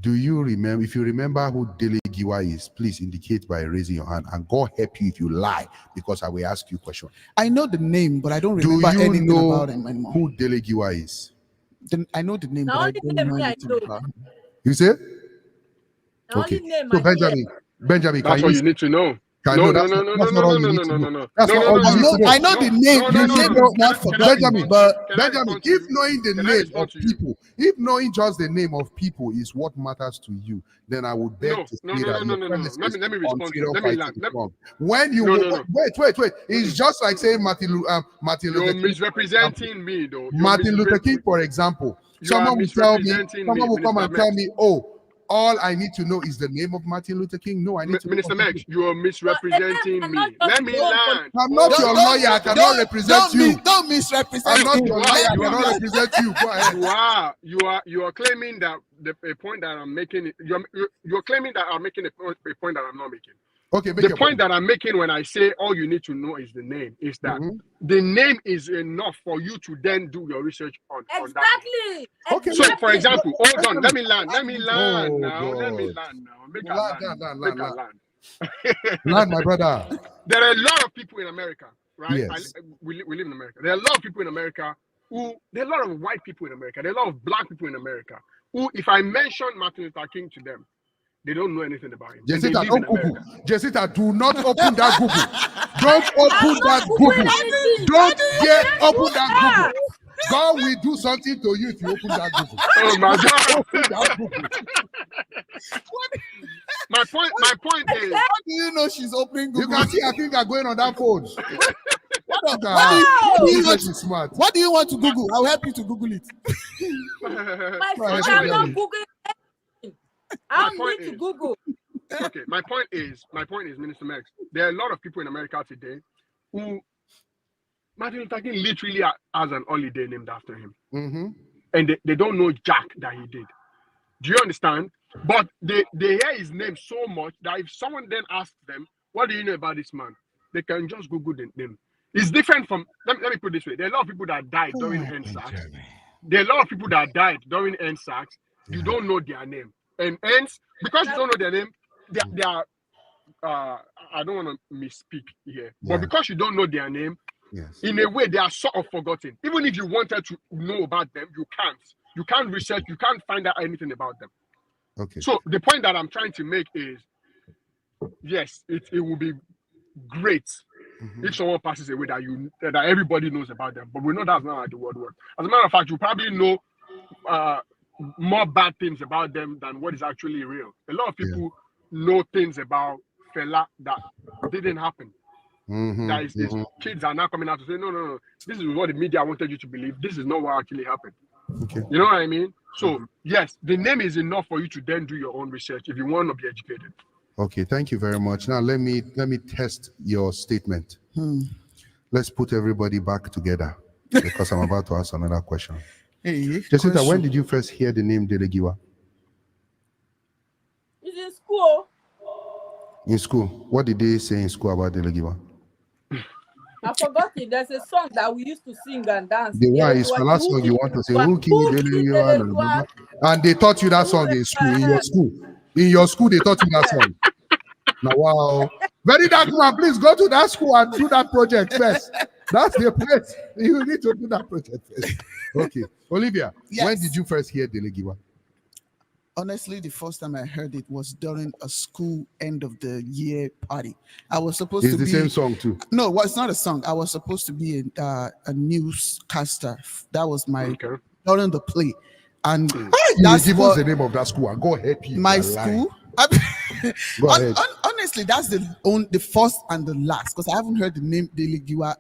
do you remember? If you remember who Dele Giwa is, please indicate by raising your hand, and God help you if you lie, because I will ask you a question. I know the name, but I don't remember anything about him anymore. Who Dele Giwa is? I know the name, but I don't know anything about him. You say? Okay. So Benjamin, that's what you need to know. No. That's all you need to know. I know the name. Benjamin, if knowing the name of people, if knowing just the name of people is what matters to you, then I would beg to say that. Let me respond. Let me land. When you wait, it's just like saying Martin Luther King. You're misrepresenting me, though. Martin Luther King, for example. Someone will come and tell me, oh, all I need to know is the name of Martin Luther King. No, I need to know. Minister Max, you are misrepresenting me. Let me land. I'm not your lawyer. I cannot represent you. Don't misrepresent. I'm not your lawyer. I cannot represent you. Go ahead. You are claiming that a point that I'm making. You're claiming that I'm making a point that I'm not making. Okay, the point that I'm making when I say all you need to know is the name is that the name is enough for you to then do your research on that. Okay. So, for example, hold on. Let me land now. Make land, my brother. There are a lot of people in America, right? Yes. We live in America. There are a lot of people in America there are a lot of white people in America. There are a lot of black people in America who, if I mention Martin Luther King to them, they don't know anything about him. Jessica, don't Google. Jessica, do not open that Google. Don't open that Google. Don't open that Google. God will do something to you if you open that Google. Oh my God. Open that Google. My point is, how do you know she's opening Google? You can see her finger going on that phone. What do you want to Google? I'll help you to Google it. I'm not Googling. I need to Google. Okay, my point is, Minister Max, there are a lot of people in America today who Martin Luther King literally has an holiday named after him. And they don't know Jack that he did. Do you understand? But they hear his name so much that if someone then asks them, what do you know about this man? They can just Google the name. It's different from, let me put it this way. There are a lot of people that died during NSACs. There are a lot of people that died during NSACs. You don't know their name. And hence, because you don't know their name, they are, I don't want to misspeak here, but because you don't know their name, in a way, they are sort of forgotten. Even if you wanted to know about them, you can't. You can't research, you can't find out anything about them. Okay. So the point that I'm trying to make is, yes, it will be great if someone passes away that everybody knows about them. But we know that's not how the world works. As a matter of fact, you probably know more bad things about them than what is actually real. A lot of people know things about Fela that didn't happen. That is, kids are now coming out to say, no, this is what the media wanted you to believe. This is not what actually happened. Okay. You know what I mean? So yes, the name is enough for you to then do your own research if you want to be educated. Okay, thank you very much. Now let me test your statement. Let's put everybody back together because I'm about to ask another question. Jacinta, when did you first hear the name Delegiwa? It's in school. In school. What did they say in school about Delegiwa? I forgot it. There's a song that we used to sing and dance. The one is the last song you want to say. And they taught you that song in school. In your school, they taught you that song. Now, wow. Very dark man, please go to that school and do that project first. That's the place. You need to do that project first. Okay. Olivia, Yes. when did you first hear Delegiwa? Honestly, the first time I heard it was during a school end of the year party. I was supposed It's to the be same song too. No, well, it's not a song. I was supposed to be a newscaster. That was my during the play, and That's give us the name of that school and go ahead. Please, my school. Go ahead. Honestly, that's the first and the last, because I haven't heard the name Delegiwa.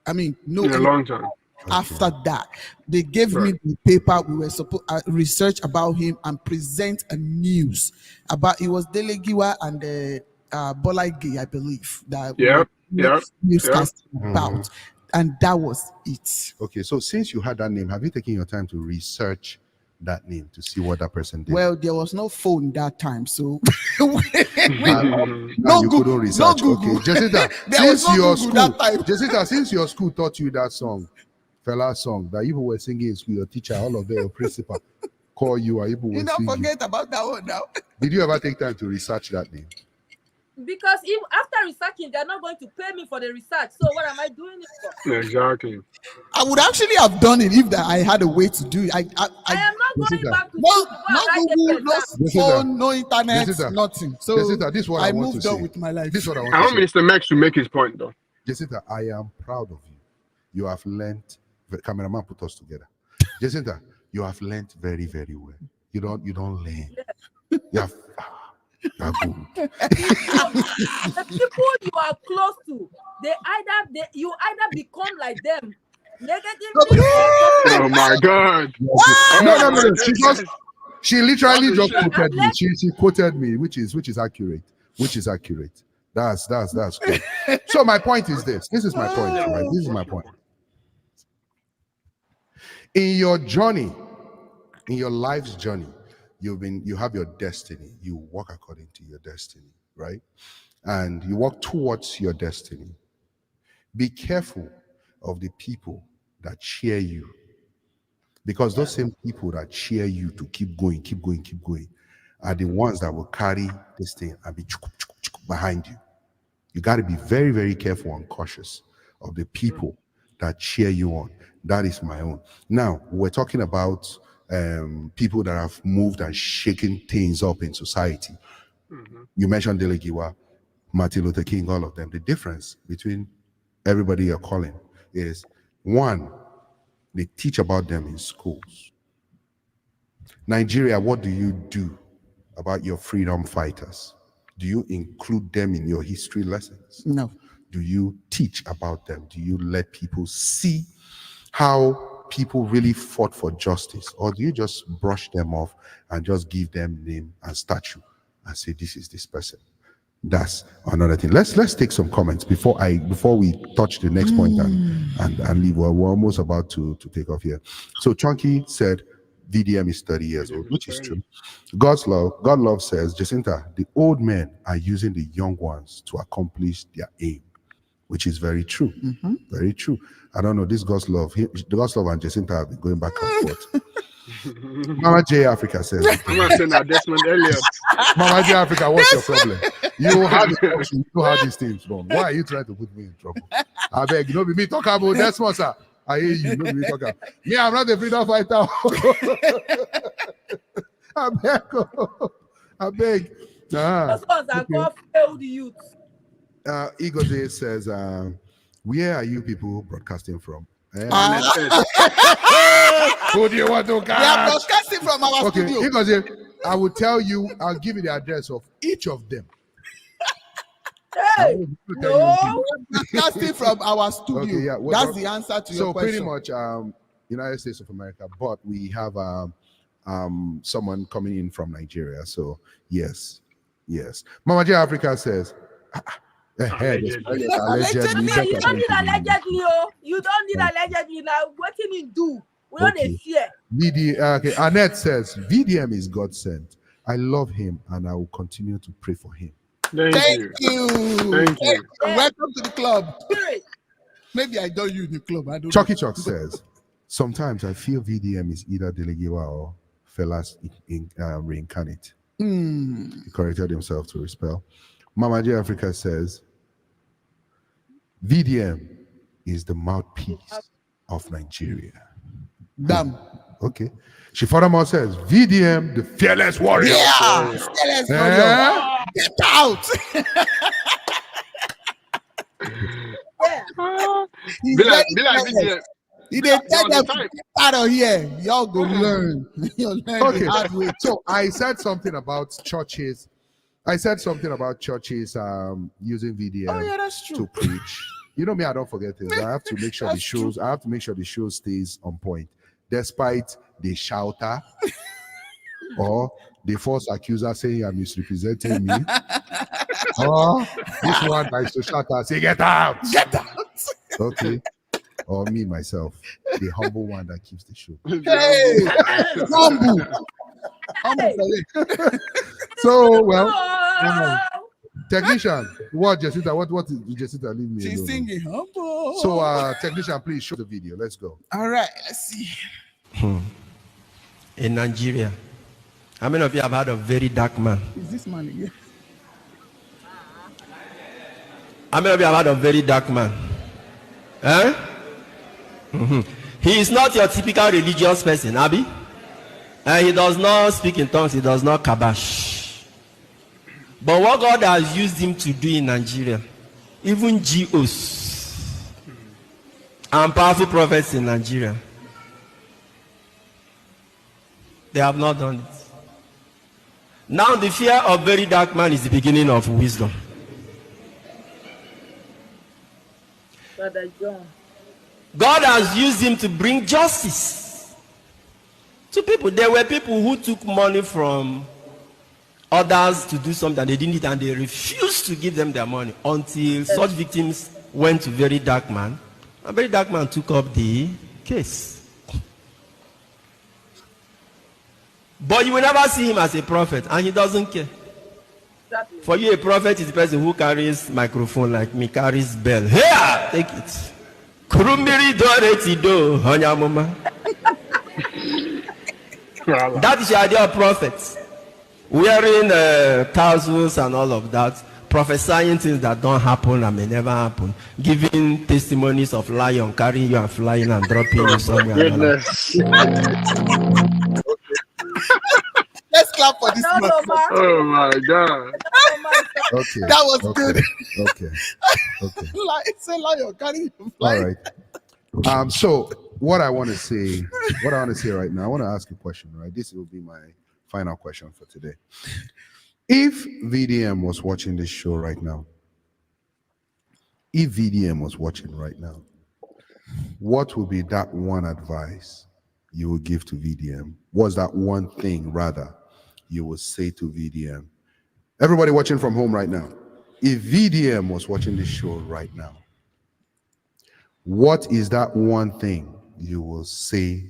I mean, no, in a long time. After that, they gave me the paper. We were supposed research about him and present a news about. It was Delegiwa and Bolaige, I believe, that newscasting about, and that was it. Okay, so since you had that name, have you taken your time to research that name to see what that person did? Well, there was no phone that time, so you couldn't research. Okay, Jessica, since your school taught you that song, Fela song that you were singing in school, your teacher, all of them, your principal call you, or you don't forget about that one now. Did you ever take time to research that name? Because if after researching, they're not going to pay me for the research. So what am I doing it for? Exactly. I would actually have done it if I had a way to do it. I am not going back to no Google, no phone, no internet, nothing. So Jessica, this is what I want moved to on say. with my life. This is what I want I to want say. Mr. Max to make his point though. Jessica, I am proud of you. You have learned. The cameraman put us together. Jessica, you have learned very, very well. You don't learn. You have. You're good. The people you are close to, you either become like them negatively. Oh my God! No. She literally just quoted me. She quoted me, which is accurate. That's good. So my point is this. This is my point, right? This is my point. In your journey, in your life's journey, you have your destiny. You walk according to your destiny, right? And you walk towards your destiny. Be careful of the people that cheer you, because those same people that cheer you to keep going are the ones that will carry this thing and be behind you. You got to be very, very careful and cautious of the people that cheer you on. That is my own. Now, we're talking about people that have moved and shaken things up in society. You mentioned Delegiwa, Martin Luther King, all of them. The difference between everybody you're calling is, one, they teach about them in schools. Nigeria, what do you do about your freedom fighters? Do you include them in your history lessons? No. Do you teach about them? Do you let people see how people really fought for justice? Or do you just brush them off and just give them name and statue and say, this is this person? That's another thing. Let's take some comments before we touch the next point and leave. We're almost about to take off here. So Chunky said VDM is 30 years old, which is true. God love says, Jacinta, the old men are using the young ones to accomplish their aim, which is very true. Very true. I don't know, this God's love and Jacinta have been going back and forth. Mama J Africa says, I'm not saying that Desmond Elliott. Mama J Africa, what's your problem? You have these things wrong. Why are you trying to put me in trouble? I beg, be me talk about Desmond, sir. I hear you, no be me talk about. Me, I'm not a freedom fighter. I beg. Those ones are called failed youth. Igode says, where are you people broadcasting from? Who do you want to catch? We are broadcasting from our studio. Igode, I will tell you, I'll give you the address of each of them. Hey, no. Broadcasting from our studio. Okay, yeah. That's the answer to your question. So pretty much, United States of America, but we have someone coming in from Nigeria. So yes. Mama J Africa says, allegedly. You don't need allegedly, you don't need allegedly. Now, what can you do? We don't fear. Annette says, VDM is God sent. I love him and I will continue to pray for him. Thank you. Thank you. Welcome to the club. Maybe I don't use the club. I don't Chucky Chuck says, sometimes I feel VDM is either Delegiwa or Fela's reincarnate. He corrected himself to respell. Mama J Africa says, VDM is the mouthpiece of Nigeria. Damn. Okay. She furthermore says, VDM, the fearless warrior. Yeah. Let's get out. He's Be like very VDM. fearless. He did tell There them was a time. get out of here. Y'all go learn. You'll learn Okay. the hard way. So I said something about churches. Using VDM Oh yeah, that's true. to preach. You know me, I don't forget things. I have to make sure the shows. I have to make sure the show stays on point, despite the shouter or the false accuser saying I'm misrepresenting me. Or this one that is to shout out, say get out, Get out. okay. Or me myself, the humble one that keeps the show. Hey, humble. So well, Oh, technician, what Jessica? What is Jessica? Leave me She's alone. singing humble. So technician, please show the video. Let's go. All right, let's see. In Nigeria, how many of you have heard of very dark man? Is this man again? How many of you have heard of very dark man? Eh? He is not your typical religious person, Abi. And he does not speak in tongues, he does not kabash. But what God has used him to do in Nigeria, even GOs and powerful prophets in Nigeria, they have not done it. Now the fear of very dark man is the beginning of wisdom. Brother John. God has used him to bring justice to people. There were people who took money from others to do something and they didn't, and they refused to give them their money until such victims went to very dark man. And very dark man took up the case. But you will never see him as a prophet, and he doesn't care. Exactly. For you, a prophet is the person who carries microphone like me, carries bell. Here, take it. Kurumbiri doreti do honyamuma. That is the idea of prophets. Wearing tassels and all of that, prophesying things that don't happen and may never happen, giving testimonies of lion carrying you and flying and dropping you somewhere. Goodness. Let's clap for this No, man. no, ma. Oh my God. Okay. That was okay. good. Okay. Okay. Like it's a lion carrying him. All right. So what I want to say right now, I want to ask a question, right? This will be my final question for today. If VDM was watching this show right now, what would be that one advice you would give to VDM? What's that one thing, rather, you would say to VDM? Everybody watching from home right now, if VDM was watching this show right now, what is that one thing you will say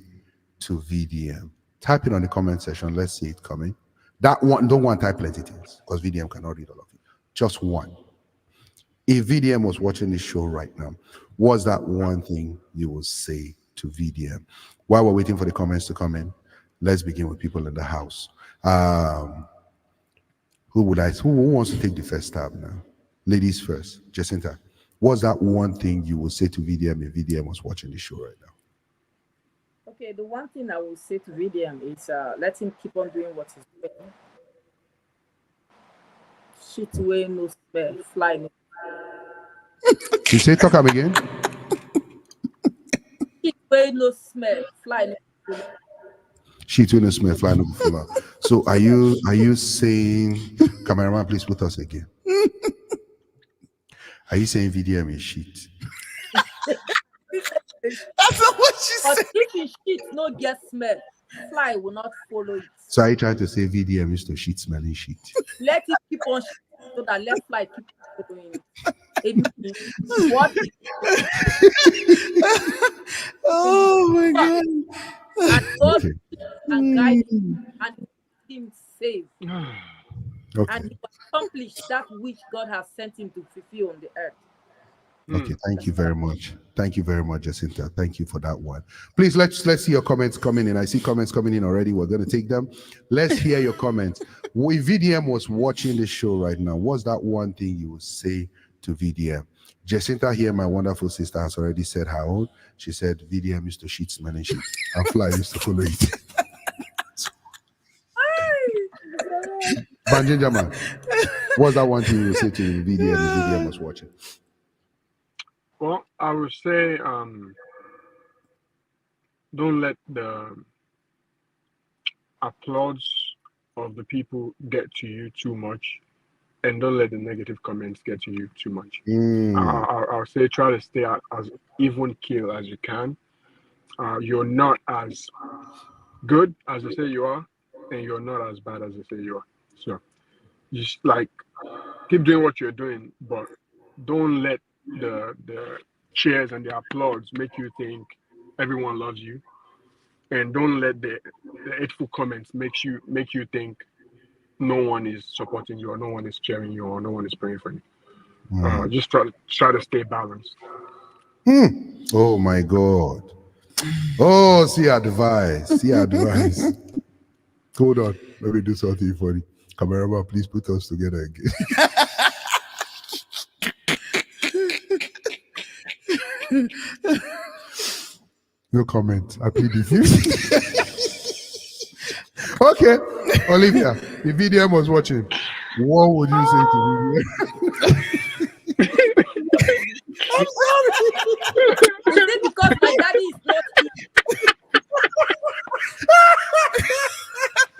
to VDM? Type it on the comment section. Let's see it coming. That one, don't want to type plenty things because VDM cannot read all of it. Just one. If VDM was watching this show right now, what's that one thing you will say to VDM? While we're waiting for the comments to come in, let's begin with people in the house. Who wants to take the first stab now? Ladies first. Jacinta, what's that one thing you would say to VDM if VDM was watching the show right now? Okay, the one thing I will say to VDM is let him keep on doing what he's doing. Shit way no spare, fly no. You say talk up again? Shit way no smell, fly no. Shit will no smell, fly no full out. So are you saying, cameraman, please put us again? Are you saying VDM is shit? That's not what she But said. if his shit no get smell, fly will not follow it. So are you trying to say VDM is to shit smelling shit? Let it keep on shit so that let fly keep following it. What Oh my God. and God Okay. and guide him and keep him safe. Okay. And he will accomplish that which God has sent him to fulfill on the earth. Okay. Thank you very much. Thank you very much, Jacinta. Thank you for that one. Please let's see your comments coming in. I see comments coming in already. We're going to take them. Let's hear your comments. If VDM was watching this show right now, what's that one thing you would say to VDM? Jacinta here, my wonderful sister, has already said her own. She said VDM used to shit smelling shit, and Fly used to follow it. Banjinja man, what's that one thing you would say to VDM if VDM was watching? Well, I would say don't let the applause of the people get to you too much, and don't let the negative comments get to you too much. I'll say try to stay as even keel as you can. You're not as good as they say you are, and you're not as bad as they say you are. So just like keep doing what you're doing, but don't let the cheers and the applause make you think everyone loves you, and don't let the hateful comments make you think no one is supporting you, or no one is cheering you, or no one is praying for you. Just try to stay balanced. Oh my God. Oh, see advice. Hold on, let me do something funny. Cameraman, please put us together again. No comment. I plead the fifth. Okay, Olivia, if VDM was watching, what would you say to VDM? I'm sorry. Is it because my daddy is not here?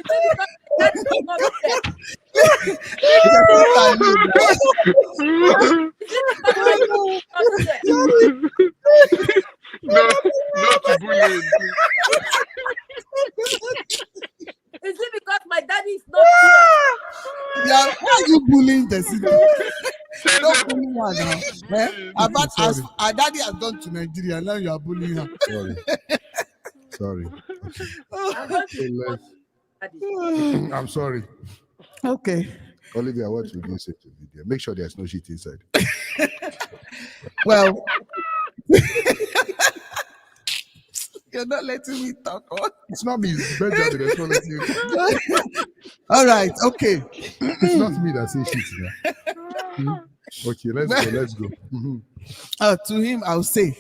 Is it because my daddy is not here? Not to bullying. Is it because my daddy is not here? Yeah, why are you bullying the city? Don't bully her now. About as our daddy has gone to Nigeria, now you are bullying her. Sorry. I'm I'm sorry. Okay. Olivia, what would you say to VDM? Make sure there's no shit inside. Well, you're not letting me talk. Huh? It's not me, it's Benjamin that's not letting you. All right, okay. It's not me that says shit now. Okay, let's go. To him, I'll say,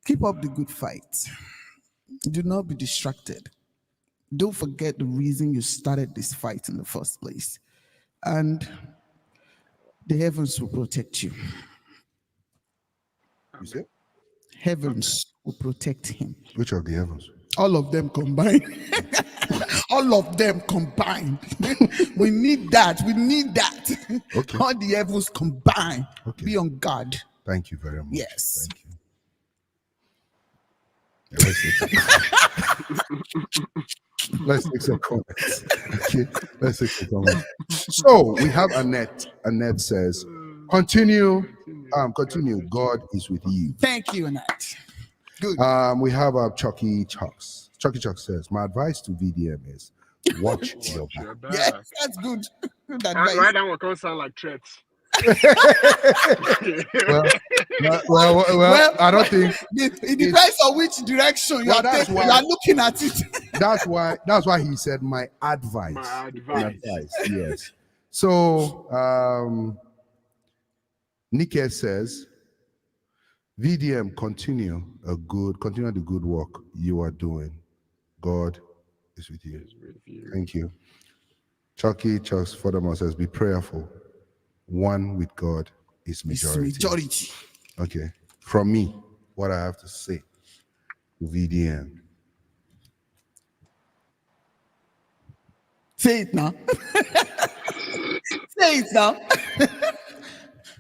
keep up the good fight. Do not be distracted. Don't forget the reason you started this fight in the first place. And the heavens will protect you. You see? Heavens will protect him. Which of the heavens? All of them combined. All of them combined. We need that. Okay. All the heavens combined. Okay. Be on guard. Thank you very much. Yes. Thank you. Let's take some comments. Okay, let's take some comments. So we have Annette. Annette says, continue. God is with you. Thank you, Annette. Good. We have Chucky Chucks. Chucky Chucks says, my advice to VDM is watch your back. Yes, that's good. Good advice. Right now, we're going to sound like threats. well, I don't think it depends on which direction you are looking at it. That's why he said my advice. My advice. Yes. So Nike says, VDM, continue the good work you are doing. God is with you. Thank you. Chucky Chucks furthermore says, be prayerful. One with God is majority. Okay. From me, what I have to say to VDM. Say it now. Say it now.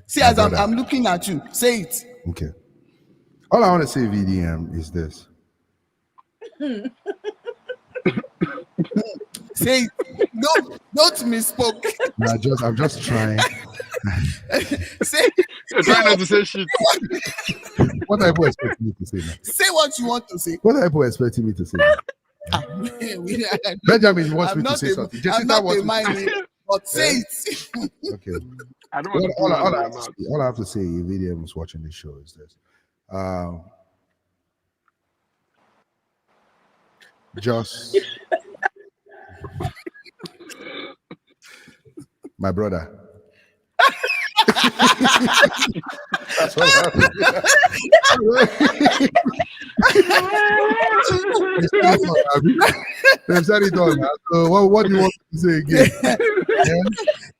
See, as I'm looking at you, say it. Okay. All I want to say, VDM, is this. Say it. Don't misspoke. I'm just trying. Say You're trying not to say shit. What are people expecting me to say now? Say what you want to say. What are people expecting me to say now? Benjamin wants me to say something. Jessica wants me to say, but say it. Okay. I don't want all I have to say, if VDM is watching this show, is this. Um, just my brother. That's what happened. They've said it all now. So what do you want me to say again?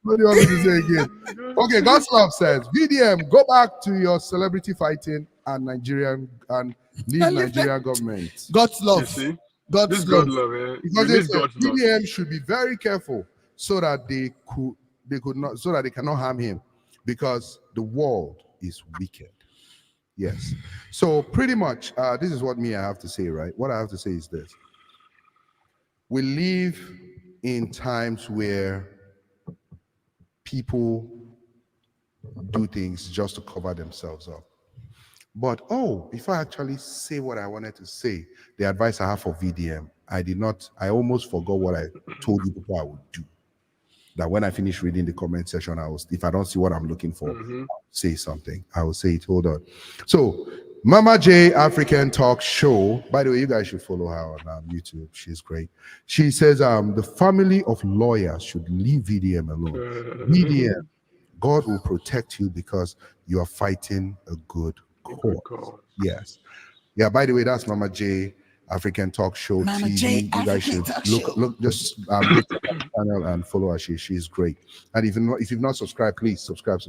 What do you want me to say again? Okay, God's love says, VDM, go back to your celebrity fighting and Nigerian and leave Nigerian government. God's You love. see, God's this love. God love, eh? Because We they miss said God's love. VDM should be very careful so that they could not, so that they cannot harm him, because the world is wicked. Yes. So pretty much, this is what I have to say, right? What I have to say is this: we live in times where people do things just to cover themselves up. But before I actually say what I wanted to say, the advice I have for VDM, I almost forgot what I told you before I would do. That when I finish reading the comment section, if I don't see what I'm looking for, I'll say something. I will say it. Hold on. So, Mama J African Talk Show. By the way, you guys should follow her on YouTube. She's great. She says, the family of lawyers should leave VDM alone. VDM, God will protect you because you are fighting a good cause. Yes. Yeah, by the way, that's Mama J African Talk Show Mama TV. J You guys should look just look at her channel and follow her. She's great. And if you've not subscribed, please subscribe.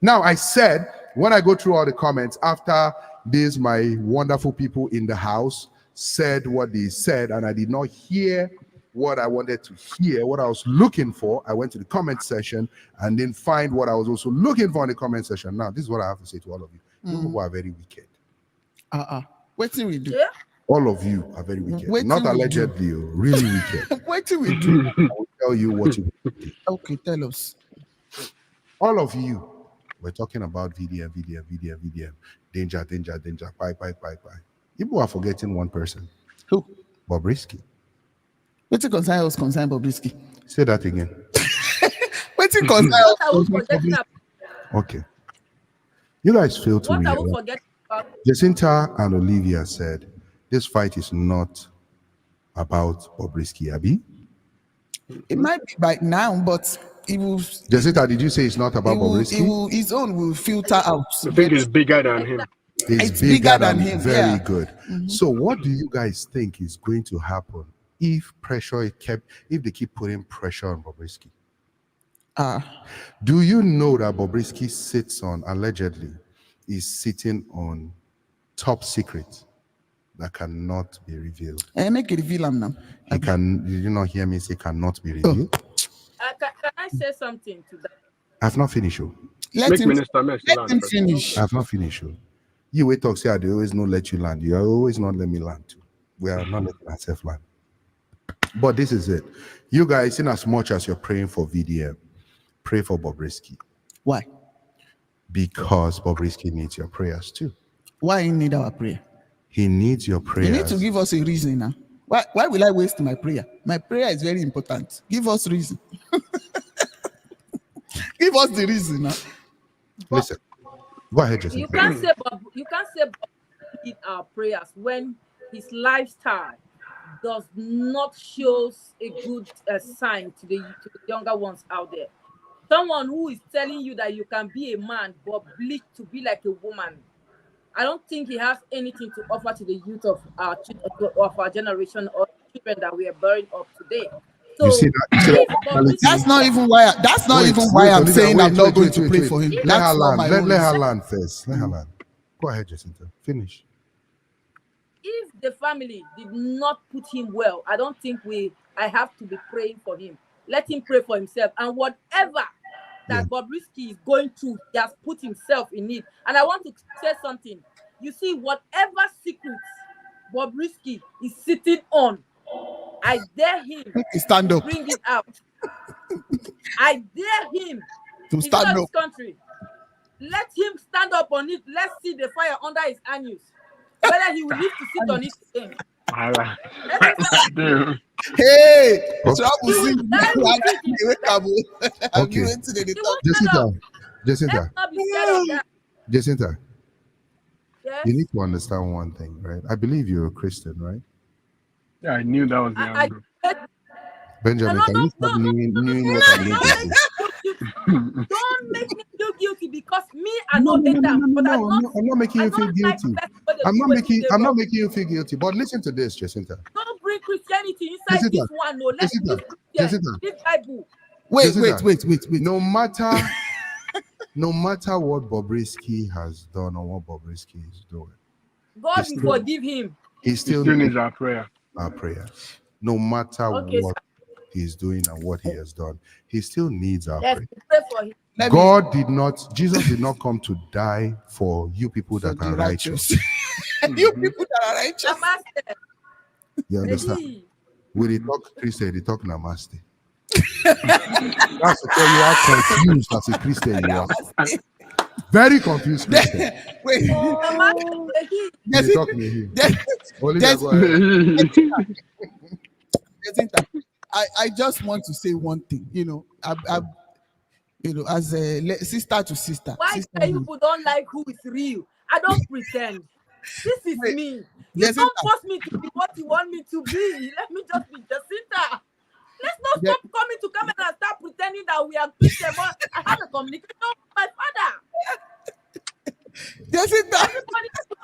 Now, I said when I go through all the comments after this, my wonderful people in the house said what they said, and I did not hear what I wanted to hear, what I was looking for. I went to the comment section and then find what I was also looking for in the comment section. Now, this is what I have to say to all of you. You people are very wicked. What do we do? Yeah. All of you are very wicked. What Not do we allegedly, really wicked. What do we do? I will tell you what you do. Okay, tell us. All of you, we're talking about VDM. Danger. Bye. People are forgetting one person. Who? Bobrisky. What's it concern us, concern Bobrisky? Say that again. What's it concern What are we us? forgetting about? Okay. You guys fail to What are we realize. forgetting about? Jacinta and Olivia said, this fight is not about Bobrisky, Abi. It might be by now, but it will. Jacinta, did you say it's not about Bobrisky? His own will filter out. I think it's bigger than him. It's bigger than him. Very yeah. good. So what do you guys think is going to happen if they keep putting pressure on Bobrisky? Do you know that Bobrisky allegedly is sitting on top secret that cannot be revealed? Make it reveal him now. Did you not hear me say cannot be revealed? Can I say something to that? I've not finished. Let him Let him finish. I've not finished. You wait talk say they always not let you land. You always not let me land too. We are not letting ourselves land. But this is it. You guys, in as much as you're praying for VDM, pray for Bobrisky. Why? Because Bobrisky needs your prayers too. Why he need our prayer? He needs your prayers. You need to give us a reason now. Why will I waste my prayer? My prayer is very important. Give us reason. Give us the reason now. Listen. Go ahead, Jesse. You can't say Bob need our prayers when his lifestyle does not show a good sign to the younger ones out there. Someone who is telling you that you can be a man but bleach to be like a woman. I don't think he has anything to offer to the youth of our generation or children that we are bearing up today. So You see that? That's not even why. I'm saying I'm not going to pray for him. Let her land. Let her reason. land first. Let her land. Go ahead, Jacinta. Finish. if the family did not put him well, I don't think I have to be praying for him. Let him pray for himself. And whatever that Bobrisky is going through, he has put himself in it. And I want to say something. You see, whatever secrets Bobrisky is sitting on, I dare him stand up. Bring it out. I dare him to stand up. This country. Let him stand up on it. Let's see the fire under his anus. Whether he will live to sit on it again. Hey, okay. Jacinta. Yes. You need to understand one thing, right? I believe you're a Christian, right? Yeah, I knew that was the I angle. Benjamin, can you stop knowing what I'm going to say? Don't make me feel guilty because me I No, know no, hate no, no, them, no, but no, no. I'm not making I you feel don't like guilty. person when they I'm do not wetin dey I'm not wrong. making you feel guilty. But listen to this, Jacinta. Don't bring Christianity inside Jacinta, this one. No, let's Jacinta, leave Christian, Jacinta, leave Bible. Wait. No matter what Bobrisky has done or what Bobrisky is doing, God He will still- forgive him. he He still still needs needs our prayer. our prayers. No matter Okay, what he's doing and what he has done, he still needs our let's prayer. pray for him. Jesus did not come to die for you people For that the are righteous. You people that are righteous. Namaste. You understand? Maybe. When they talk Christian, they talk Namaste. That's to tell you how confused as a Christian you are. Very confused Christian. Wait. Namaste. They talk Nehi. Olivia, There's- go ahead. Jacinta, I just want to say one thing. As a sister to sister. Why sister say you people don't like who is real? I don't pretend. This is Wait, me. You Jacinta. don't force me to be what you want me to be. Let me just be Jacinta. Let's not stop coming to camera and start pretending that we are Christian. But I have a communication with my father. Jacinta. Everybody has to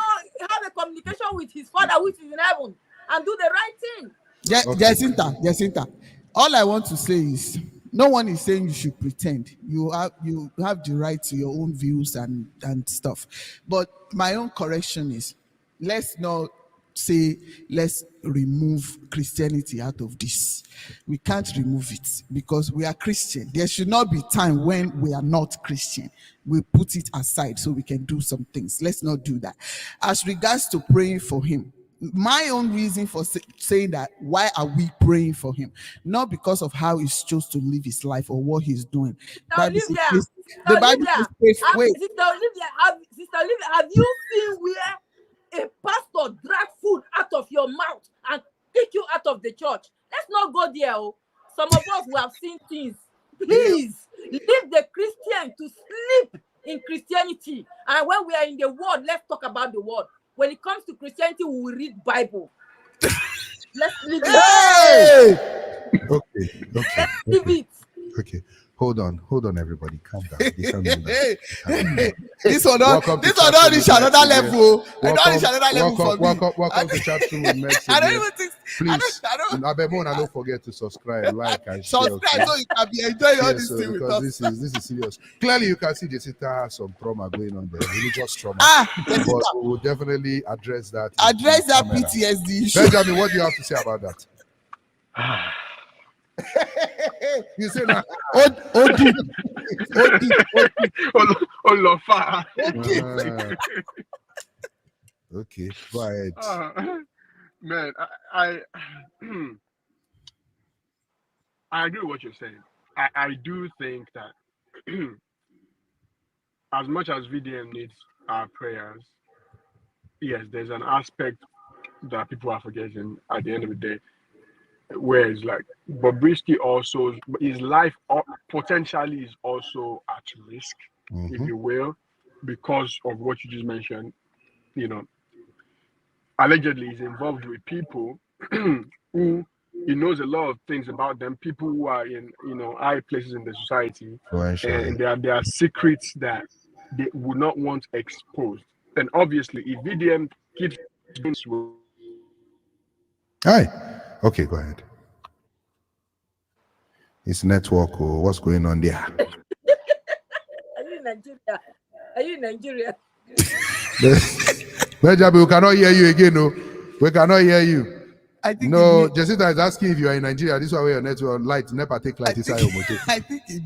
have a communication with his father, which is in heaven, and do the right thing. Jacinta. All I want to say is no one is saying you should pretend. You have the right to your own views and stuff. But my own correction is let's not say let's remove Christianity out of this. We can't remove it because we are Christian. There should not be time when we are not Christian. We put it aside so we can do some things. Let's not do that. As regards to praying for him, my own reason for saying that, why are we praying for him? Not because of how he's chose to live his life or what he's doing. Sister The Bible says, wait. Sister Olivia, have you seen where a pastor drag food out of your mouth and kick you out of the church? Let's not go there. Oh. Some of us will have seen things. Please leave the Christian to sleep in Christianity. And when we are in the world, let's talk about the world. When it comes to Christianity, we will read Bible. Let's leave it. Hey! Okay. Let's leave it. Okay. Hold on, everybody. Calm down. Calm down. This one don't reach another level. I don't reach another level for me. Welcome to Chat Room with Mex. I don't even think. Please, I don't. don't forget to subscribe, like, and share. Subscribe so you can be enjoying all this thing with us. Because this is serious. Clearly, you can see Jacinta has some trauma going on there, religious trauma. Jacinta, But we will definitely address that. address that camera. PTSD issue. Benjamin, what do you have to say about that? You say that. Okay, go ahead. Man, I I agree with what you're saying. I do think that as much as VDM needs our prayers, yes, there's an aspect that people are forgetting at the end of the day, where it's like Bobrisky also, his life potentially is also at risk, if you will, because of what you just mentioned. Allegedly he's involved with people who he knows a lot of things about them, people who are in high places in the society, and there are secrets that they would not want exposed. And obviously, if VDM keeps Hi. Okay, go ahead. It's network or what's going on there? Are you in Nigeria? Benjamin, we cannot hear you again. No, we cannot hear you. I think no, Jacinta is asking if you are in Nigeria. This is why your network light never take light inside your motor. I think he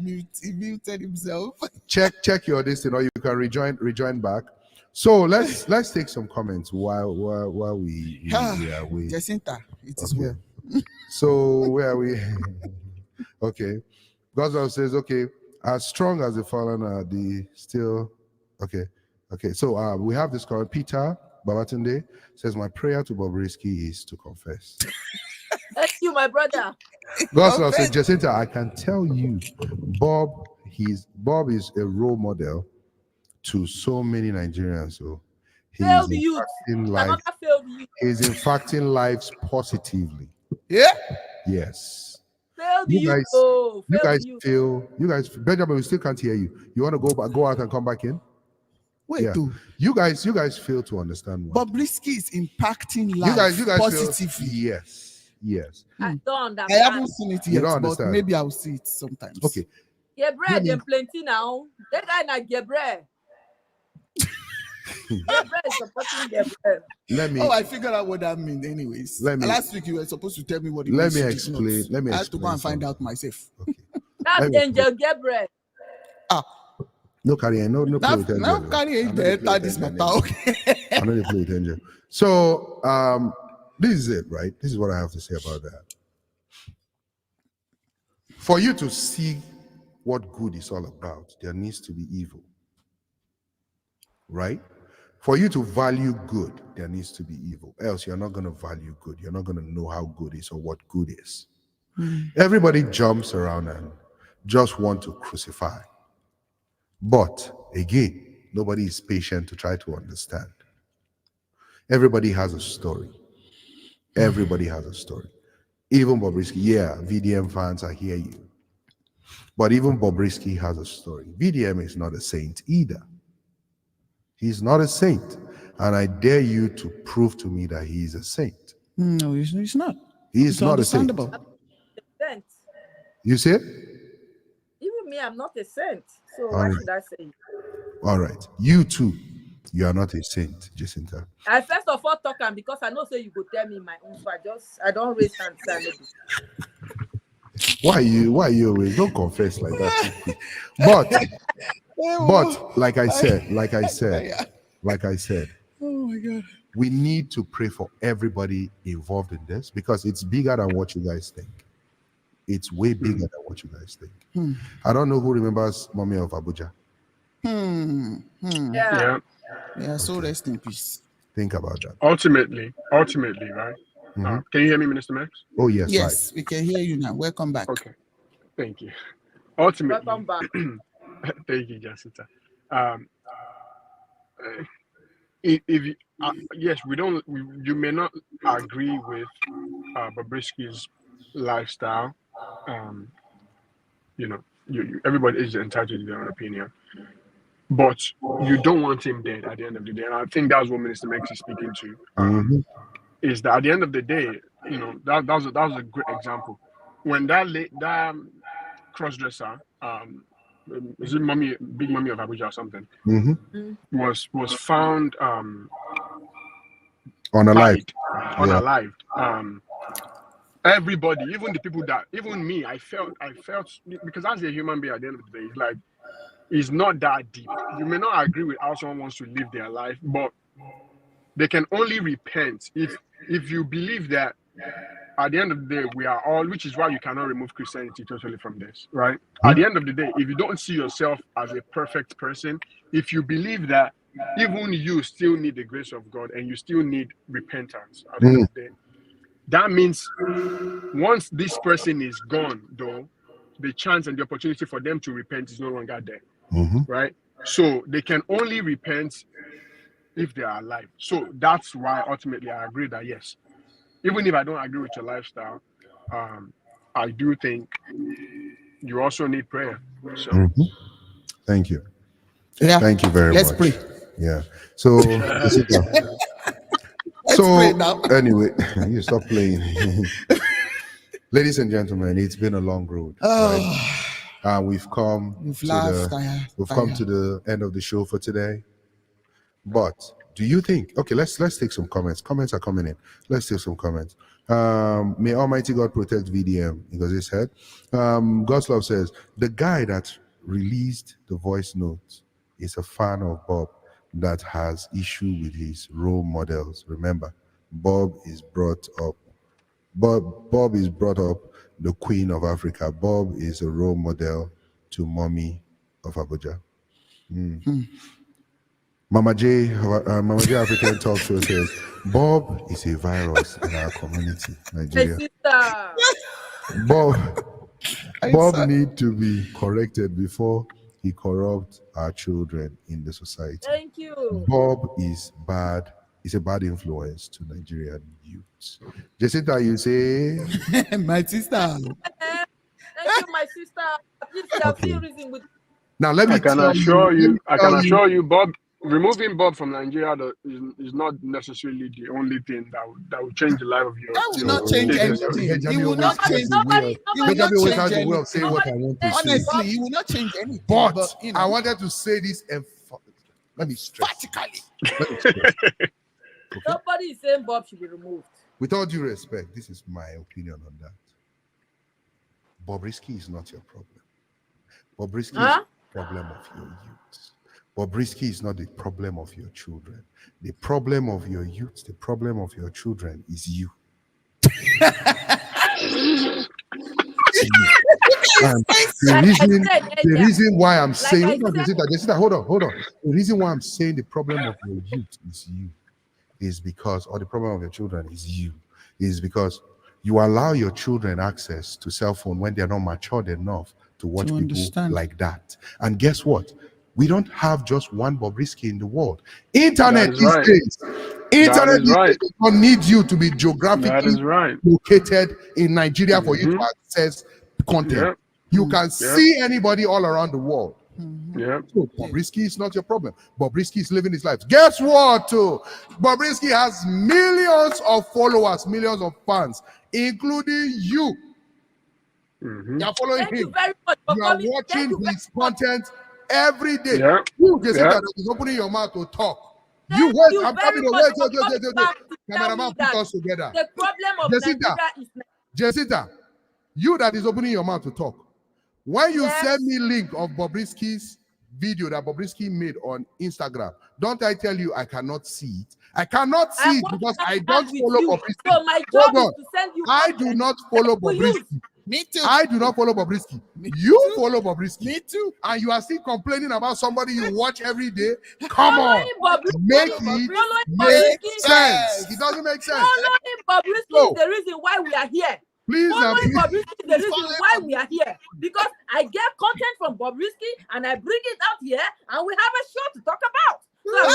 muted himself. Check your distance, or you can rejoin back. So let's take some comments while we Jacinta, it is well. So where are we? Okay. Goswell says, okay, as strong as the Falana, the still okay. So we have this called Peter Babatunde says, my prayer to Bobrisky is to confess. Thank you, my brother. Goswell says, Jacinta, I can tell you, Bob is a role model to so many Nigerians. So Failed youth. Another failed youth. He's impacting lives positively. Yeah. Yes. Failed You youth. guys, Benjamin, we still can't hear you. You want to go out and come back in? Wait, you guys fail to understand what Bobrisky is impacting life you guys positively. Yes. I don't understand. I haven't seen it yet, but maybe I'll see it sometimes. Okay. Gabriel, them plenty now. That guy na Gabriel. Gabriel is supporting Gabriel. I figured out what that means anyways. Last week you were supposed to tell me what it means. Let me explain. I had to go and find out myself. Okay. That's Angel Gabriel. No carry no play with Angel. No carry this matter. Okay. I'm not play with Angel. So this is it, right? This is what I have to say about that. For you to see what good is all about, there needs to be evil. Right? For you to value good, there needs to be evil. Else you're not going to value good. You're not going to know how good is or what good is. Everybody jumps around and just want to crucify. But again, nobody is patient to try to understand. Everybody has a story. Everybody has a story. Even Bobrisky, VDM fans, I hear you. But even Bobrisky has a story. VDM is not a saint either. He's not a saint. And I dare you to prove to me that he is a saint. No, he's not. He's not a saint. You see it? Even me, I'm not a saint. So why should I say it? All right. You too. You are not a saint, Jacinta. I first of all talk and because I know so you could tell me my own, so I don't raise hands. Why you always don't confess like that? But like I said, oh my God. We need to pray for everybody involved in this because it's bigger than what you guys think. It's way bigger than what you guys think. I don't know who remembers Mommy of Abuja. Yeah, so rest in peace. Think about that. Ultimately, right? Can you hear me, Minister Max? Oh, yes. Yes, right. We can hear you now. Welcome back. Okay. Thank you. Ultimately, welcome back. Thank you, Jessica. If yes, you may not agree with Bobrisky's lifestyle. Everybody is entitled to their own opinion, but you don't want him dead at the end of the day. And I think that's what Minister Max is speaking to. Is that at the end of the day, that was a great example. When that crossdresser, is it Big Mommy of Abuja or something, was found unalived. Everybody, even the people even me, I felt because as a human being at the end of the day, it's like it's not that deep. You may not agree with how someone wants to live their life, but they can only repent if you believe that at the end of the day we are all, which is why you cannot remove Christianity totally from this, right? At the end of the day, if you don't see yourself as a perfect person, if you believe that even you still need the grace of God and you still need repentance at the end of the day, that means once this person is gone, though, the chance and the opportunity for them to repent is no longer there, right? So they can only repent if they are alive. So that's why ultimately I agree that yes, even if I don't agree with your lifestyle, I do think you also need prayer. So Thank you. Yeah. Thank you very much. Let's pray. Yeah. So pray now. Anyway, you stop playing. Ladies and gentlemen, it's been a long road. Right? We've come to the end of the show for today. But do you think? Okay, let's take some comments. Comments are coming in. Let's take some comments. May Almighty God protect VDM because he said, God's love says the guy that released the voice notes is a fan of Bob that has issue with his role models. Remember, Bob is brought up the Queen of Africa. Bob is a role model to Mommy of Abuja. Mama J African Talk Show says Bob is a virus in our community, Nigeria. Bob need to be corrected before he corrupts our children in the society. Thank you. Bob is bad. He's a bad influence to Nigerian youths. Jessica, you say? My sister. Thank you, my sister. At least you have seen reason with. Now let me I can tell assure you. you, I can assure you, Bob. Removing Bob from Nigeria is not necessarily the only thing that will change the life of your. That will not change anything. He will not change. He will not change anything. Say what I want to say. Honestly, he will not change anything. But you know, I wanted to say this let me stress. practically. Let me stress. Okay? Nobody is saying Bob should be removed. With all due respect, this is my opinion on that. Bobrisky is not your problem. Bobrisky is the problem of your youth. Bobrisky is not the problem of your children. The problem of your youth, the problem of your children is you. The reason why I'm saying, Jessica, hold on. The reason why I'm saying the problem of your youth is you is because, or the problem of your children is you, is because you allow your children access to cell phone when they're not matured enough to watch people like that. And guess what? We don't have just one Bobrisky in the world. Internet these days. Internet these days does not need you to be geographically located in Nigeria for you to access content. Yeah. You can see anybody all around the world. Yeah. So Bobrisky is not your problem. Bobrisky is living his life. Guess what? Bobrisky has millions of followers, millions of fans, including you. Mm-hmm. You're following him. You very much you are watching his content every day. Yeah. You can see that he's opening your mouth to talk. I'm coming to wait. Cameraman, put us together. The problem of Nigeria is Jessica, you that is opening your mouth to talk. When you send me link of Bobrisky's video that Bobrisky made on Instagram, don't I tell you I cannot see it? I cannot see it because I don't follow Bobrisky. So my job is to send you. I do not follow Bobrisky. Me too. I do not follow Bobrisky. You follow Bobrisky. Me too. And you are still complaining about somebody you watch every day. Come on. Make sense. It doesn't make sense. Following Bobrisky is the reason why we are here. Please, Following Bobrisky is the reason why we are here. Because I get content from Bobrisky and I bring it out here and we have a show to talk about. So I'm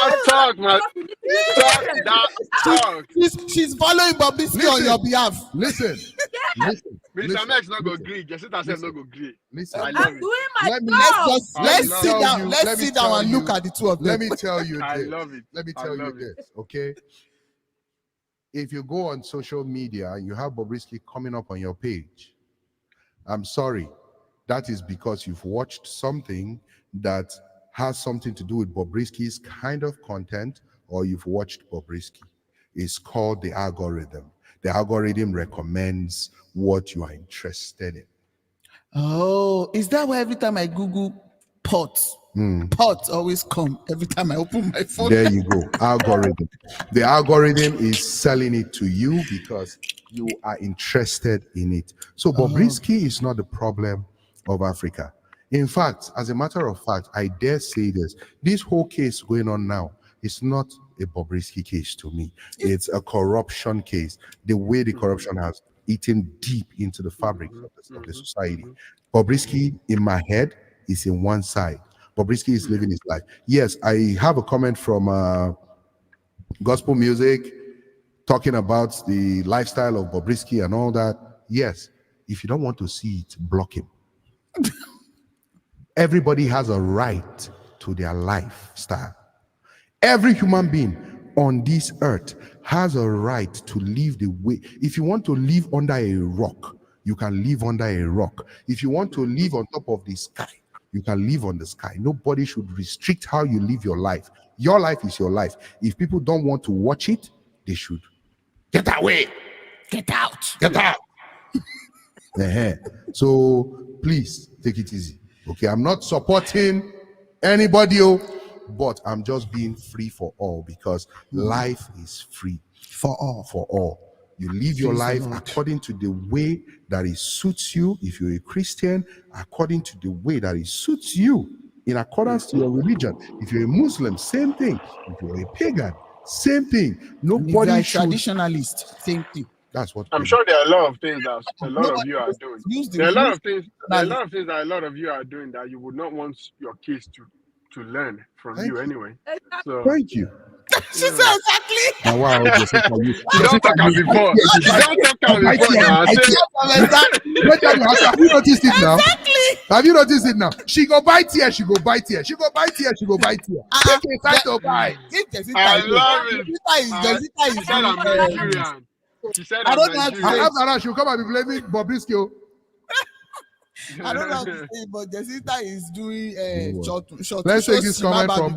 not just talk, man. Talk. She's following Bobrisky on your behalf. Listen. Mr. Max not go agree. Jessica said not go agree. Listen. I'm doing my job. Let's sit down. Let's sit down and look at the two of them. Let me tell you this. I love it. Let me tell you this, okay? If you go on social media and you have Bobrisky coming up on your page, I'm sorry. That is because you've watched something that has something to do with Bobrisky's kind of content, or you've watched Bobrisky. It's called the algorithm. The algorithm recommends what you are interested in. Oh, is that why every time I Google pots always come every time I open my phone? There you go. Algorithm. The algorithm is selling it to you because you are interested in it. So Bobrisky is not the problem of Africa. In fact, as a matter of fact, I dare say this whole case going on now is not a Bobrisky case to me. It's a corruption case. The way the corruption has eaten deep into the fabric of the society. Bobrisky, in my head, is in one side. Bobrisky is living his life. Yes, I have a comment from gospel music talking about the lifestyle of Bobrisky and all that. Yes, if you don't want to see it, block him. Everybody has a right to their lifestyle. Every human being on this earth has a right to live the way. If you want to live under a rock, you can live under a rock. If you want to live on top of the sky, you can live on the sky. Nobody should restrict how you live your life. Your life is your life. If people don't want to watch it, they should get away. Get out. Get out. So please take it easy. Okay, I'm not supporting anybody, but I'm just being free for all because life is free for all. For all. You live your life according to the way that it suits you. If you're a Christian, according to the way that it suits you, in accordance to your religion. If you're a Muslim, same thing. If you're a pagan, same thing. Nobody should. Traditionalist, same thing. That's what I'm sure there are a lot of things that a lot of you are doing. There are a lot of things. There are a lot of things that a lot of you are doing that you would not want your kids to learn from Thank you you. anyway. So Thank you. She said exactly. Now, wow, Jessica, she don't talk out before. She don't talk out before now. have you noticed it now? Have you noticed it now? She go bite here, she go bite here. She go bite here, she go bite here. Take a time to buy. I love it. She said I'm Nigerian. She said I'm Nigerian. After that, she'll come and be blaming Bobrisky. I don't know how to say it, but Jessica is doing short. Let's take this comment from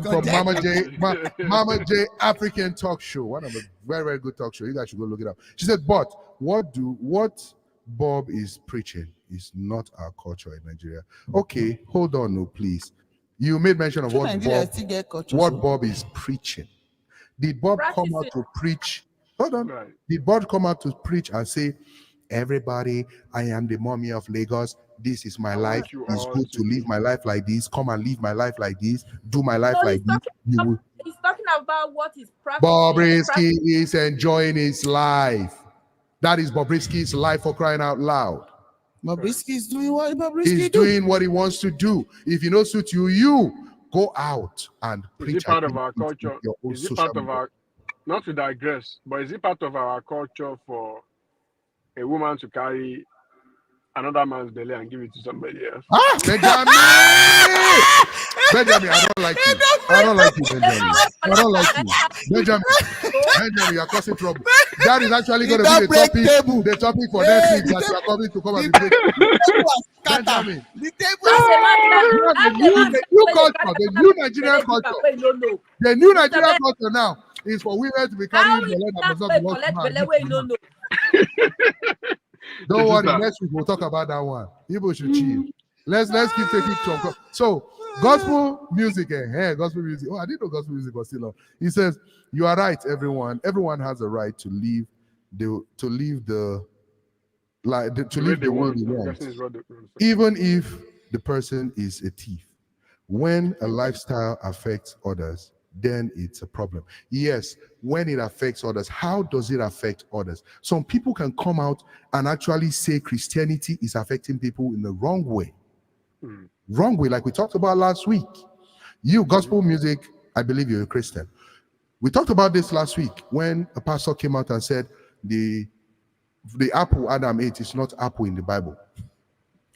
Mama J African Talk Show. One of a very, very good talk show. You guys should go look it up. She said, but what Bob is preaching is not our culture in Nigeria. Okay, hold on, no, please. You made mention of what Bob is preaching. Did Bob come out to preach? Hold on. Right. Did Bob come out to preach and say, everybody, I am the mommy of Lagos. This is my life. It's good to live my life like this. Come and live my life like this. Do my life like this. He's talking about what is practicing. Bobrisky is enjoying his life. That is Bobrisky's life, for crying out loud. Bobrisky is doing what Bobrisky He's doing what he wants to do. If you don't suit you go out and preach. Is it part of our culture? Is it part of our, not to digress, but is it part of our culture for a woman to carry another man's belly and give it to somebody else? Benjamin! Benjamin, I don't like you. I don't like you, Benjamin. I don't like you. Benjamin, you're causing trouble. That is actually going to be the topic for next week that you are coming to come and be Benjamin. The table the new culture, the new Nigerian culture. The new Nigerian culture now is for women to be carrying the belly that does not belong to man. Don't worry, next week we'll talk about that one. People should chill. Let's keep taking some. So gospel music, gospel music. Oh, I didn't know gospel music was still on. He says, you are right, everyone. Everyone has a right to live the way they want, even if the person is a thief. When a lifestyle affects others, then it's a problem. Yes, when it affects others, how does it affect others? Some people can come out and actually say Christianity is affecting people in the wrong way. Wrong way, like we talked about last week. You, gospel music, I believe you're a Christian. We talked about this last week when a pastor came out and said the apple Adam ate is not apple in the Bible.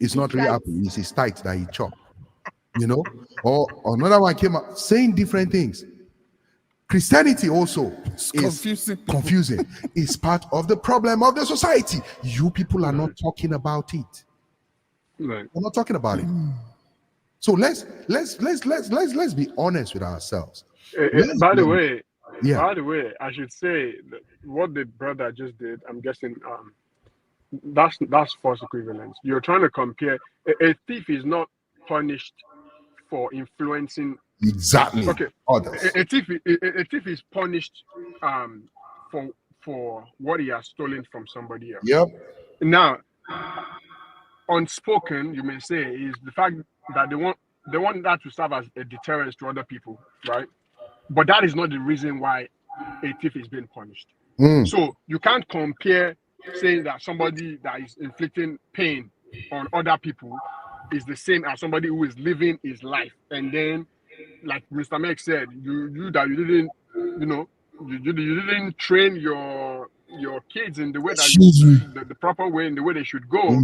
It's not real apple, it's his tithe that he chopped. You know, or another one came out saying different things. Christianity also is confusing. It's part of the problem of the society. You people are not talking about it. We're not talking about it. So let's be honest with ourselves. By the way, I should say that what the brother just did, I'm guessing that's false equivalence. You're trying to compare. A thief is not punished for influencing others. A thief is punished for what he has stolen from somebody else. Yep. Now, unspoken, you may say, is the fact that they want that to serve as a deterrence to other people, right? But that is not the reason why a thief is being punished. So you can't compare saying that somebody that is inflicting pain on other people is the same as somebody who is living his life. And then, like Mr. Mek said, you didn't train your kids in the way that the proper way, in the way they should go.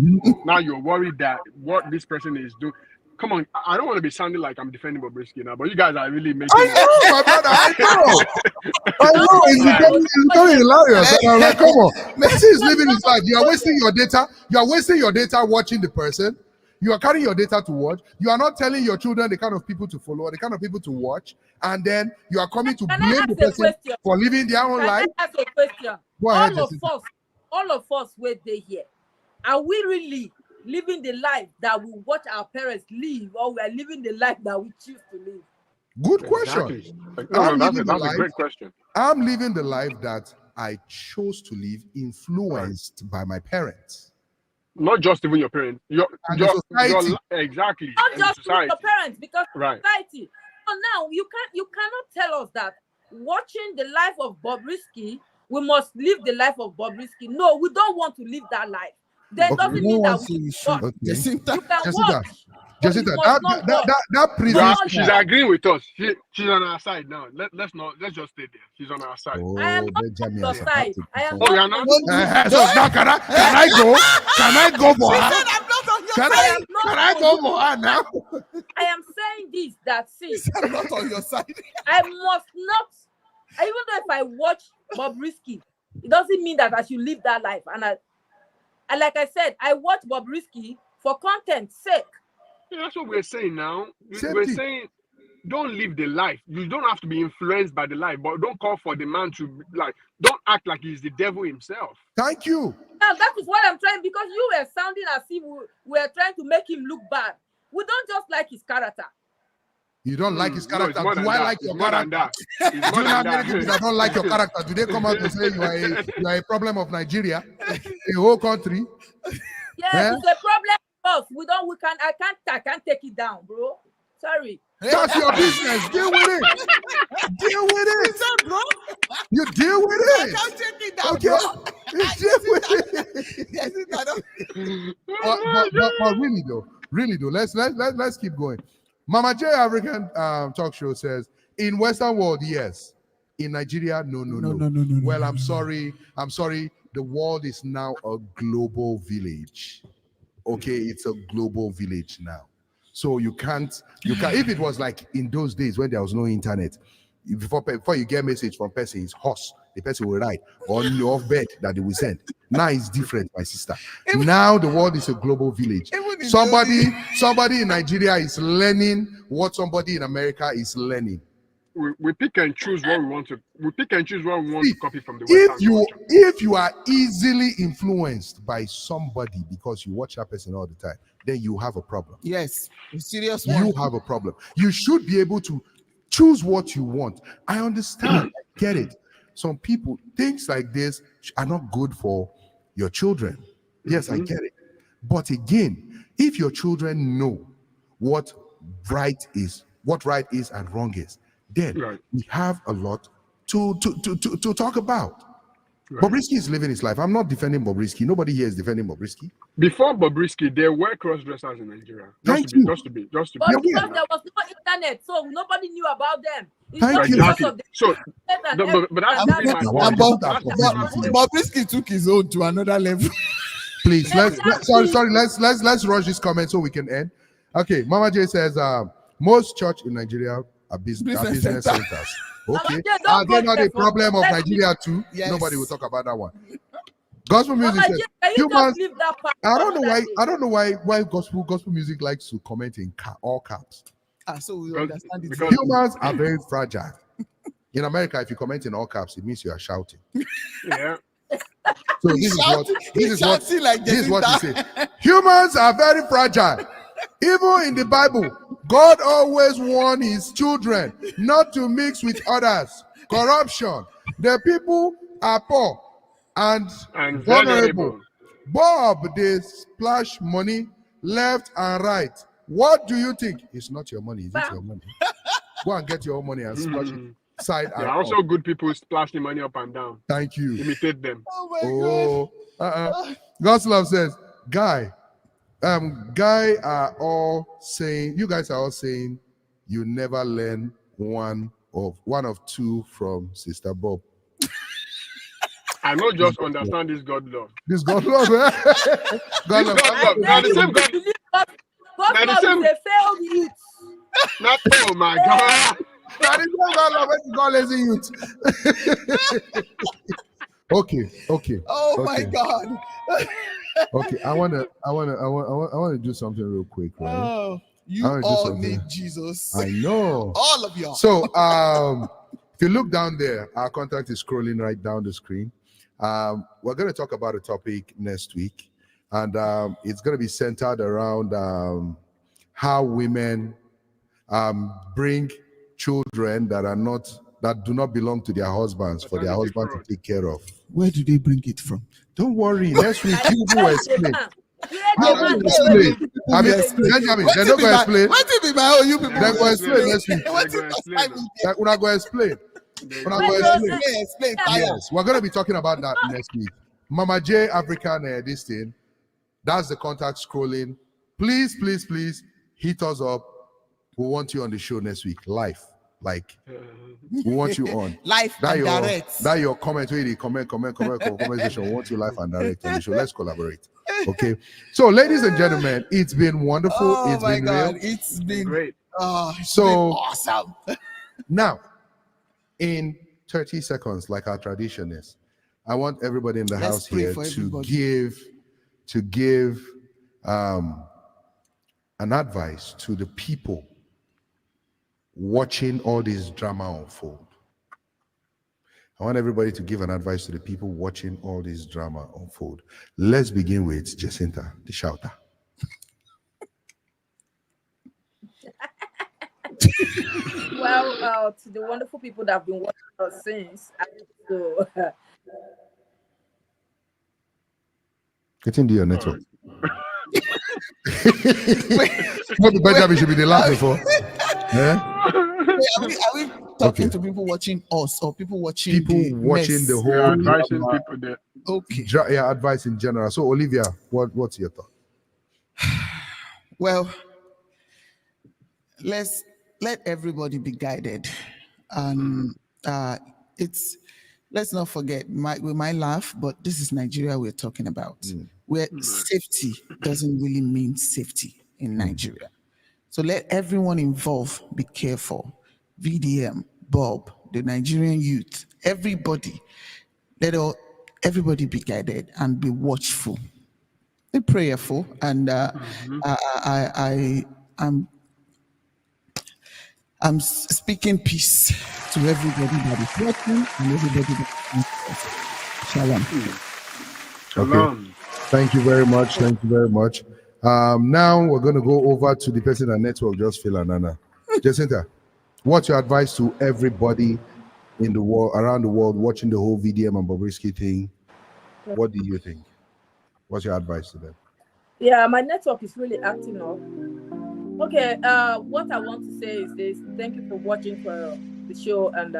Now you're worried that what this person is doing. Come on, I don't want to be sounding like I'm defending Bobrisky now, but you guys are really making. I know, my brother. I know. It's becoming hilarious. I'm like, come on, Messi is living his life. You are wasting your data. You are wasting your data watching the person. You are carrying your data to watch. You are not telling your children the kind of people to follow, the kind of people to watch, and then you are coming to blame the person for living their own life. Can I ask a question? Go ahead, all of us were there here. Are we really living the life that we watch our parents live, or we are living the life that we choose to live? Good question. Exactly. That's a great question. I'm living the life that I chose to live, influenced by my parents. Not just even your parents, exactly. Not just your parents, because society. So now you cannot tell us that watching the life of Bobrisky we must live the life of Bobrisky. No, we don't want to live that life. Then Okay. doesn't No mean one that say we we should watch. should. Okay. Jacinta, You can Jessica, watch, but you Jessica, must not watch. that previous. She's agreeing with us. She's on our side now. Let's just stay there. She's on our side. Oh, I am not Benjamin on has your side. I am Oh, not you're on not? your So now can I go? Can I go for she her? said I'm not on your Can side. I go for her now? I am saying this, that see, I'm not on your side. I must not, even though if I watch Bobrisky, it doesn't mean that I should live that life. And like I said, I watch Bobrisky for content's sake. Yeah, that's what we're saying now. Same We're thing. saying don't live the life. You don't have to be influenced by the life, but don't call for the man to don't act like he's the devil himself. Thank you. Now that is what I'm trying, because you were sounding as if we were trying to make him look bad. We don't just like his character. You don't like his No, character. it's more Do than I that. like It's your more than character? that. It's Do more you know how than many people that that. don't like your character? Do they come out to say you are a problem of Nigeria, a whole country? Yes, Yeah. it's a problem for us. I can't take it down, bro. Sorry. That's your business. Deal with it. Deal with it. Bro, You deal with I it. can't take it down, Okay. bro. You deal with it. Jacinta, don't. But really though, let's keep going. Mama J African talk show says in Western world, yes. In Nigeria, no. Well, I'm sorry. The world is now a global village. Okay, it's a global village now. So you can't. If it was like in those days when there was no internet, before you get a message from person, it's horse. The person will write on your bed that they will send. Now it's different, my sister. Now the world is a global village. Somebody in Nigeria is learning what somebody in America is learning. We pick and choose what we want to. We pick and choose what we want to copy from the Western culture. If you are easily influenced by somebody because you watch that person all the time, then you have a problem. Yes, a serious one. You have a problem. You should be able to choose what you want. I understand. I get it. Some people, things like this are not good for your children. Yes, I get it. But again, if your children know what right is and wrong is, then we have a lot to talk about. Right. Bobrisky is living his life. I'm not defending Bobrisky. Nobody here is defending Bobrisky. Before Bobrisky, there were cross-dressers in Nigeria. Just to be. But because there was no internet, so nobody knew about them. Exactly. So, but that's Bobrisky took his own to another level. Please, let's rush this comment so we can end. Okay, Mama J says most church in Nigeria are business centers. Okay, are they not a problem of Nigeria too? Yes. Nobody will talk about that one. Gospel music says humans. I don't know why gospel music likes to comment in all caps. So we understand it. Humans are very fragile. In America, if you comment in all caps, it means you are shouting. Yeah. So this is what he said. Humans are very fragile. Even in the Bible, God always warned his children not to mix with others. Corruption. The people are poor and vulnerable. Bob, they splash money left and right. What do you think? It's not your money. Is it your money? Go and get your own money and splash it. Side and also good people splash the money up and down. Thank you. Imitate them. Oh my God. God's love says, guys are all saying you never learn one of two from Sister Bob. I not just understand this God love. This God love, eh? God love. Now the same God. God love is a failed youth. Not oh my God. That is God love when God lazy youth. Okay. Oh my God. Okay, I want to do something real quick, right? Oh, you all need Jesus. I know. All of y'all. So, if you look down there, our contact is scrolling right down the screen. We're going to talk about a topic next week, and it's going to be centered around how women bring children that do not belong to their husbands for their husband to take care of. Where do they bring it from? Don't worry, next week you will explain. Benjamin, they're not going to explain. What if you people? They're going to explain next week. What if We're not going to explain. Una Wait, go no, explain. Explain, tire. Yes, we're going to be talking about that next week. Mama J African this thing. That's the contact scrolling. Please, please, please hit us up. We want you on the show next week, live. Like, we want you on. Live and direct. That your comment, where you comment section. We want you live and direct on the show. Let's collaborate. Okay. So, ladies and gentlemen, it's been wonderful. Oh It's my been God, real. it's been Great. it's So- been awesome. Now, in 30 seconds, like our tradition is, I want everybody in the Let's house pray here for to everybody. give an advice to the people watching all this drama unfold. I want everybody to give an advice to the people watching all this drama unfold. Let's begin with Jacinta, the shouter. Well, to the wonderful people that have been watching us since, so Get into your network. Maybe Benjamin should be the last before. Yeah? Wait, are we talking Okay. to people watching us or people watching People watching the We are whole advising drama, people that Okay. yeah, advice in general. So, Olivia, what's your thought? Well, let everybody be guided, and let's not forget. We might laugh, but this is Nigeria we're talking about, where safety doesn't really mean safety in Nigeria. So let everyone involved be careful. VDM, Bob, the Nigerian youth, everybody, everybody be guided and be watchful. Be prayerful, and I'm speaking peace to everybody that is watching and everybody that is shalom. Shalom. Thank you very much. Thank you very much. Now we're going to go over to the person at network, just Falana. Jacinta, what's your advice to everybody in the world, around the world, watching the whole VDM and Bobrisky thing? What do you think? What's your advice to them? yeah, my network is really acting up. Okay, what I want to say is this: thank you for watching for the show, and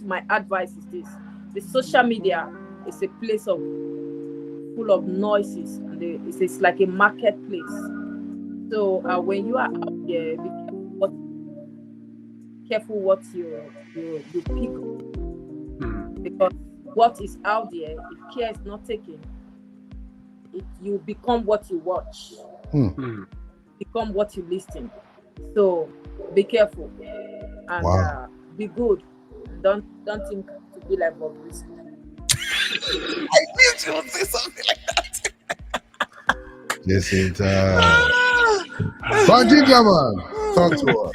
my advice is this: the social media is a place full of noises, and it's like a marketplace. So when you are out there, be careful what you pick up, because what is out there, if care is not taken, you become what you watch. Become what you listen. So be careful and be good. Don't think to be like Bobrisky. I knew you would say something like that. Jacinta. Banjinga, man. Talk to us.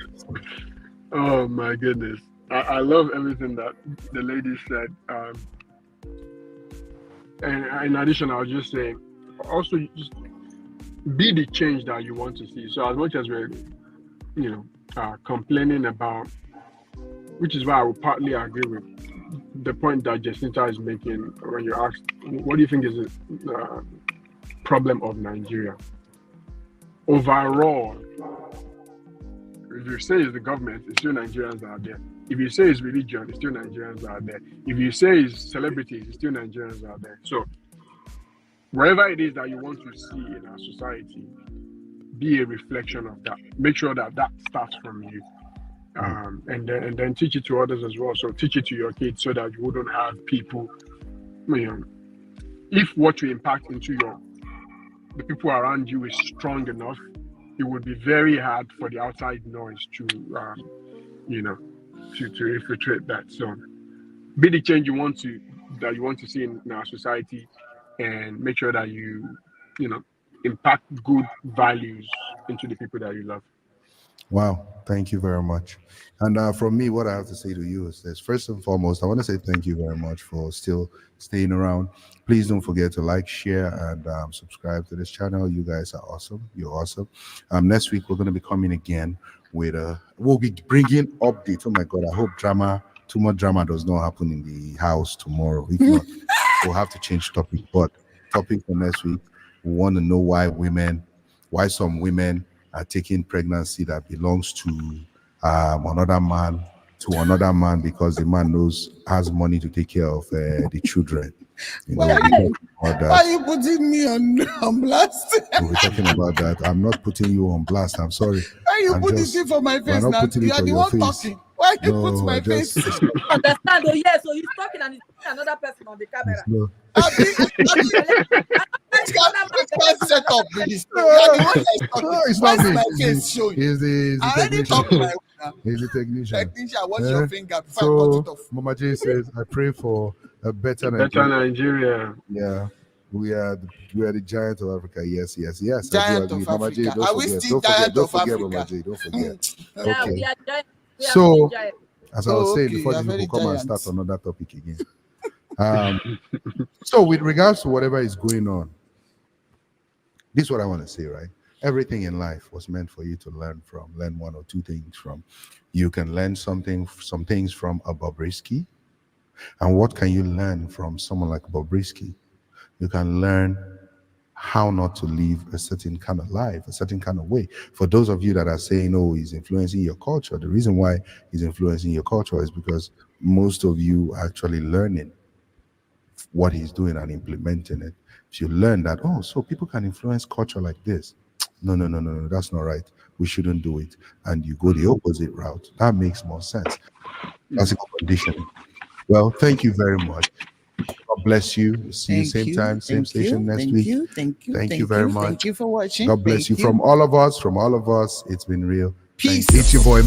Oh my goodness. I love everything that the lady said. And in addition, I'll just say, also just be the change that you want to see. So as much as we're, complaining about, which is why I would partly agree with the point that Jacinta is making when you asked, what do you think is the problem of Nigeria? Overall, if you say it's the government, it's still Nigerians out there. If you say it's religion, it's still Nigerians out there. If you say it's celebrities, it's still Nigerians out there. So wherever it is that you want to see in our society, be a reflection of that. Make sure that starts from you, and then teach it to others as well. So teach it to your kids so that you wouldn't have people. If what you impact into the people around you is strong enough, it would be very hard for the outside noise to infiltrate that. So be the change you want to see in our society, and make sure that you impact good values into the people that you love. Wow, thank you very much. And from me, what I have to say to you is this: first and foremost, I want to say thank you very much for still staying around. Please don't forget to like, share, and subscribe to this channel. You guys are awesome. You're awesome. Next week we're going to be coming again with we'll be bringing updates. Oh my God, I hope too much drama does not happen in the house tomorrow. If not, we'll have to change topic. But topic for next week, we want to know why some women are taking pregnancy that belongs to another man to another man because the man has money to take care of the children. You know, why are you putting me on blast? we're talking about that. I'm not putting you on blast. I'm sorry. Why you put it in for my face now? You are the one talking. Why you put my face? Understand? Oh, yeah. So he's talking and he's putting another person on the camera. Let's set up this. It's not me. My face showing. He's the technician. He's the technician. Technician, watch your finger before I cut it off. Mama J says, I pray for a better Nigeria. Yeah. We are the giant of Africa. Yes. Giant of Mama J, Africa. Are we still giant don't of forget, Africa? Mama J, don't forget. Yeah, Okay. we are giant. So, as I was saying, okay, before you are these people very come and giant. start another topic again. So, with regards to whatever is going on, this is what I want to say, right? Everything in life was meant for you to learn one or two things from. You can learn some things from a Bobrisky. And what can you learn from someone like Bobrisky? You can learn how not to live a certain kind of life, a certain kind of way. For those of you that are saying, oh, he's influencing your culture, the reason why he's influencing your culture is because most of you are actually learning what he's doing and implementing it. If you learn that, oh, so people can influence culture like this. No, that's not right. We shouldn't do it. And you go the opposite route. That makes more sense. Classical conditioning. Well, thank you very much. God bless you. See you same time, same station next week. Thank you very much. Thank you for watching. God bless you. From all of us, it's been real. Peace. It's your boy, Matt.